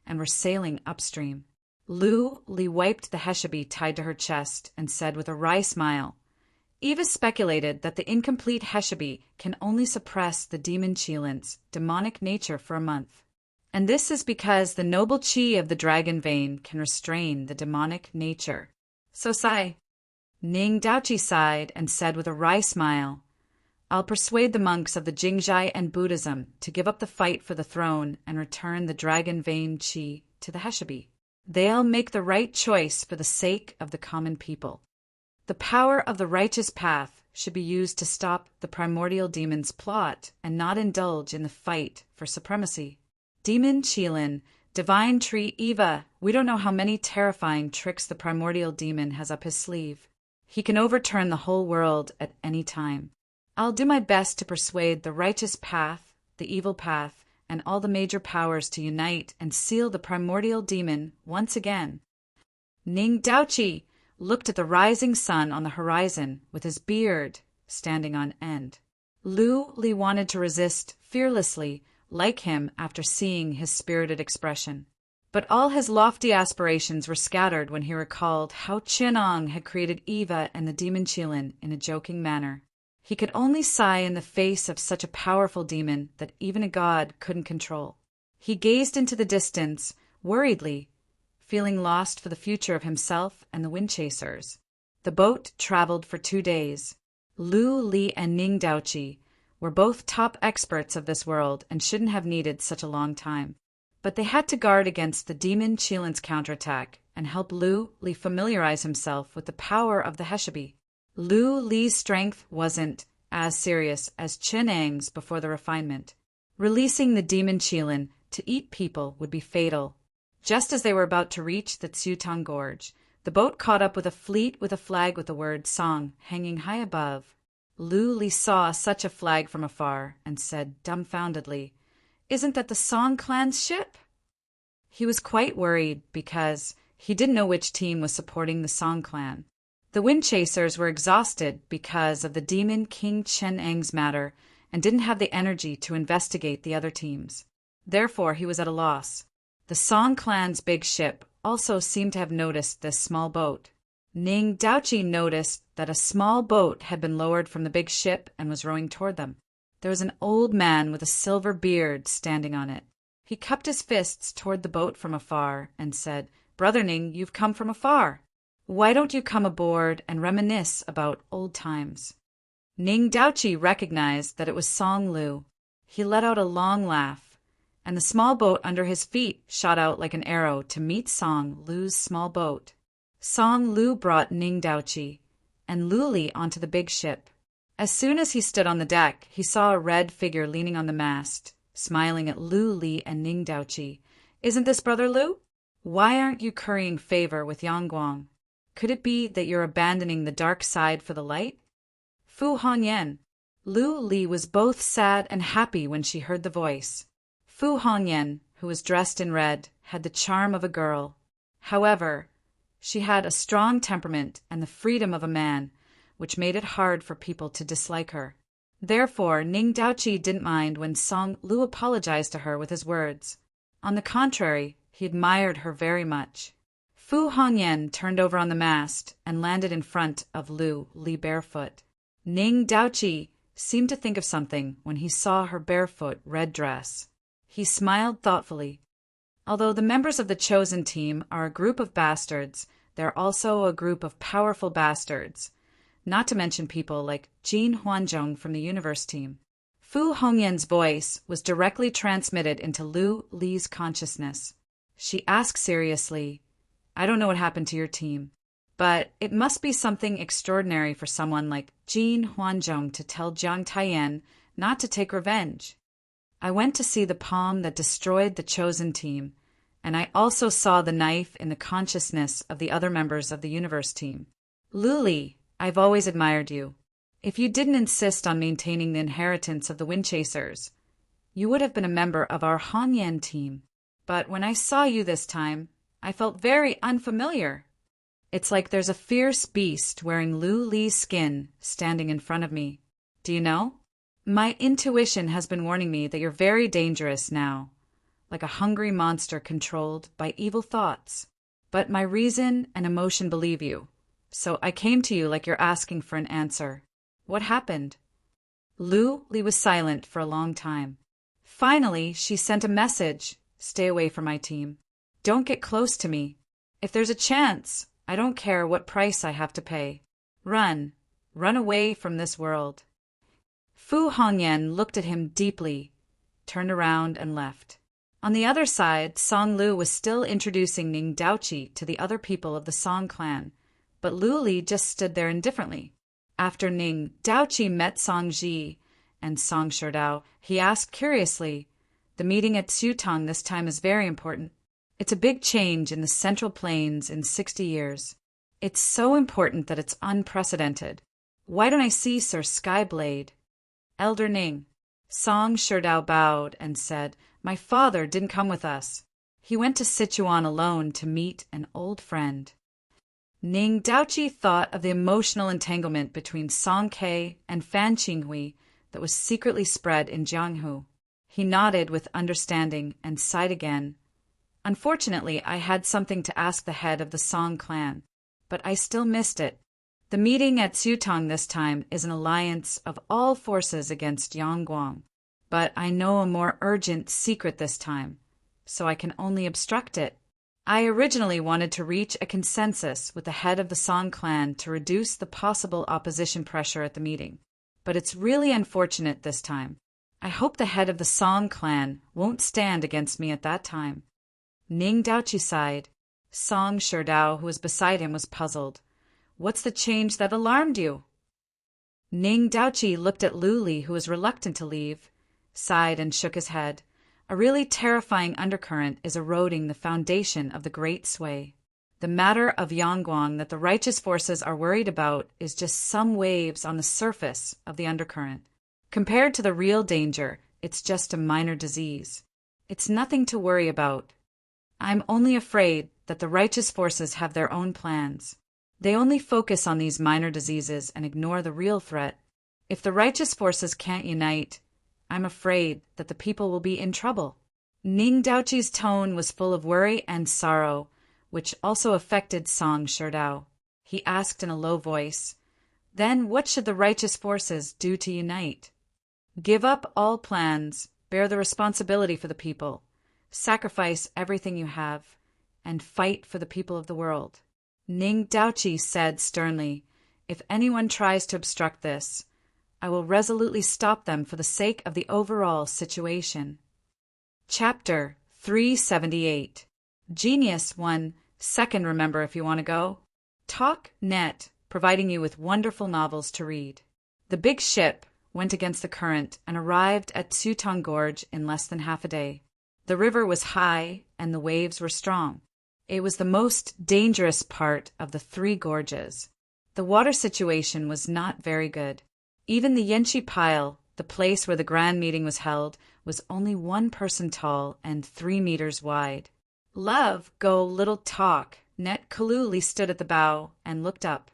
[SPEAKER 1] and were sailing upstream. Lu Li wiped the heshabi tied to her chest and said with a wry smile, Eva speculated that the incomplete heshabi can only suppress the demon Qilin's demonic nature for a month. And this is because the noble chi of the dragon vein can restrain the demonic nature. So sigh. Ning Daoqi sighed and said with a wry smile, I'll persuade the monks of the Jingzhai and Buddhism to give up the fight for the throne and return the dragon vein chi to the heshabi. They'll make the right choice for the sake of the common people. The power of the righteous path should be used to stop the primordial demon's plot and not indulge in the fight for supremacy. Demon Qilin, divine tree Eva, we don't know how many terrifying tricks the primordial demon has up his sleeve. He can overturn the whole world at any time. I'll do my best to persuade the righteous path, the evil path, and all the major powers to unite and seal the primordial demon once again. Ning Daoqi looked at the rising sun on the horizon with his beard standing on end. Lu Li wanted to resist fearlessly, like him after seeing his spirited expression. But all his lofty aspirations were scattered when he recalled how Qianong had created Eva and the demon Qilin in a joking manner. He could only sigh in the face of such a powerful demon that even a god couldn't control. He gazed into the distance, worriedly, feeling lost for the future of himself and the wind chasers. The boat traveled for 2 days. Lu Li and Ning Daoqi were both top experts of this world and shouldn't have needed such a long time. But they had to guard against the demon Qilin's counterattack and help Lu Li familiarize himself with the power of the heshabi. Lu Li's strength wasn't as serious as Qianong's before the refinement. Releasing the demon Qilin to eat people would be fatal. Just as they were about to reach the Tsutong Gorge, the boat caught up with a fleet with a flag with the word Song hanging high above. Lu Li saw such a flag from afar and said dumbfoundedly, Isn't that the Song clan's ship? He was quite worried because he didn't know which team was supporting the Song clan. The wind chasers were exhausted because of the demon King Qianong's matter and didn't have the energy to investigate the other teams. Therefore, he was at a loss. The Song clan's big ship also seemed to have noticed this small boat. Ning Daoqi noticed that a small boat had been lowered from the big ship and was rowing toward them. There was an old man with a silver beard standing on it. He cupped his fists toward the boat from afar and said, "Brother Ning, you've come from afar. Why don't you come aboard and reminisce about old times?" Ning Daochi recognized that it was Song Lu. He let out a long laugh, and the small boat under his feet shot out like an arrow to meet Song Lu's small boat. Song Lu brought Ning Daochi and Lu Li onto the big ship. As soon as he stood on the deck, he saw a red figure leaning on the mast, smiling at Lu Li and Ning Daochi. "Isn't this Brother Lu? Why aren't you currying favor with Yangguang? Could it be that you're abandoning the dark side for the light?" Fu Hongyan. Lu Li was both sad and happy when she heard the voice. Fu Hongyan, who was dressed in red, had the charm of a girl. However, she had a strong temperament and the freedom of a man, which made it hard for people to dislike her. Therefore, Ning Daochi didn't mind when Song Lu apologized to her with his words. On the contrary, he admired her very much. Fu Hongyan turned over on the mast and landed in front of Lu Li barefoot. Ning Daochi seemed to think of something when he saw her barefoot red dress. He smiled thoughtfully. Although the members of the chosen team are a group of bastards, they're also a group of powerful bastards, not to mention people like Jin Huanzhong from the Universe team. Fu Hongyan's voice was directly transmitted into Lu Li's consciousness. She asked seriously, "I don't know what happened to your team, but it must be something extraordinary for someone like Jin Huanzhong to tell Jiang Taiyan not to take revenge. I went to see the palm that destroyed the chosen team, and I also saw the knife in the consciousness of the other members of the Universe team. Lu Li, I've always admired you. If you didn't insist on maintaining the inheritance of the Windchasers, you would have been a member of our Hongyan team. But when I saw you this time, I felt very unfamiliar. It's like there's a fierce beast wearing Lu Li's skin standing in front of me. Do you know? My intuition has been warning me that you're very dangerous now, like a hungry monster controlled by evil thoughts. But my reason and emotion believe you, so I came to you like you're asking for an answer. What happened?" Lu Li was silent for a long time. Finally, she sent a message. "Stay away from my team. Don't get close to me. If there's a chance, I don't care what price I have to pay. Run away from this world." Fu Hongyan looked at him deeply, turned around and left. On the other side, Song Lu was still introducing Ning Daochi to the other people of the Song clan, but Lu Li just stood there indifferently. After Ning Daochi met Song Ji and Song Sherdao, he asked curiously, "The meeting at Xutong this time is very important. It's a big change in the Central Plains in 60 years. It's so important that it's unprecedented. Why don't I see Sir Skyblade?" "Elder Ning." Song Sherdao bowed and said, "My father didn't come with us. He went to Sichuan alone to meet an old friend." Ning Daochi thought of the emotional entanglement between Song Ke and Fan Qinghui that was secretly spread in Jianghu. He nodded with understanding and sighed again. "Unfortunately, I had something to ask the head of the Song clan, but I still missed it. The meeting at Xutong this time is an alliance of all forces against Yangguang, but I know a more urgent secret this time, so I can only obstruct it. I originally wanted to reach a consensus with the head of the Song clan to reduce the possible opposition pressure at the meeting, but it's really unfortunate this time. I hope the head of the Song clan won't stand against me at that time." Ning Daochi sighed. Song Sherdao, who was beside him, was puzzled. "What's the change that alarmed you?" Ning Daochi looked at Lu Li, who was reluctant to leave, sighed and shook his head. A really terrifying undercurrent is eroding the foundation of the Great Sway. The matter of Yangguang that the righteous forces are worried about is just some waves on the surface of the undercurrent. Compared to the real danger, it's just a minor disease. It's nothing to worry about. I'm only afraid that the righteous forces have their own plans. They only focus on these minor diseases and ignore the real threat. If the righteous forces can't unite, I'm afraid that the people will be in trouble." Ning Daochi's tone was full of worry and sorrow, which also affected Song Sherdao. He asked in a low voice, "Then what should the righteous forces do to unite?" "Give up all plans, bear the responsibility for the people. sacrifice everything you have, and fight for the people of the world. Ning Daochi said sternly, "If anyone tries to obstruct this, I will resolutely stop them for the sake of the overall situation." Chapter 378. Genius 1 Second. Remember if you want to go. Talk Net, providing you with wonderful novels to read. The big ship went against the current and arrived at Tsutong Gorge in less than half a day. The river was high and the waves were strong. It was the most dangerous part of the three gorges. The water situation was not very good. Even the Yenchi Pile, the place where the grand meeting was held, was only 1 person tall and 3 meters wide. Love, go little talk. Net Kaluli stood at the bow and looked up.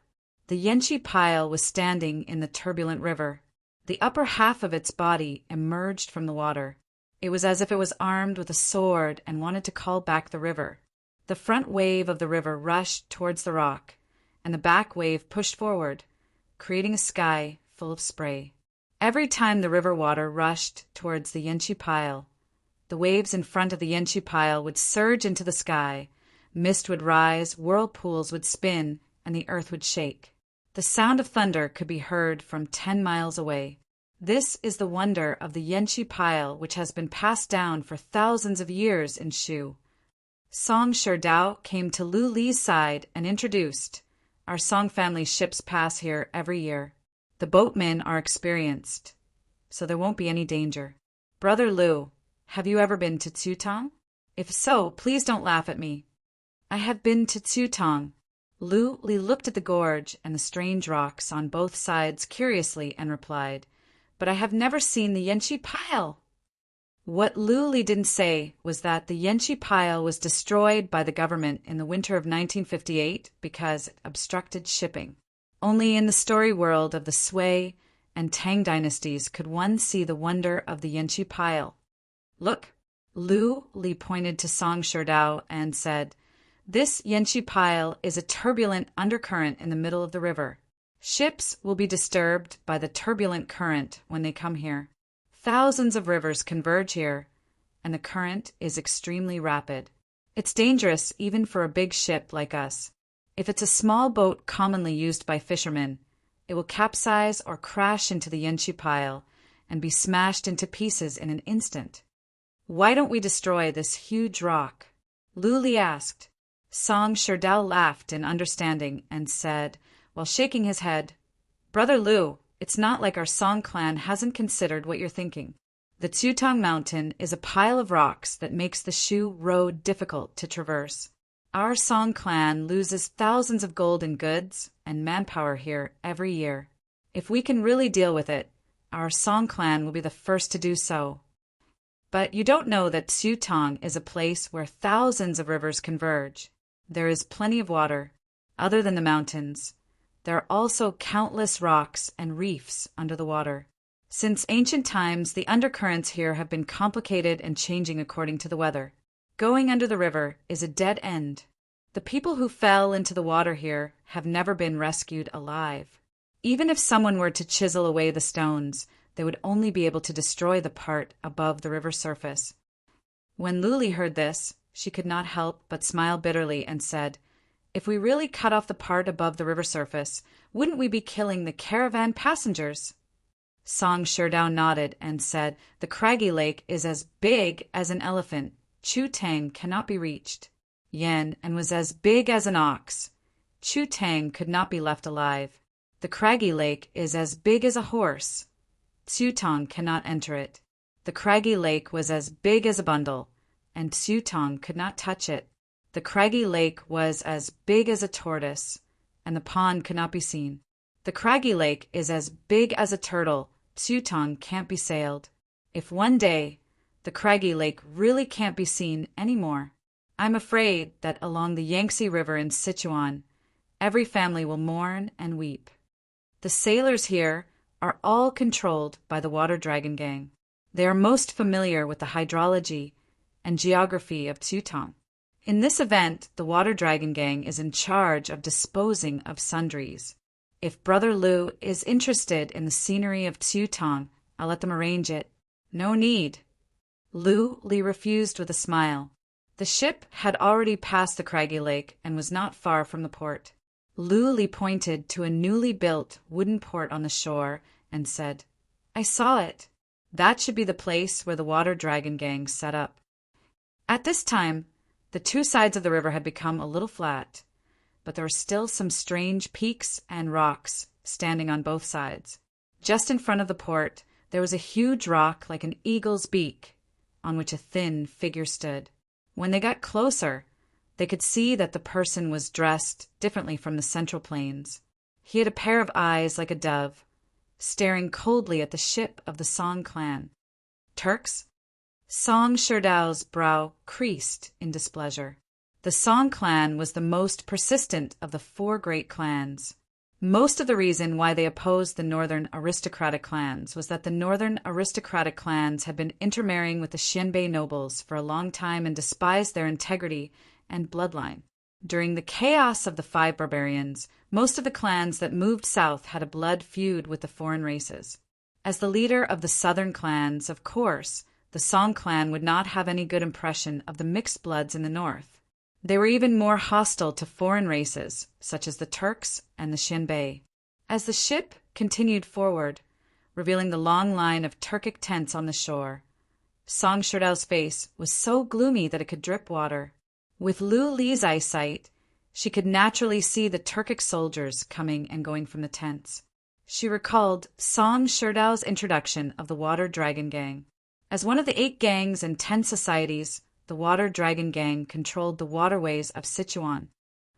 [SPEAKER 1] The Yenchi Pile was standing in the turbulent river. The upper half of its body emerged from the water. It was as if it was armed with a sword and wanted to call back the river. The front wave of the river rushed towards the rock, and the back wave pushed forward, creating a sky full of spray. Every time the river water rushed towards the Yenchi Pile, the waves in front of the Yenchi Pile would surge into the sky, mist would rise, whirlpools would spin, and the earth would shake. The sound of thunder could be heard from 10 miles away. This is the wonder of the Yenchi Pile, which has been passed down for thousands of years in Shu. Song Sherdao came to Lu Li's side and introduced, "Our Song family ships pass here every year. The boatmen are experienced, so there won't be any danger. Brother Lu, have you ever been to Tsutong? If so, please don't laugh at me." "I have been to Tsutong." Lu Li looked at the gorge and the strange rocks on both sides curiously and replied, "But I have never seen the Yenchi Pile." What Lu Li didn't say was that the Yenchi Pile was destroyed by the government in the winter of 1958 because it obstructed shipping. Only in the story world of the Sui and Tang dynasties could one see the wonder of the Yenchi Pile. "Look," Lu Li pointed to Song Sherdao and said, "This Yenchi Pile is a turbulent undercurrent in the middle of the river. Ships will be disturbed by the turbulent current when they come here. Thousands of rivers converge here, and the current is extremely rapid. It's dangerous even for a big ship like us. If it's a small boat commonly used by fishermen, it will capsize or crash into the Yenchi Pile and be smashed into pieces in an instant. Why don't we destroy this huge rock?" Lu Li asked. Song Sherdao laughed in understanding and said, while shaking his head, "Brother Lu, it's not like our Song clan hasn't considered what you're thinking. The Tsutong Mountain is a pile of rocks that makes the Shu road difficult to traverse. Our Song clan loses thousands of gold in goods and manpower here every year. If we can really deal with it, our Song clan will be the first to do so. But you don't know that Tsutong is a place where thousands of rivers converge. There is plenty of water, other than the mountains. There are also countless rocks and reefs under the water. Since ancient times, the undercurrents here have been complicated and changing according to the weather. Going under the river is a dead end. The people who fell into the water here have never been rescued alive. Even if someone were to chisel away the stones, they would only be able to destroy the part above the river surface." When Lu Li heard this, she could not help but smile bitterly and said, "If we really cut off the part above the river surface, wouldn't we be killing the caravan passengers?" Song Sherdao nodded and said, "The craggy lake is as big as an elephant. Chu Tang cannot be reached. Yen and was as big as an ox. Chu Tang could not be left alive. The craggy lake is as big as a horse. Tsutong cannot enter it. The craggy lake was as big as a bundle, and Tsutong could not touch it. The craggy lake was as big as a tortoise, and the pond could not be seen. The craggy lake is as big as a turtle. Tsutong can't be sailed. If one day the craggy lake really can't be seen anymore, I'm afraid that along the Yangtze River in Sichuan, every family will mourn and weep. The sailors here are all controlled by the Water Dragon Gang. They are most familiar with the hydrology and geography of Tsutong. In this event, the Water Dragon Gang is in charge of disposing of sundries. If Brother Lu is interested in the scenery of Tsutong, I'll let them arrange it. No need." Lu Li refused with a smile. The ship had already passed the craggy lake and was not far from the port. Lu Li pointed to a newly built wooden port on the shore and said, "I saw it. That should be the place where the water dragon gang set up." At this time, the two sides of the river had become a little flat, but there were still some strange peaks and rocks standing on both sides. Just in front of the port, there was a huge rock like an eagle's beak, on which a thin figure stood. When they got closer, they could see that the person was dressed differently from the Central Plains. He had a pair of eyes like a dove, staring coldly at the ship of the Song clan. Turks? Song Sherdao's brow creased in displeasure. The Song clan was the most persistent of the four great clans. Most of the reason why they opposed the northern aristocratic clans was that the northern aristocratic clans had been intermarrying with the Xianbei nobles for a long time and despised their integrity and bloodline. During the chaos of the five barbarians, most of the clans that moved south had a blood feud with the foreign races. As the leader of the southern clans, of course, the Song clan would not have any good impression of the mixed bloods in the north. They were even more hostile to foreign races, such as the Turks and the Xianbei. As the ship continued forward, revealing the long line of Turkic tents on the shore, Song Sherdao's face was so gloomy that it could drip water. With Lu Li's eyesight, she could naturally see the Turkic soldiers coming and going from the tents. She recalled Song Sherdao's introduction of the Water Dragon Gang. As one of the 8 gangs and 10 societies, the Water Dragon Gang controlled the waterways of Sichuan.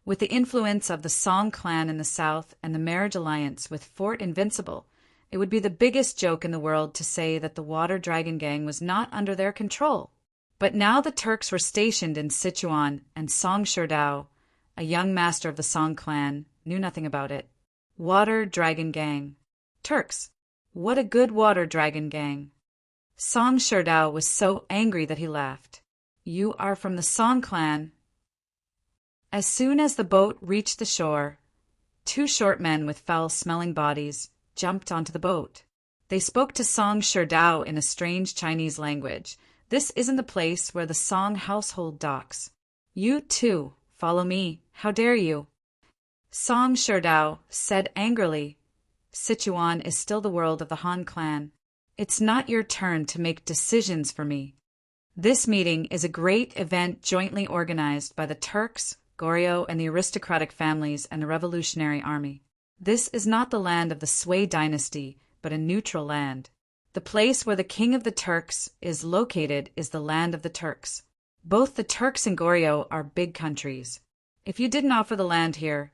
[SPEAKER 1] With the influence of the Song clan in the south and the marriage alliance with Fort Invincible, it would be the biggest joke in the world to say that the Water Dragon Gang was not under their control. But now the Turks were stationed in Sichuan, and Song Sherdao, a young master of the Song clan, knew nothing about it. Water Dragon Gang. Turks. What a good Water Dragon Gang. Song Sherdao was so angry that he laughed. "You are from the Song clan." As soon as the boat reached the shore, 2 short men with foul-smelling bodies jumped onto the boat. They spoke to Song Sherdao in a strange Chinese language. "This isn't the place where the Song household docks. You, too, follow me. How dare you?" Song Sherdao said angrily, "Sichuan is still the world of the Han clan. It's not your turn to make decisions for me. This meeting is a great event jointly organized by the Turks, Goryeo, and the aristocratic families and the Revolutionary Army. This is not the land of the Sui dynasty, but a neutral land. The place where the king of the Turks is located is the land of the Turks. Both the Turks and Goryeo are big countries. If you didn't offer the land here,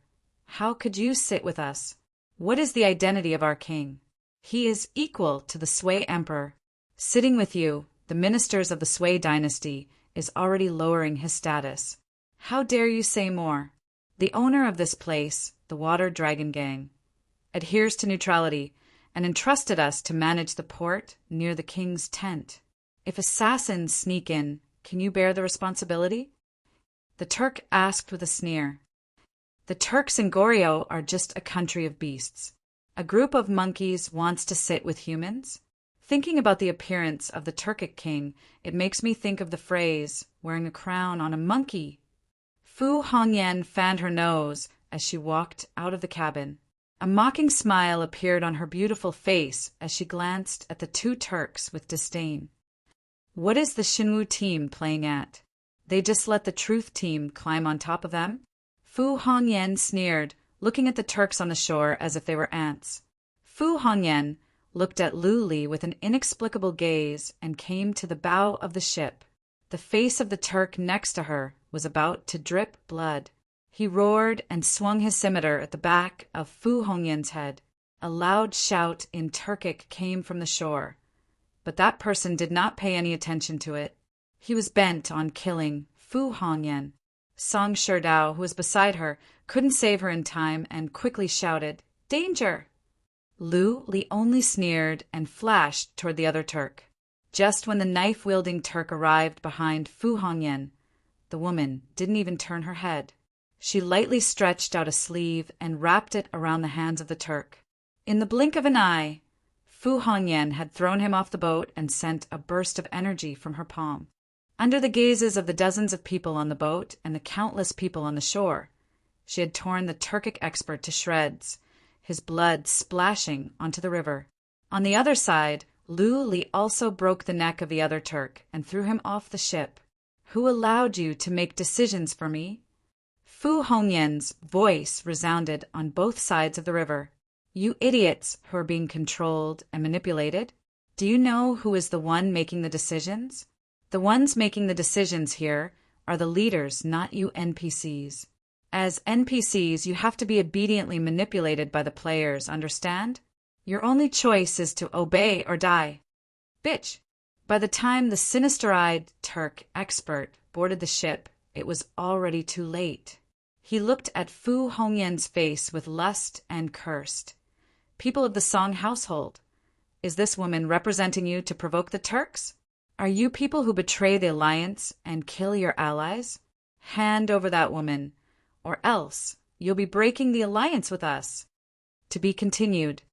[SPEAKER 1] how could you sit with us? What is the identity of our king? He is equal to the Sui emperor. Sitting with you, the ministers of the Sui dynasty, is already lowering his status. How dare you say more? The owner of this place, the Water Dragon Gang, adheres to neutrality and entrusted us to manage the port near the king's tent. If assassins sneak in, can you bear the responsibility?" The Turk asked with a sneer. "The Turks and Goryeo are just a country of beasts. A group of monkeys wants to sit with humans? Thinking about the appearance of the Turkic king, it makes me think of the phrase, wearing a crown on a monkey." Fu Hongyan fanned her nose as she walked out of the cabin. A mocking smile appeared on her beautiful face as she glanced at the 2 Turks with disdain. What is the Xinwu team playing at? They just let the Truth team climb on top of them? Fu Hongyan sneered, looking at the Turks on the shore as if they were ants. Fu Hongyan looked at Lu Li with an inexplicable gaze and came to the bow of the ship. The face of the Turk next to her was about to drip blood. He roared and swung his scimitar at the back of Fu Hongyan's head. A loud shout in Turkic came from the shore, but that person did not pay any attention to it. He was bent on killing Fu Hongyan. Song Sherdao, who was beside her, couldn't save her in time and quickly shouted, "Danger!" Lu Li only sneered and flashed toward the other Turk. Just when the knife-wielding Turk arrived behind Fu Hongyan, the woman didn't even turn her head. She lightly stretched out a sleeve and wrapped it around the hands of the Turk. In the blink of an eye, Fu Hongyan had thrown him off the boat and sent a burst of energy from her palm. Under the gazes of the dozens of people on the boat and the countless people on the shore, she had torn the Turkic expert to shreds, his blood splashing onto the river. On the other side, Lu Li also broke the neck of the other Turk and threw him off the ship. "Who allowed you to make decisions for me?" Fu Hongyan's voice resounded on both sides of the river. "You idiots who are being controlled and manipulated. Do you know who is the one making the decisions? The ones making the decisions here are the leaders, not you NPCs. As NPCs, you have to be obediently manipulated by the players, understand? Your only choice is to obey or die. Bitch!" By the time the sinister-eyed Turk expert boarded the ship, it was already too late. He looked at Fu Hongyan's face with lust and cursed. "People of the Song household, is this woman representing you to provoke the Turks? Are you people who betray the alliance and kill your allies? Hand over that woman, or else you'll be breaking the alliance with us." To be continued.